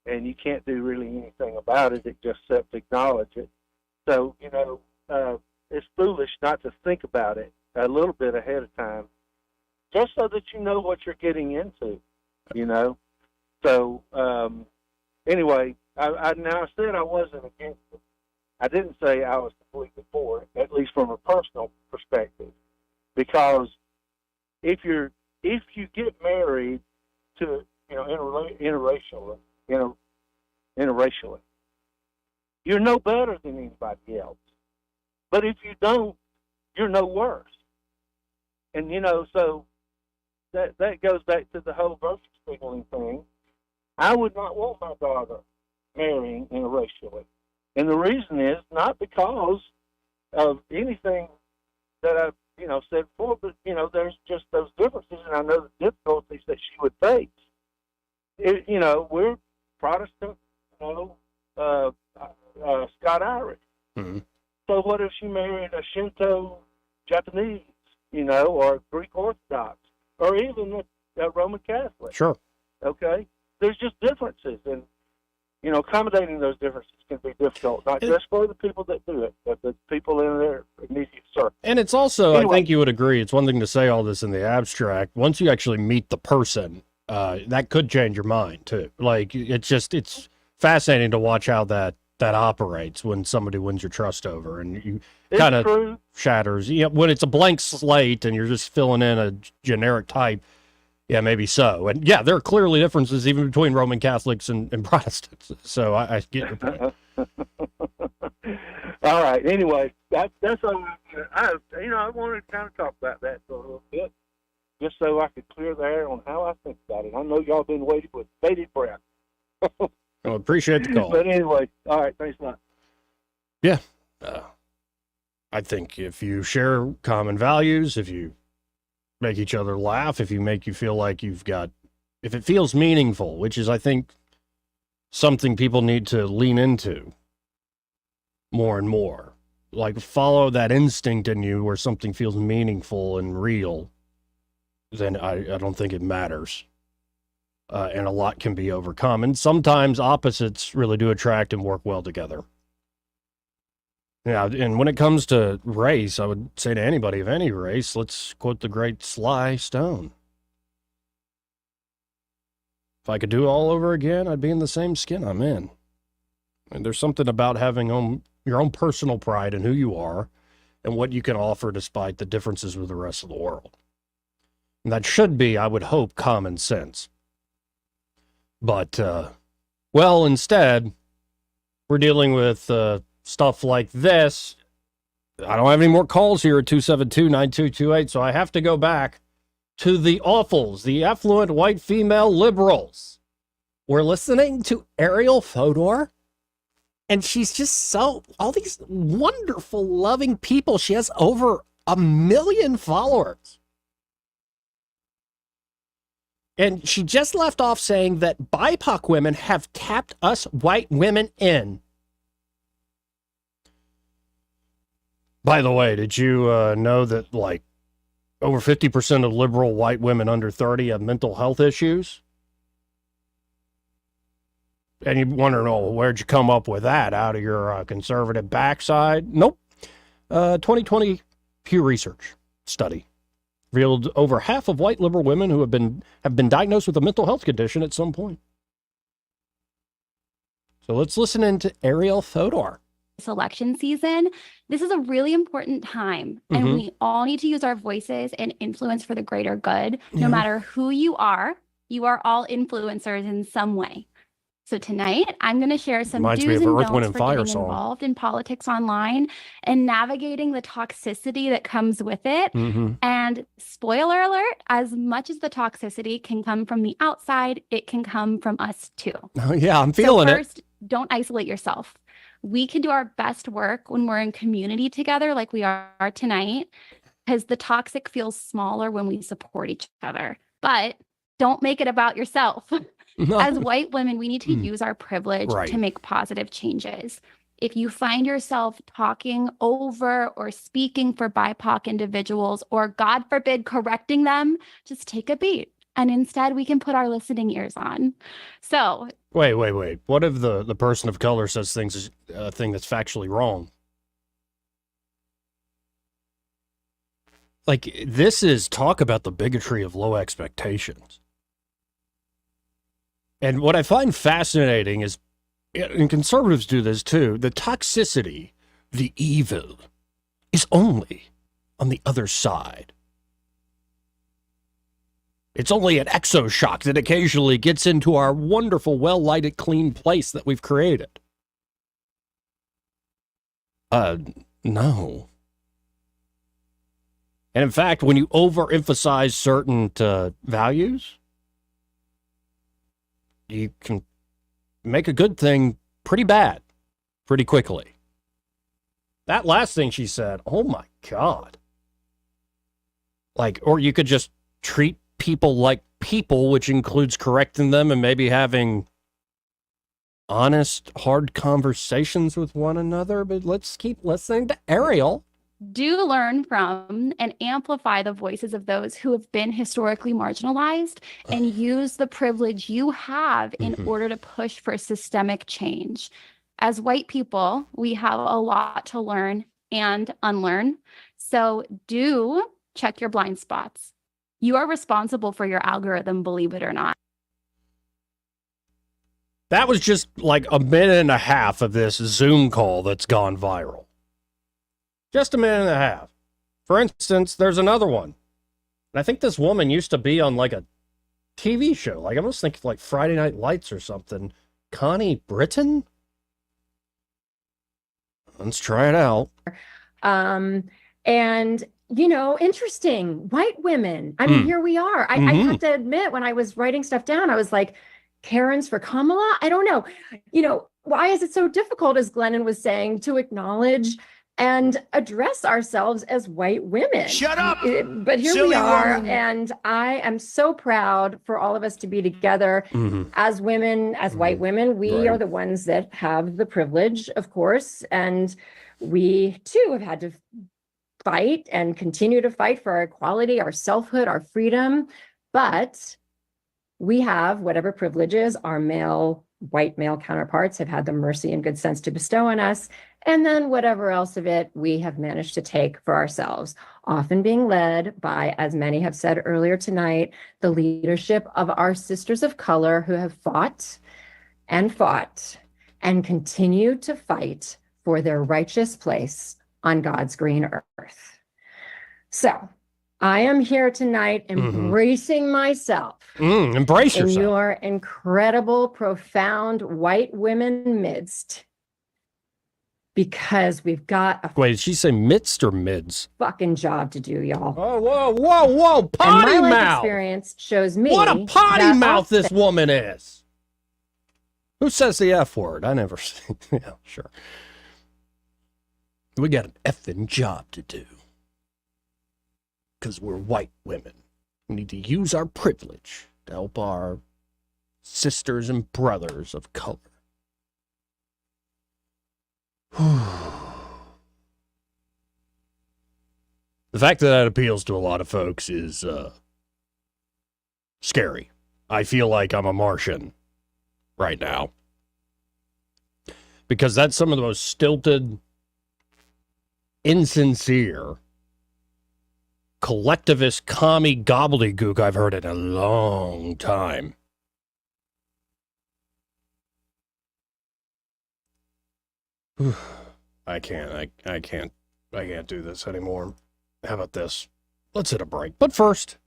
and you can't do really anything about it except acknowledge it. So, it's foolish not to think about it a little bit ahead of time, just so that you know what you're getting into, So, anyway, I said I wasn't against it. I didn't say I was completely for it, at least from a personal perspective, because if you get married to interracially, you're no better than anybody else. But if you don't, you're no worse. And so that goes back to the whole virtue signaling thing. I would not want my daughter marrying interracially. And the reason is not because of anything that I've, said before, but, there's just those differences, and I know the difficulties that she would face. We're Protestant, Scott Irish. Mm-hmm. So what if she married a Shinto Japanese, or Greek Orthodox, or even a Roman Catholic? Sure. Okay? There's just differences, and accommodating those differences can be difficult, not just for the people that do it, but the people in their immediate circle. And it's also, Anyway. I think you would agree, it's one thing to say all this in the abstract. Once you actually meet the person, that could change your mind too. Like, it's fascinating to watch how that operates when somebody wins your trust over, and you kind of shatters. When it's a blank slate and you're just filling in a generic type, yeah, maybe so. And yeah, there are clearly differences even between Roman Catholics and Protestants. So I get your point. All right. Anyway, that's all. I wanted to kind of talk about that for a little bit, just so I could clear the air on how I think about it. I know y'all been waiting with bated breath. Well, appreciate the call. But anyway, all right. Thanks a lot. Yeah. I think if you share common values, if you make each other laugh, if you make you feel like if it feels meaningful, which is, I think, something people need to lean into more and more. Like, follow that instinct in you where something feels meaningful and real, then I don't think it matters. And a lot can be overcome. And sometimes opposites really do attract and work well together. Yeah, and when it comes to race, I would say to anybody of any race, let's quote the great Sly Stone. If I could do it all over again, I'd be in the same skin I'm in. And there's something about having your own personal pride in who you are and what you can offer despite the differences with the rest of the world. And that should be, I would hope, common sense. But, instead, we're dealing with stuff like this. I don't have any more calls here at 272-9228, so I have to go back to the awfuls, the affluent white female liberals. We're listening to Ariel Fodor, and she's just all these wonderful, loving people. She has over 1 million followers. And she just left off saying that BIPOC women have tapped us white women in. By the way, did you know that, like, over 50% of liberal white women under 30 have mental health issues? And you wondering, where'd you come up with that? Out of your conservative backside? Nope. 2020 Pew Research study revealed over half of white liberal women who have been diagnosed with a mental health condition at some point. So let's listen into Ariel Fodor. Election season, this is a really important time, and we all need to use our voices and influence for the greater good. No matter who you are all influencers in some way. So tonight, I'm going to share some do's and don'ts for getting involved in politics online and navigating the toxicity that comes with it. And spoiler alert, as much as the toxicity can come from the outside, it can come from us too. Oh, yeah, I'm feeling it. First, don't isolate yourself. We can do our best work when we're in community together like we are tonight. because the toxic feels smaller when we support each other. But don't make it about yourself. As white women, we need to use our privilege to make positive changes. If you find yourself talking over or speaking for BIPOC individuals, or God forbid, correcting them, just take a beat. And instead, we can put our listening ears on. So Wait. What if the person of color says a thing that's factually wrong? Like, this is talk about the bigotry of low expectations. And what I find fascinating is, and conservatives do this too, the toxicity, the evil, is only on the other side. It's only an exoshock that occasionally gets into our wonderful, well-lighted, clean place that we've created. No. And in fact, when you overemphasize certain values, you can make a good thing pretty bad pretty quickly. That last thing she said, oh my God. Like, or you could just treat people like people, which includes correcting them and maybe having honest, hard conversations with one another. But let's keep listening to Ariel. Do learn from and amplify the voices of those who have been historically marginalized, and use the privilege you have in order to push for systemic change. As white people, we have a lot to learn and unlearn. So do check your blind spots. You are responsible for your algorithm, believe it or not. That was just like a minute and a half of this Zoom call that's gone viral. Just a minute and a half. For instance, there's another one. And I think this woman used to be on like a TV show. Like, I almost think like Friday Night Lights or something. Connie Britton? Let's try it out. And, you know, interesting. White women. I mean, here we are. I have to admit, when I was writing stuff down, I was like, Karens for Kamala? I don't know. You know, why is it so difficult, as Glennon was saying, to acknowledge and address ourselves as white women? Shut up! But here we are, and I am so proud for all of us to be together as women, as white women. We are the ones that have the privilege, of course, and we too have had to fight and continue to fight for our equality, our selfhood, our freedom. But we have whatever privileges our white male counterparts have had the mercy and good sense to bestow on us. And then whatever else of it we have managed to take for ourselves, often being led by, as many have said earlier tonight, the leadership of our sisters of color who have fought and continue to fight for their righteous place on God's green earth. So I am here tonight embracing myself. Embrace yourself. In your incredible, profound white women midst. Because we've got a Wait, did she say midst or mids? fucking job to do, y'all. Oh, whoa, potty and my life mouth. experience shows me What a potty that mouth often- this woman is. Who says the F word? I never say. Yeah, sure. We got an effing job to do. Because we're white women. We need to use our privilege to help our sisters and brothers of color. The fact that that appeals to a lot of folks is scary. I feel like I'm a Martian right now. Because that's some of the most stilted, insincere, collectivist commie gobbledygook I've heard in a long time. I can't do this anymore. How about this? Let's hit a break. But first,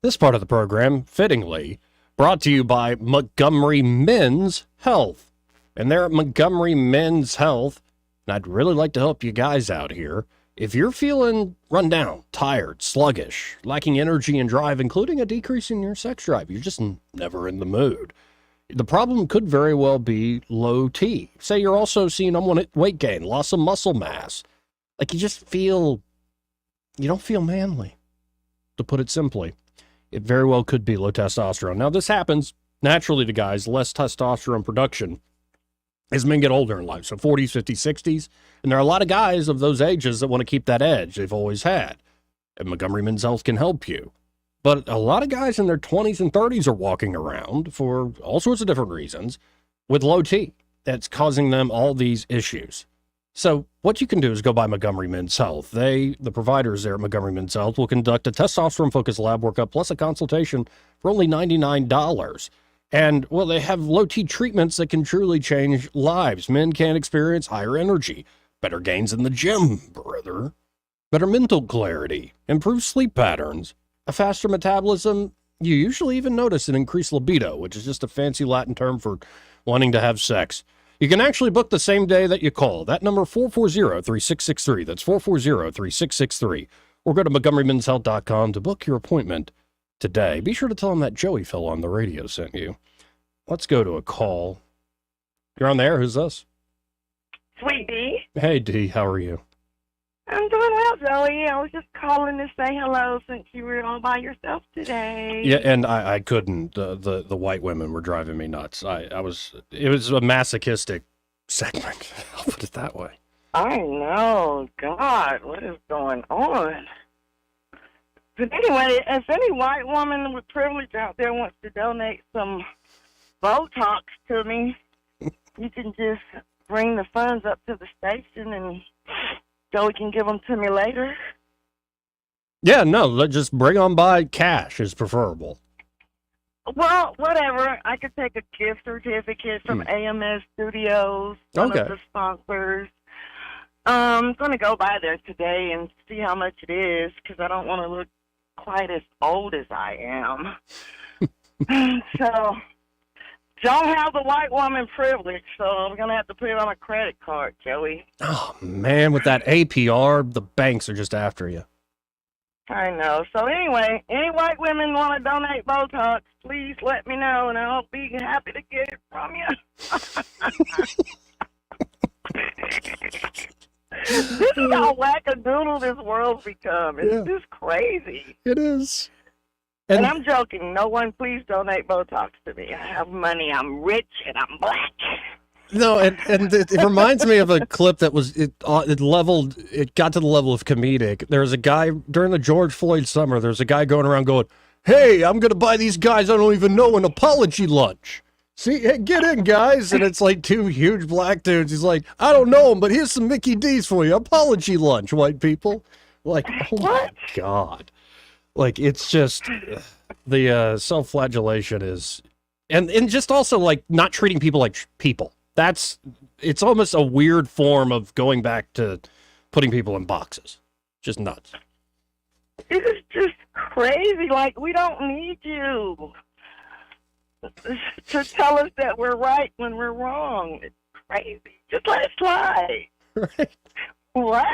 this part of the program, fittingly, brought to you by Montgomery Men's Health. And they're at Montgomery Men's Health, and I'd really like to help you guys out here. If you're feeling run down, tired, sluggish, lacking energy and drive, including a decrease in your sex drive, you're just never in the mood. The problem could very well be low T. Say you're also seeing unwanted weight gain, loss of muscle mass. Like you just feel you don't feel manly. To put it simply, it very well could be low testosterone. Now, this happens naturally to guys, less testosterone production as men get older in life, so 40s, 50s, 60s. And there are a lot of guys of those ages that want to keep that edge they've always had. And Montgomery Men's Health can help you. But a lot of guys in their 20s and 30s are walking around for all sorts of different reasons with low T. That's causing them all these issues. So what you can do is go by Montgomery Men's Health. The providers there at Montgomery Men's Health will conduct a testosterone-focused lab workup plus a consultation for only $99. And, well, they have low-T treatments that can truly change lives. Men can experience higher energy, better gains in the gym, brother, better mental clarity, improved sleep patterns, a faster metabolism. You usually even notice an increased libido, which is just a fancy Latin term for wanting to have sex. You can actually book the same day that you call. That number, 440-3663. That's 440-3663. Or go to MontgomeryMen'sHealth.com to book your appointment today. Be sure to tell them that Joey fella on the radio sent you. Let's go to a call. You're on the air. Who's this? Sweet D. Hey, D. How are you? I'm doing well, Joey. I was just calling to say hello since you were all by yourself today. Yeah, and I couldn't. The white women were driving me nuts. It was a masochistic segment. I'll put it that way. I know. God, what is going on? But anyway, if any white woman with privilege out there wants to donate some Botox to me, you can just bring the funds up to the station and Joey can give them to me later. Yeah, no, just bring on by. Cash is preferable. Well, whatever. I could take a gift certificate from AMS Studios, one of the sponsors. I'm going to go by there today and see how much it is because I don't want to look quite as old as I am. So, don't have the white woman privilege, so I'm going to have to put it on a credit card, Joey. Oh, man, with that APR, the banks are just after you. I know. So anyway, any white women want to donate Botox, please let me know, and I'll be happy to get it from you. This is how wackadoodle this world's become. It's just crazy. It is. And I'm joking. No one please donate Botox to me. I have money. I'm rich, and I'm black. No, and it reminds me of a clip that was, it got to the level of comedic. There was a guy, during the George Floyd summer, there's a guy going around going, hey, I'm going to buy these guys I don't even know an apology lunch. See, hey, get in, guys. And it's like two huge black dudes. He's like, I don't know them, but here's some Mickey D's for you. Apology lunch, white people. Like, oh my God. Like, it's just, the self-flagellation is, and just also, like, not treating people like people. It's almost a weird form of going back to putting people in boxes. Just nuts. It is just crazy. Like, we don't need you to tell us that we're right when we're wrong. It's crazy. Just let it slide. Right. What?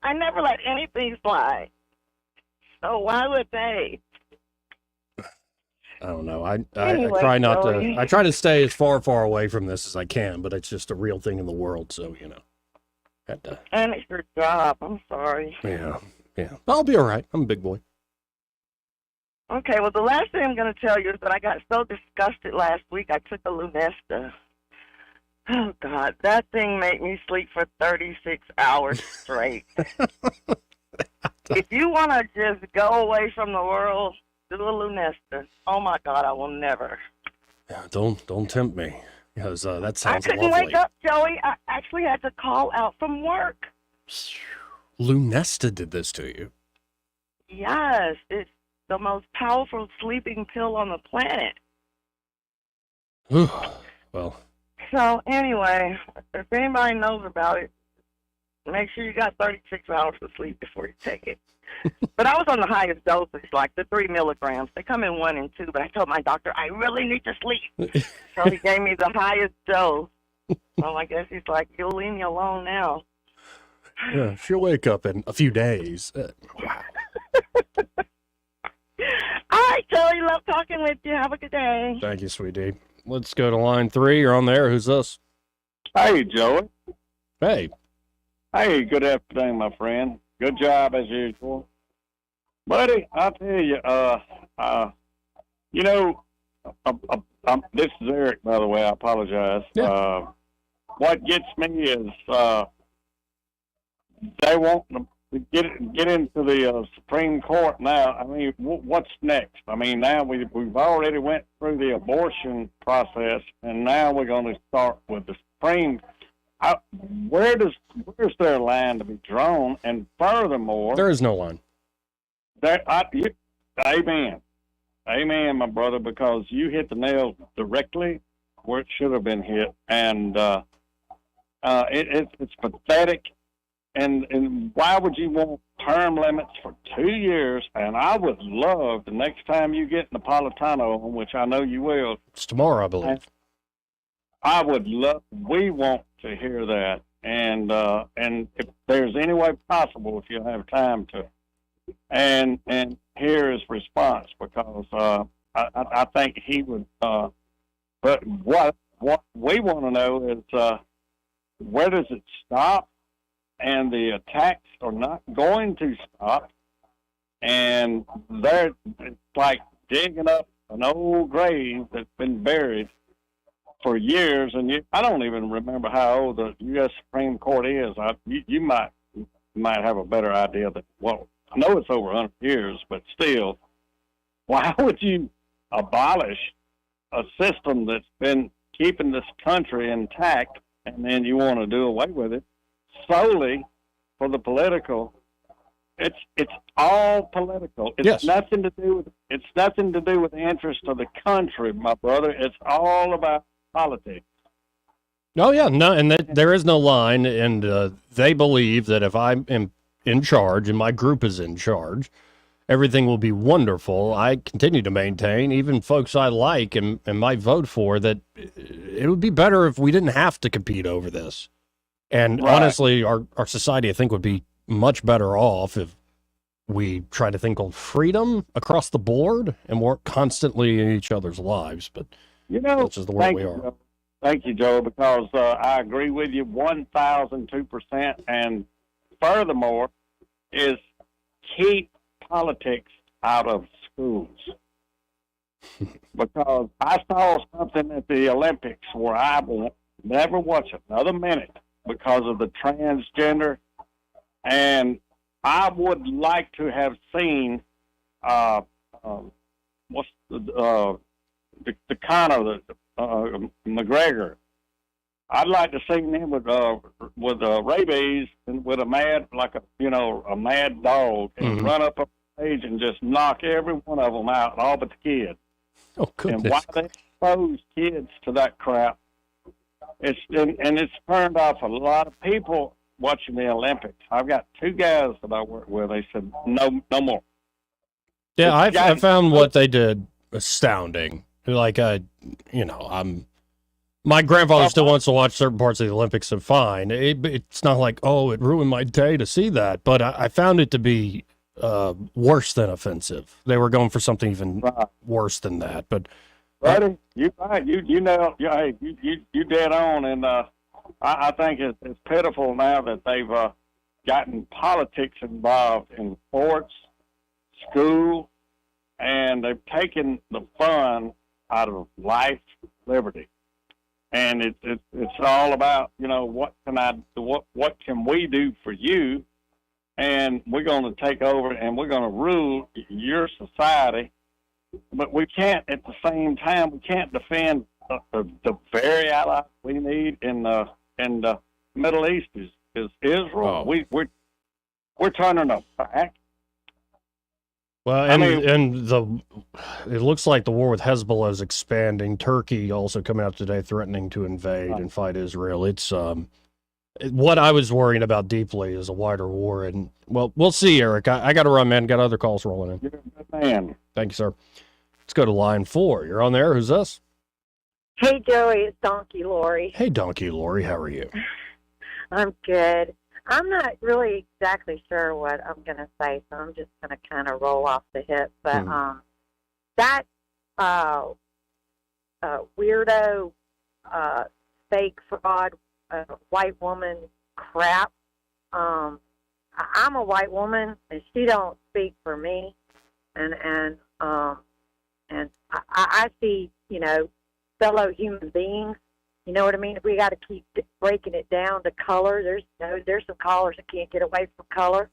I never let anything slide. So why would they? I don't know. I Anyway, try not Joey. to. I try to stay as far away from this as I can, but it's just a real thing in the world. So had to. And it's your job. I'm sorry. Yeah. I'll be all right. I'm a big boy. Okay. Well, the last thing I'm going to tell you is that I got so disgusted last week. I took a Lunesta. Oh God, that thing made me sleep for 36 hours straight. If you want to just go away from the world, do a Lunesta. Oh my God, I will never. Yeah, don't tempt me, because that I sounds couldn't lovely. wake up, Joey. I actually had to call out from work. Lunesta did this to you. Yes, it's the most powerful sleeping pill on the planet. Well, So anyway, if anybody knows about it, make sure you got 36 hours of sleep before you take it. But I was on the highest dosage, like the 3 milligrams. They come in 1 and 2, but I told my doctor, I really need to sleep. So he gave me the highest dose. So I guess he's like, you'll leave me alone now. yeah, she'll wake up in a few days. Wow. All right, Joey, love talking with you. Have a good day. Thank you, sweetie. Let's go to line 3. You're on there. Who's this? Hey, Joey. Hey. Hey, good afternoon, my friend. Good job as usual. Buddy, I'll tell you, you know, this is Eric, by the way. I apologize. Yeah. What gets me is they want to get into the Supreme Court now. I mean, what's next? I mean, now we've already went through the abortion process, and now we're going to start with the Supreme. Where's their line to be drawn? And furthermore, There is no line. Amen. Amen, my brother, because you hit the nail directly where it should have been hit. And it's pathetic. And why would you want term limits for 2 years? And I would love the next time you get Napolitano on, which I know you will. It's tomorrow, I believe. I would love, we want to hear that. And if there's any way possible, if you have time to, and hear his response, because I think he would, but what we want to know is where does it stop? And the attacks are not going to stop. And it's like digging up an old grave that's been buried for years. And I don't even remember how old the U.S. Supreme Court is. You might have a better idea that, well, I know it's over 100 years, but still, why would you abolish a system that's been keeping this country intact, and then you want to do away with it solely for the political? It's all political. It's nothing to do with the interest of the country, my brother. It's all about politics. Oh, yeah. No, and there is no line. And they believe that if I'm in charge and my group is in charge, everything will be wonderful. I continue to maintain, even folks I like and might vote for, that it would be better if we didn't have to compete over this. And honestly, our society, I think, would be much better off if we try to think of freedom across the board and weren't constantly in each other's lives. But that's just the world we are. Joe. Thank you, Joe, because I agree with you 1,002%. And furthermore, is keep politics out of schools. Because I saw something at the Olympics where I will never watch another minute because of the transgender. And I would like to have seen what's the Conor, McGregor. I'd like to see him with rabies and with a mad, like a mad dog, and run up on stage and just knock every one of them out, all but the kid. Oh, goodness. And why they expose kids to that crap? It's turned off a lot of people watching the Olympics. I've got 2 guys that I work with. They said no more. Yeah, I found what they did astounding. Like, my grandfather still wants to watch certain parts of the Olympics, and fine. It's not like, oh, it ruined my day to see that. But I found it to be worse than offensive. They were going for something even worse than that. But buddy, you know, you dead on. And I think it's pitiful now that they've gotten politics involved in sports, school, and they've taken the fun out of life, liberty. And it's all about, what can I do? What can we do for you? And we're going to take over and we're going to rule your society. But we can't, at the same time, we can't defend the very ally we need in the Middle East is Israel. Oh. We're turning our back. Well, it looks like the war with Hezbollah is expanding. Turkey also coming out today threatening to invade and fight Israel. It's what I was worrying about deeply is a wider war. And, well, we'll see, Eric. I got to run, man. Got other calls rolling in. You're a good man. Thank you, sir. Let's go to line 4. You're on there. Who's this? Hey, Joey. It's Donkey Lori. Hey, Donkey Lori. How are you? I'm good. I'm not really exactly sure what I'm going to say, so I'm just going to kind of roll off the hip. But that weirdo, fake fraud, white woman crap, I'm a white woman, and she don't speak for me, and I see, fellow human beings. You know what I mean? We got to keep breaking it down to color. There's some callers that can't get away from color.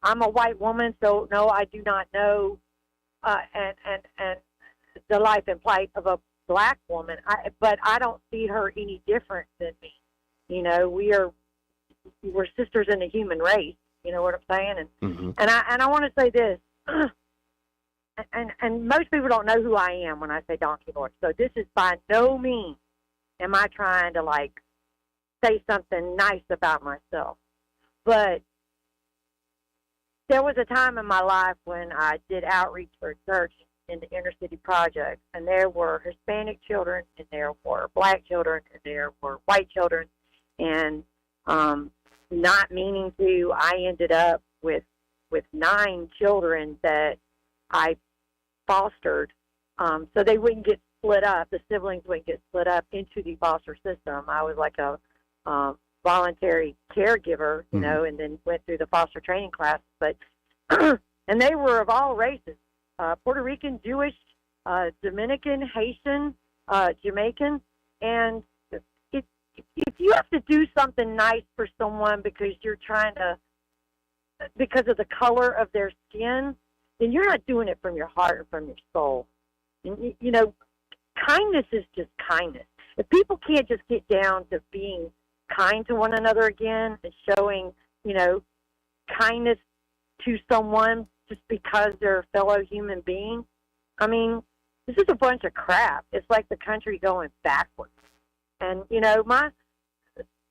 I'm a white woman, so no, I do not know, and the life and plight of a black woman. But I don't see her any different than me. We're sisters in the human race. You know what I'm saying? And I want to say this. And most people don't know who I am when I say Donkey Lord. So this is by no means am I trying to say something nice about myself. But there was a time in my life when I did outreach for a church in the inner city project, and there were Hispanic children, and there were black children, and there were white children, and not meaning to, I ended up with 9 children that I fostered, so they wouldn't get split up. The siblings wouldn't get split up into the foster system. I was like a voluntary caregiver, and then went through the foster training class. But and they were of all races: Puerto Rican, Jewish, Dominican, Haitian, Jamaican. And if you have to do something nice for someone because you're because of the color of their skin, then you're not doing it from your heart or from your soul. And, kindness is just kindness. If people can't just get down to being kind to one another again and showing, kindness to someone just because they're a fellow human being, I mean, this is a bunch of crap. It's like the country going backwards. And,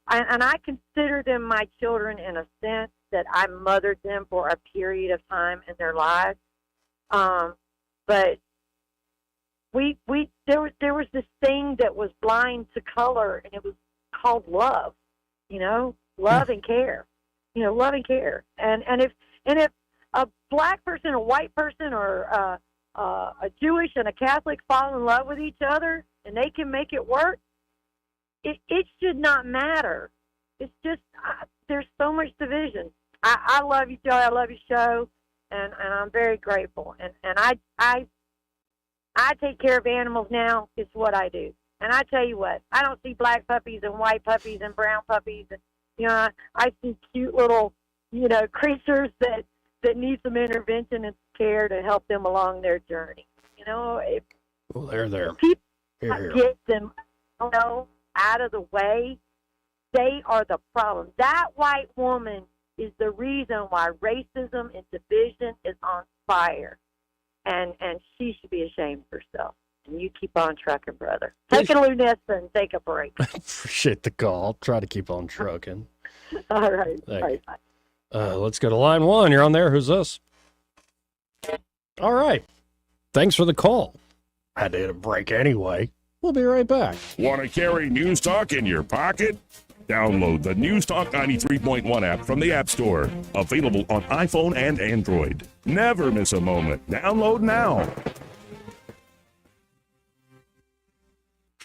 I consider them my children in a sense that I mothered them for a period of time in their lives. But there was this thing that was blind to color, and it was called love. Love and care. Love and care. And if a black person, a white person, or a Jewish and a Catholic fall in love with each other and they can make it work, it should not matter. It's just there's so much division. I love you, Joey. I love your show, and I'm very grateful. And I take care of animals now. It's what I do. And I tell you what, I don't see black puppies and white puppies and brown puppies. And, I see cute little, creatures that need some intervention and care to help them along their journey. Well, they're people here. Get them, out of the way. They are the problem. That white woman is the reason why racism and division is on fire. And she should be ashamed of herself. And you keep on trucking, brother. Take a Lunesta and take a break. Appreciate the call. I'll try to keep on trucking. All right. Let's go to line 1. You're on there. Who's this? All right. Thanks for the call. Had to hit a break anyway. We'll be right back. Want to carry News Talk in your pocket? Download the News Talk 93.1 app from the App Store. Available on iPhone and Android. Never miss a moment. Download now.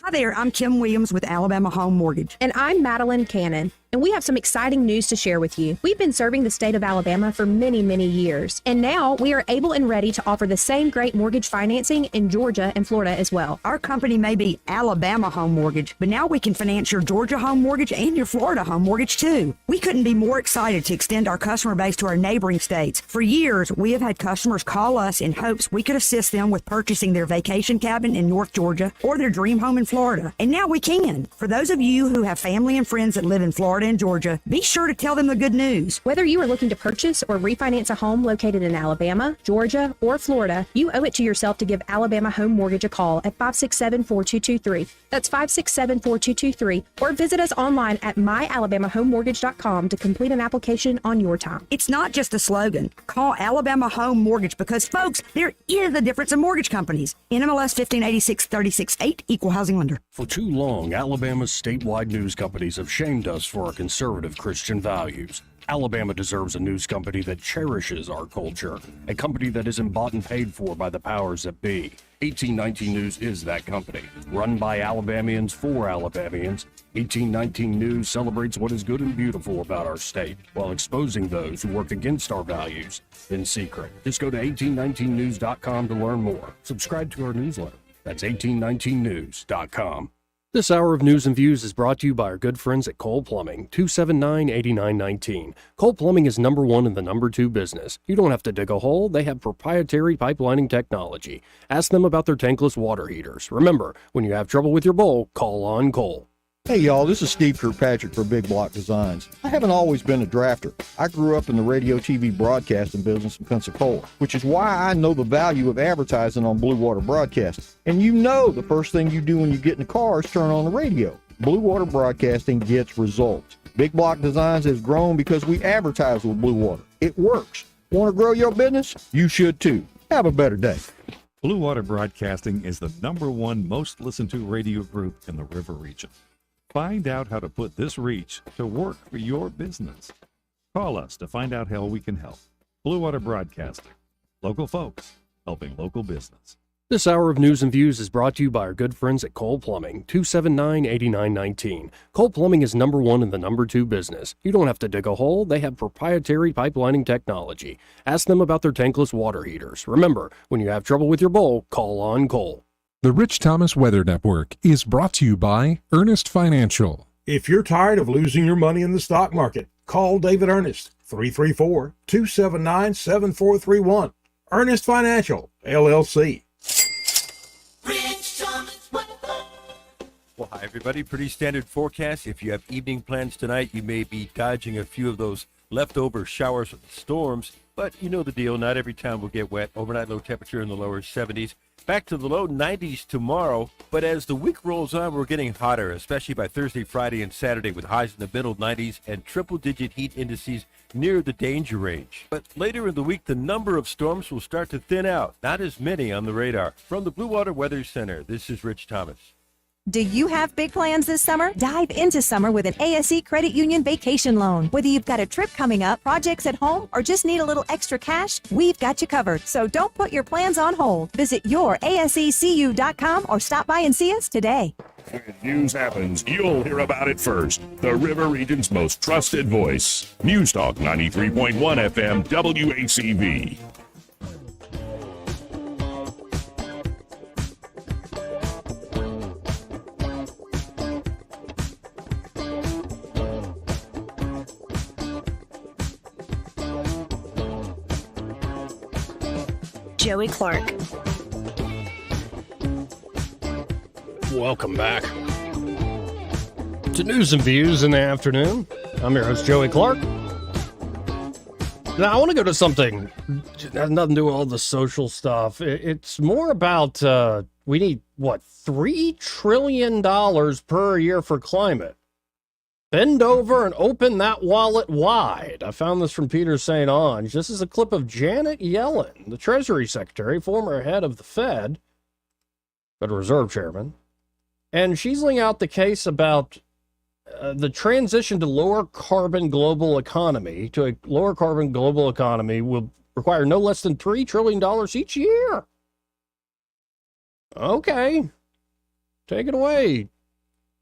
Hi there, I'm Kim Williams with Alabama Home Mortgage. And I'm Madeline Cannon. And we have some exciting news to share with you. We've been serving the state of Alabama for many, many years. And now we are able and ready to offer the same great mortgage financing in Georgia and Florida as well. Our company may be Alabama Home Mortgage, but now we can finance your Georgia home mortgage and your Florida home mortgage too. We couldn't be more excited to extend our customer base to our neighboring states. For years, we have had customers call us in hopes we could assist them with purchasing their vacation cabin in North Georgia or their dream home in Florida. And now we can. For those of you who have family and friends that live in Florida and Georgia, be sure to tell them the good news. Whether you are looking to purchase or refinance a home located in Alabama, Georgia, or Florida, you owe it to yourself to give Alabama Home Mortgage a call at 567-4223. That's 567-4223. Or visit us online at myalabamahomemortgage.com to complete an application on your time. It's not just a slogan. Call Alabama Home Mortgage because, folks, there is a difference in mortgage companies. NMLS 1586-36-8, Equal Housing Lender. For too long, Alabama's statewide news companies have shamed us for our conservative Christian values. Alabama deserves a news company that cherishes our culture, a company that isn't bought and paid for by the powers that be. 1819 News is that company. Run by Alabamians for Alabamians, 1819 News celebrates what is good and beautiful about our state while exposing those who work against our values in secret. Just go to 1819news.com to learn more. Subscribe to our newsletter. That's 1819news.com. This hour of News and Views is brought to you by our good friends at Cole Plumbing, 279-8919. Cole Plumbing is number one in the number two business. You don't have to dig a hole. They have proprietary pipelining technology. Ask them about their tankless water heaters. Remember, when you have trouble with your bowl, call on Cole. Hey y'all, this is Steve Kirkpatrick for Big Block Designs. I haven't always been a drafter. I grew up in the radio TV broadcasting business in Pensacola, which is why I know the value of advertising on Blue Water Broadcasting. And you know the first thing you do when you get in the car is turn on the radio. Blue Water Broadcasting gets results. Big Block Designs has grown because we advertise with Blue Water. It works. Want to grow your business? You should too. Have a better day. Blue Water Broadcasting is the #1 most listened to radio group in the River region. Find out how to put this reach to work for your business. Call us to find out how we can help. Blue Water Broadcasting. Local folks helping local business. This hour of News and Views is brought to you by our good friends at Cole Plumbing, 279-8919. Cole Plumbing is number one in the number two business. You don't have to dig a hole. They have proprietary pipelining technology. Ask them about their tankless water heaters. Remember, when you have trouble with your bowl, call on Cole. The Rich Thomas Weather Network is brought to you by Earnest Financial. If you're tired of losing your money in the stock market, call David Earnest, 334-279-7431. Earnest Financial, LLC. Well, hi, everybody. Pretty standard forecast. If you have evening plans tonight, you may be dodging a few of those leftover showers with the storms, but you know the deal. Not every town will get wet. Overnight low temperature in the lower 70s. Back to the low 90s tomorrow, but as the week rolls on, we're getting hotter, especially by Thursday, Friday, and Saturday, with highs in the middle 90s and triple-digit heat indices near the danger range. But later in the week, the number of storms will start to thin out. Not as many on the radar. From the Blue Water Weather Center, this is Rich Thomas. Do you have big plans this summer? Dive into summer with an ASE Credit Union vacation loan. Whether you've got a trip coming up, projects at home, or just need a little extra cash, we've got you covered. So don't put your plans on hold. Visit yourasecu.com or stop by and see us today. When news happens, you'll hear about it first. The River Region's most trusted voice. News Talk 93.1 FM WACV. Joey Clark. Welcome back to News and Views in the afternoon. I'm your host, Joey Clark. Now, I want to go to something that has nothing to do with all the social stuff. It's more about we need, $3 trillion per year for climate. Bend over and open that wallet wide. I found this from Peter St. Onge. This is a clip of Janet Yellen, the Treasury Secretary, former head of the Federal Reserve Chairman. And she's laying out the case about the transition to lower carbon global economy. To a lower carbon global economy will require no less than $3 trillion each year. Okay. Take it away,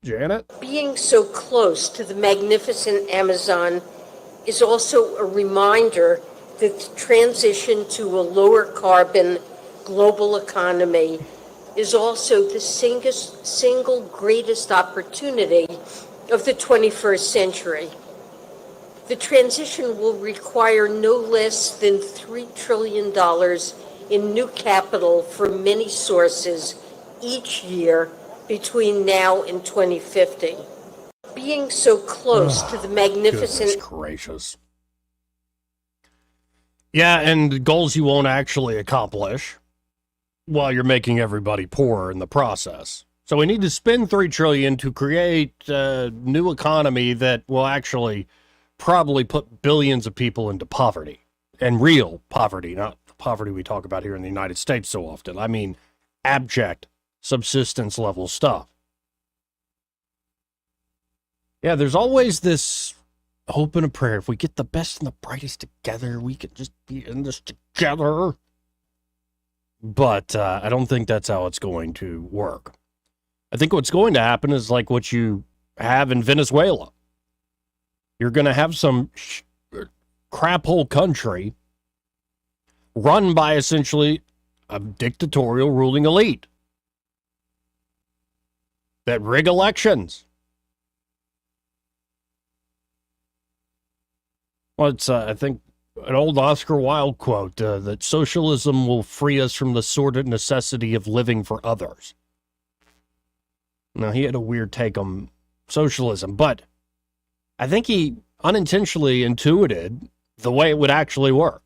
Janet. Being so close to the magnificent Amazon is also a reminder that the transition to a lower carbon global economy is also the single greatest opportunity of the 21st century. The transition will require no less than $3 trillion in new capital from many sources each year between now and 2050. Being so close to the magnificent... Goodness gracious. Yeah, and goals you won't actually accomplish while you're making everybody poorer in the process. So we need to spend $3 trillion to create a new economy that will actually probably put billions of people into poverty. And real poverty, not the poverty we talk about here in the United States so often. I mean abject subsistence level stuff. Yeah, there's always this hope and a prayer. If we get the best and the brightest together, we can just be in this together. But I don't think that's how it's going to work. I think what's going to happen is like what you have in Venezuela. You're going to have some crap hole country run by essentially a dictatorial ruling elite that rig elections. Well, it's, I think, an old Oscar Wilde quote that socialism will free us from the sordid necessity of living for others. Now, he had a weird take on socialism, but I think he unintentionally intuited the way it would actually work.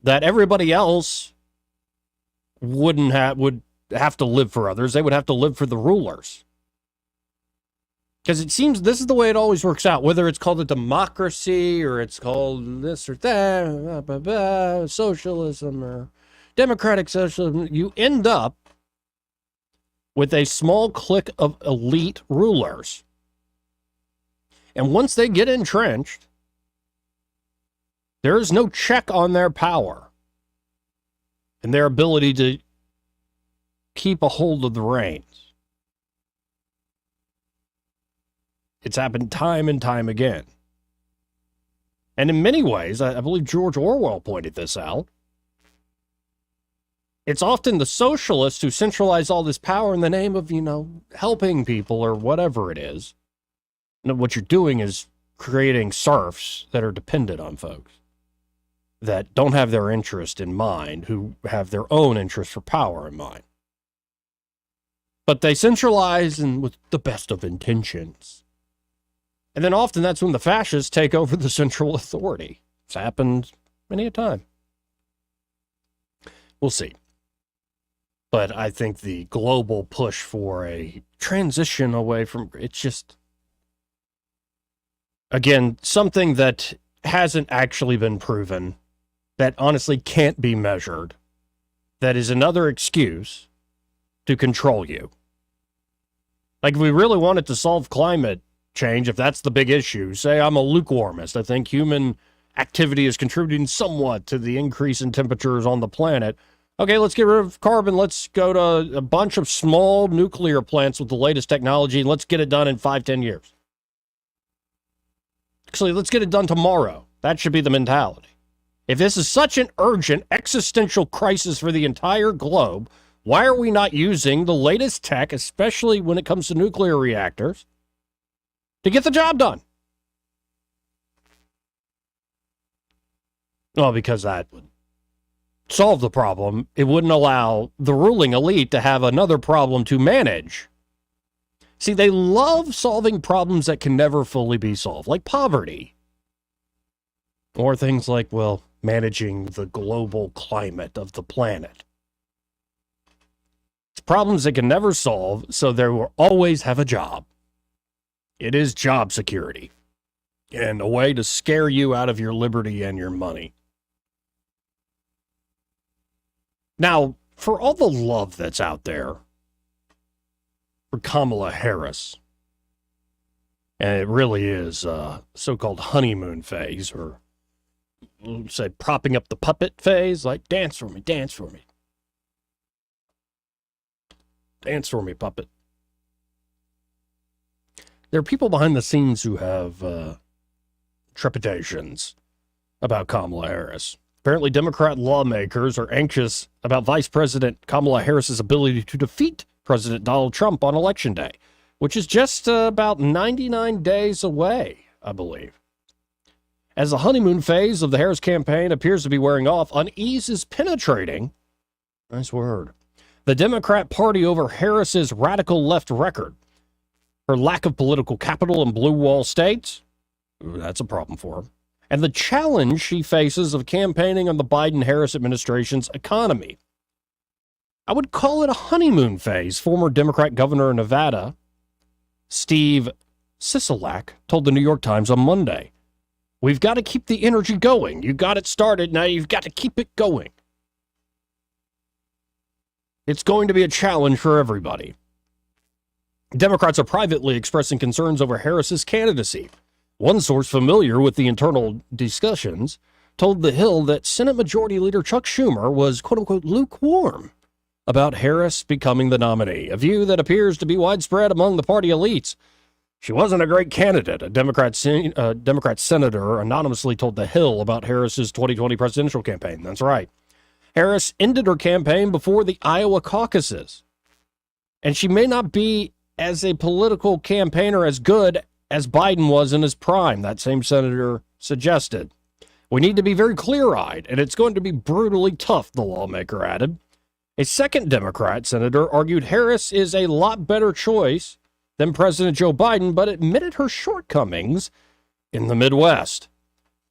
That everybody else would have to live for others. They would have to live for the rulers. Because it seems this is the way it always works out, whether it's called a democracy or it's called this or that, socialism or democratic socialism. You end up with a small clique of elite rulers. And once they get entrenched, there is no check on their power and their ability to keep a hold of the reins. It's happened time and time again. And in many ways, I believe George Orwell pointed this out, it's often the socialists who centralize all this power in the name of, helping people or whatever it is. And what you're doing is creating serfs that are dependent on folks that don't have their interest in mind, who have their own interest for power in mind. But they centralize and with the best of intentions. And then often that's when the fascists take over the central authority. It's happened many a time. We'll see. But I think the global push for a transition away from, it's just, again, something that hasn't actually been proven, that honestly can't be measured, that is another excuse to control you. Like if we really wanted to solve climate change, if that's the big issue, say I'm a lukewarmist. I think human activity is contributing somewhat to the increase in temperatures on the planet. Okay, let's get rid of carbon. Let's go to a bunch of small nuclear plants with the latest technology, and let's get it done in 5-10 years. Actually, let's get it done tomorrow. That should be the mentality. If this is such an urgent existential crisis for the entire globe, why are we not using the latest tech, especially when it comes to nuclear reactors, to get the job done? Well, because that would solve the problem. It wouldn't allow the ruling elite to have another problem to manage. See, they love solving problems that can never fully be solved, like poverty. Or things like, well, managing the global climate of the planet. It's problems they can never solve, so they will always have a job. It is job security and a way to scare you out of your liberty and your money. Now, for all the love that's out there for Kamala Harris, and it really is a so-called honeymoon phase, or say propping up the puppet phase, like dance for me, dance for me. Dance for me, puppet. There are people behind the scenes who have trepidations about Kamala Harris. Apparently, Democrat lawmakers are anxious about Vice President Kamala Harris's ability to defeat President Donald Trump on Election Day, which is just about 99 days away, I believe. As the honeymoon phase of the Harris campaign appears to be wearing off, unease is penetrating. Nice word. The Democrat Party over Harris's radical left record. Her lack of political capital in blue wall states. Ooh, that's a problem for her. And the challenge she faces of campaigning on the Biden-Harris administration's economy. I would call it a honeymoon phase. Former Democrat governor of Nevada, Steve Sisolak, told the New York Times on Monday, "We've got to keep the energy going. You got it started, now you've got to keep it going. It's going to be a challenge for everybody." Democrats are privately expressing concerns over Harris's candidacy. One source familiar with the internal discussions told The Hill that Senate Majority Leader Chuck Schumer was, quote-unquote, lukewarm about Harris becoming the nominee, a view that appears to be widespread among the party elites. She wasn't a great candidate, a Democrat senator anonymously told The Hill about Harris's 2020 presidential campaign. That's right. Harris ended her campaign before the Iowa caucuses. And she may not be, as a political campaigner, as good as Biden was in his prime, that same senator suggested. We need to be very clear-eyed, and it's going to be brutally tough, the lawmaker added. A second Democrat senator argued Harris is a lot better choice than President Joe Biden, but admitted her shortcomings in the Midwest.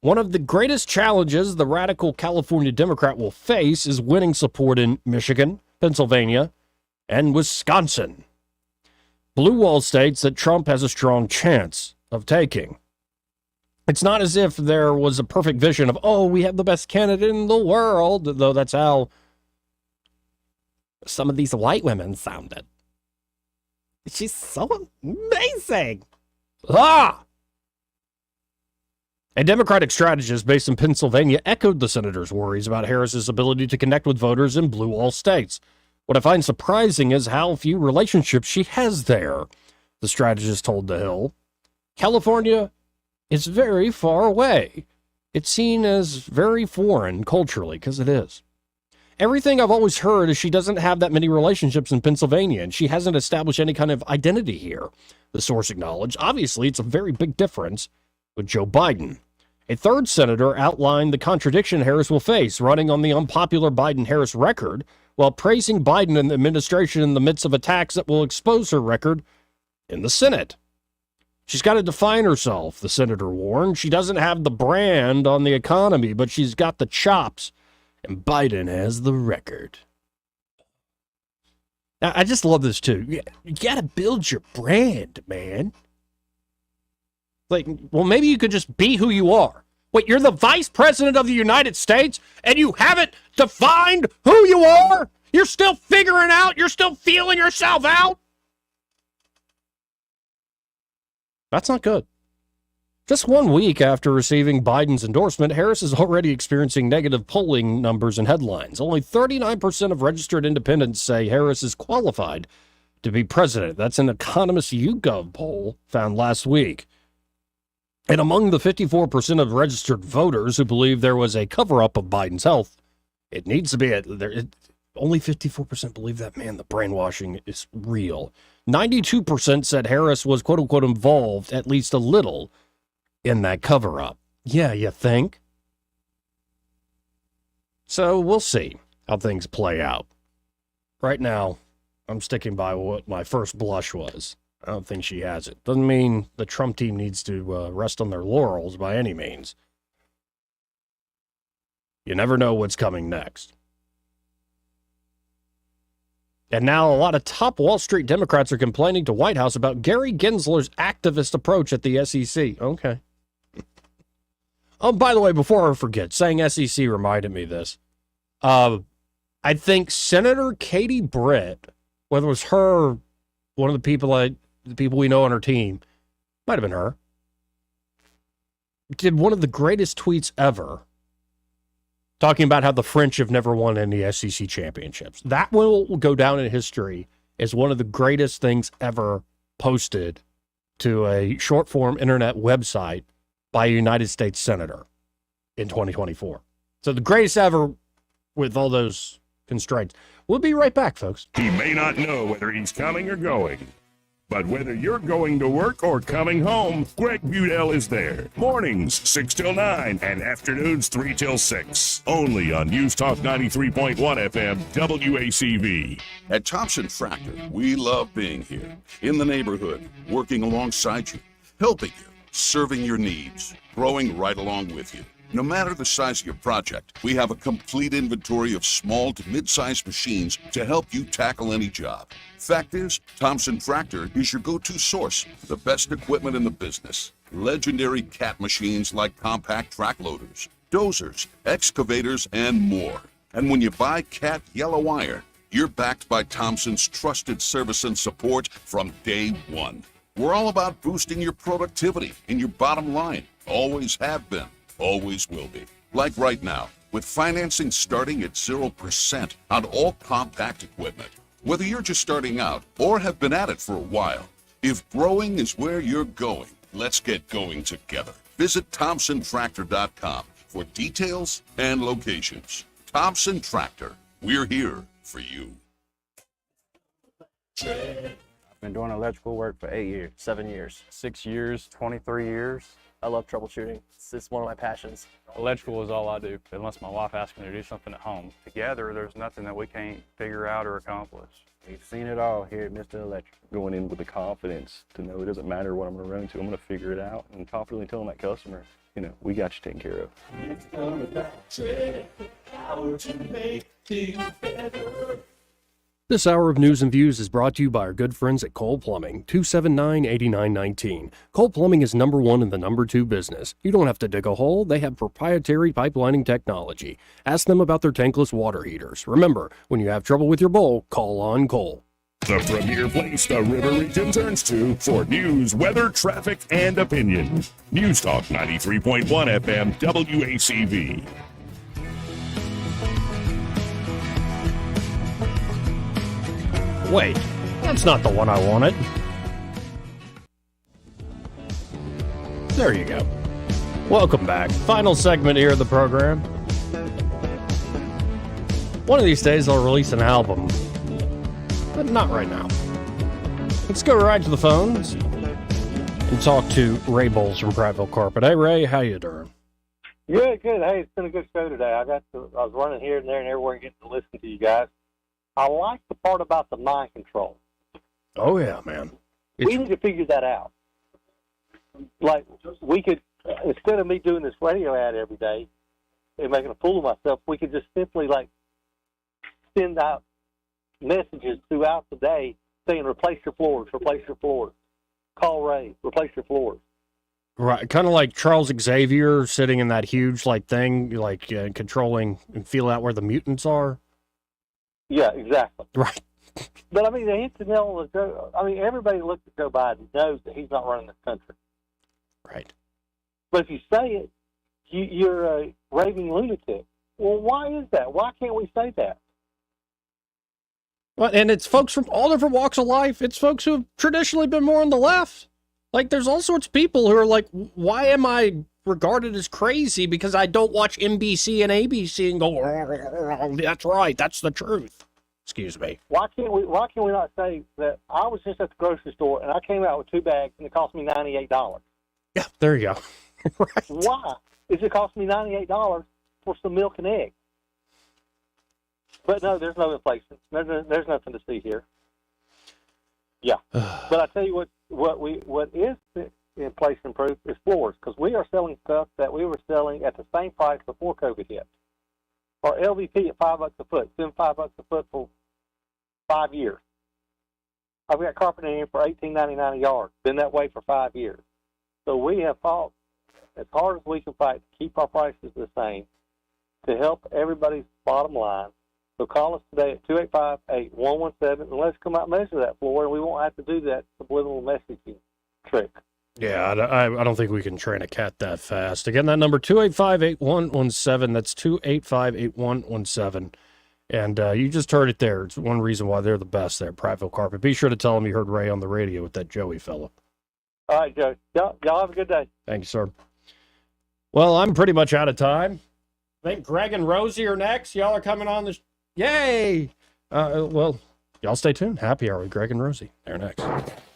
One of the greatest challenges the radical California Democrat will face is winning support in Michigan, Pennsylvania, and Wisconsin. Blue Wall states that Trump has a strong chance of taking. It's not as if there was a perfect vision of, oh, we have the best candidate in the world, though that's how some of these white women sounded. She's so amazing. Ah! A Democratic strategist based in Pennsylvania echoed the senator's worries about Harris's ability to connect with voters in blue wall states. What I find surprising is how few relationships she has there, the strategist told The Hill. California is very far away. It's seen as very foreign culturally, because it is. Everything I've always heard is she doesn't have that many relationships in Pennsylvania, and she hasn't established any kind of identity here, the source acknowledged. Obviously, it's a very big difference with Joe Biden. A third senator outlined the contradiction Harris will face, running on the unpopular Biden-Harris record, while praising Biden and the administration in the midst of attacks that will expose her record in the Senate. She's got to define herself, the senator warned. She doesn't have the brand on the economy, but she's got the chops. And Biden has the record. Now, I just love this, too. You got to build your brand, man. Like, well, maybe you could just be who you are. Wait, you're the vice president of the United States, and you haven't defined who you are? You're still figuring out? You're still feeling yourself out? That's not good. Just 1 week after receiving Biden's endorsement, Harris is already experiencing negative polling numbers and headlines. Only 39% of registered independents say Harris is qualified to be president. That's an Economist YouGov poll found last week. And among the 54% of registered voters who believe there was a cover-up of Biden's health, it needs to be only 54% believe that, man, the brainwashing is real. 92% said Harris was, quote-unquote, involved at least a little in that cover-up. Yeah, you think? So we'll see how things play out. Right now, I'm sticking by what my first blush was. I don't think she has it. Doesn't mean the Trump team needs to rest on their laurels by any means. You never know what's coming next. And now a lot of top Wall Street Democrats are complaining to White House about Gary Gensler's activist approach at the SEC. Okay. Oh, by the way, before I forget, saying SEC reminded me of this. I think Senator Katie Britt, whether it was her, one of the people we know on her team, might have been her, did one of the greatest tweets ever, talking about how the French have never won any SEC championships. That will go down in history as one of the greatest things ever posted to a short-form internet website by a United States senator in 2024. So the greatest ever with all those constraints. We'll be right back, folks. He may not know whether he's coming or going, but whether you're going to work or coming home, Greg Budell is there. Mornings 6 till 9 and afternoons 3 till 6. Only on News Talk 93.1 FM WACV. At Thompson Fractor, we love being here, in the neighborhood, working alongside you, helping you, serving your needs, growing right along with you. No matter the size of your project, we have a complete inventory of small to mid-sized machines to help you tackle any job. Fact is, Thompson Fractor is your go-to source, the best equipment in the business. Legendary Cat machines like compact track loaders, dozers, excavators, and more. And when you buy Cat yellow iron, you're backed by Thompson's trusted service and support from day one. We're all about boosting your productivity and your bottom line. Always have been, always will be. Like right now, with financing starting at 0% on all compact equipment. Whether you're just starting out or have been at it for a while, if growing is where you're going, let's get going together. Visit ThompsonTractor.com for details and locations. Thompson Tractor, we're here for you. I've been doing electrical work for 8 years, 7 years, 6 years, 23 years. I love troubleshooting. It's one of my passions. Electrical is all I do, unless my wife asks me to do something at home. Together, there's nothing that we can't figure out or accomplish. We've seen it all here at Mr. Electric. Going in with the confidence to know it doesn't matter what I'm going to run into, I'm going to figure it out, and confidently telling that customer, you know, we got you taken care of. It's gonna backtrack, power to make things better. This hour of News and Views is brought to you by our good friends at Cole Plumbing, 279-8919. Cole Plumbing is number one in the number two business. You don't have to dig a hole. They have proprietary pipelining technology. Ask them about their tankless water heaters. Remember, when you have trouble with your bowl, call on Cole. The premier place the River Region turns to for news, weather, traffic, and opinion. News Talk 93.1 FM WACV. Wait, that's not the one I wanted. There you go. Welcome back. Final segment here of the program. One of these days I'll release an album, but not right now. Let's go right to the phones and talk to Ray Bowles from Prattville Carpet. Hey Ray, how you doing? Good. Hey, it's been a good show today. I was running here and there and everywhere getting to listen to you guys. I like the part about the mind control. Oh yeah, man. We need to figure that out. Like, we could, instead of me doing this radio ad every day and making a fool of myself, we could just simply, like, send out messages throughout the day saying, replace your floors, call Ray, replace your floors. Right, kind of like Charles Xavier sitting in that huge, like, thing, like, controlling and feel out where the mutants are. Yeah, exactly. Right. But, I mean, the incidental, everybody that looks at Joe Biden knows that he's not running this country. Right. But if you say it, you're a raving lunatic. Well, why is that? Why can't we say that? Well, and it's folks from all different walks of life. It's folks who have traditionally been more on the left. Like, there's all sorts of people who are like, why am I regarded as crazy because I don't watch NBC and ABC and go, that's right, that's the truth. Excuse me. Why can we not say that I was just at the grocery store and I came out with 2 bags and it cost me $98? Yeah, there you go. Right. Why is it cost me $98 for some milk and eggs? But no, there's no inflation. There's nothing to see here. Yeah, but I tell you what is inflation proof is floors, because we are selling stuff that we were selling at the same price before COVID hit. Our LVP at $5 a foot, it's been $5 a foot for 5 years. I've got carpet in here for $18.99 a yard. Been that way for 5 years. So we have fought as hard as we can fight to keep our prices the same to help everybody's bottom line. So call us today at 285-8117 and let's come out and measure that floor, and we won't have to do that subliminal messaging trick. Yeah, I don't think we can train a cat that fast. Again, that number, 285-8117. That's 285-8117. And you just heard it there. It's one reason why they're the best there, Prattville Carpet. Be sure to tell them you heard Ray on the radio with that Joey fella. All right, Joe. Y'all have a good day. Thank you, sir. Well, I'm pretty much out of time. I think Greg and Rosie are next. Y'all are coming on the... Yay! Well, y'all stay tuned. Happy hour with Greg and Rosie. They're next.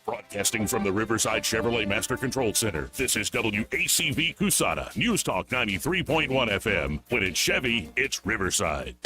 Broadcasting from the Riverside Chevrolet Master Control Center, this is WACV Cusana, News Talk 93.1 FM. When it's Chevy, it's Riverside.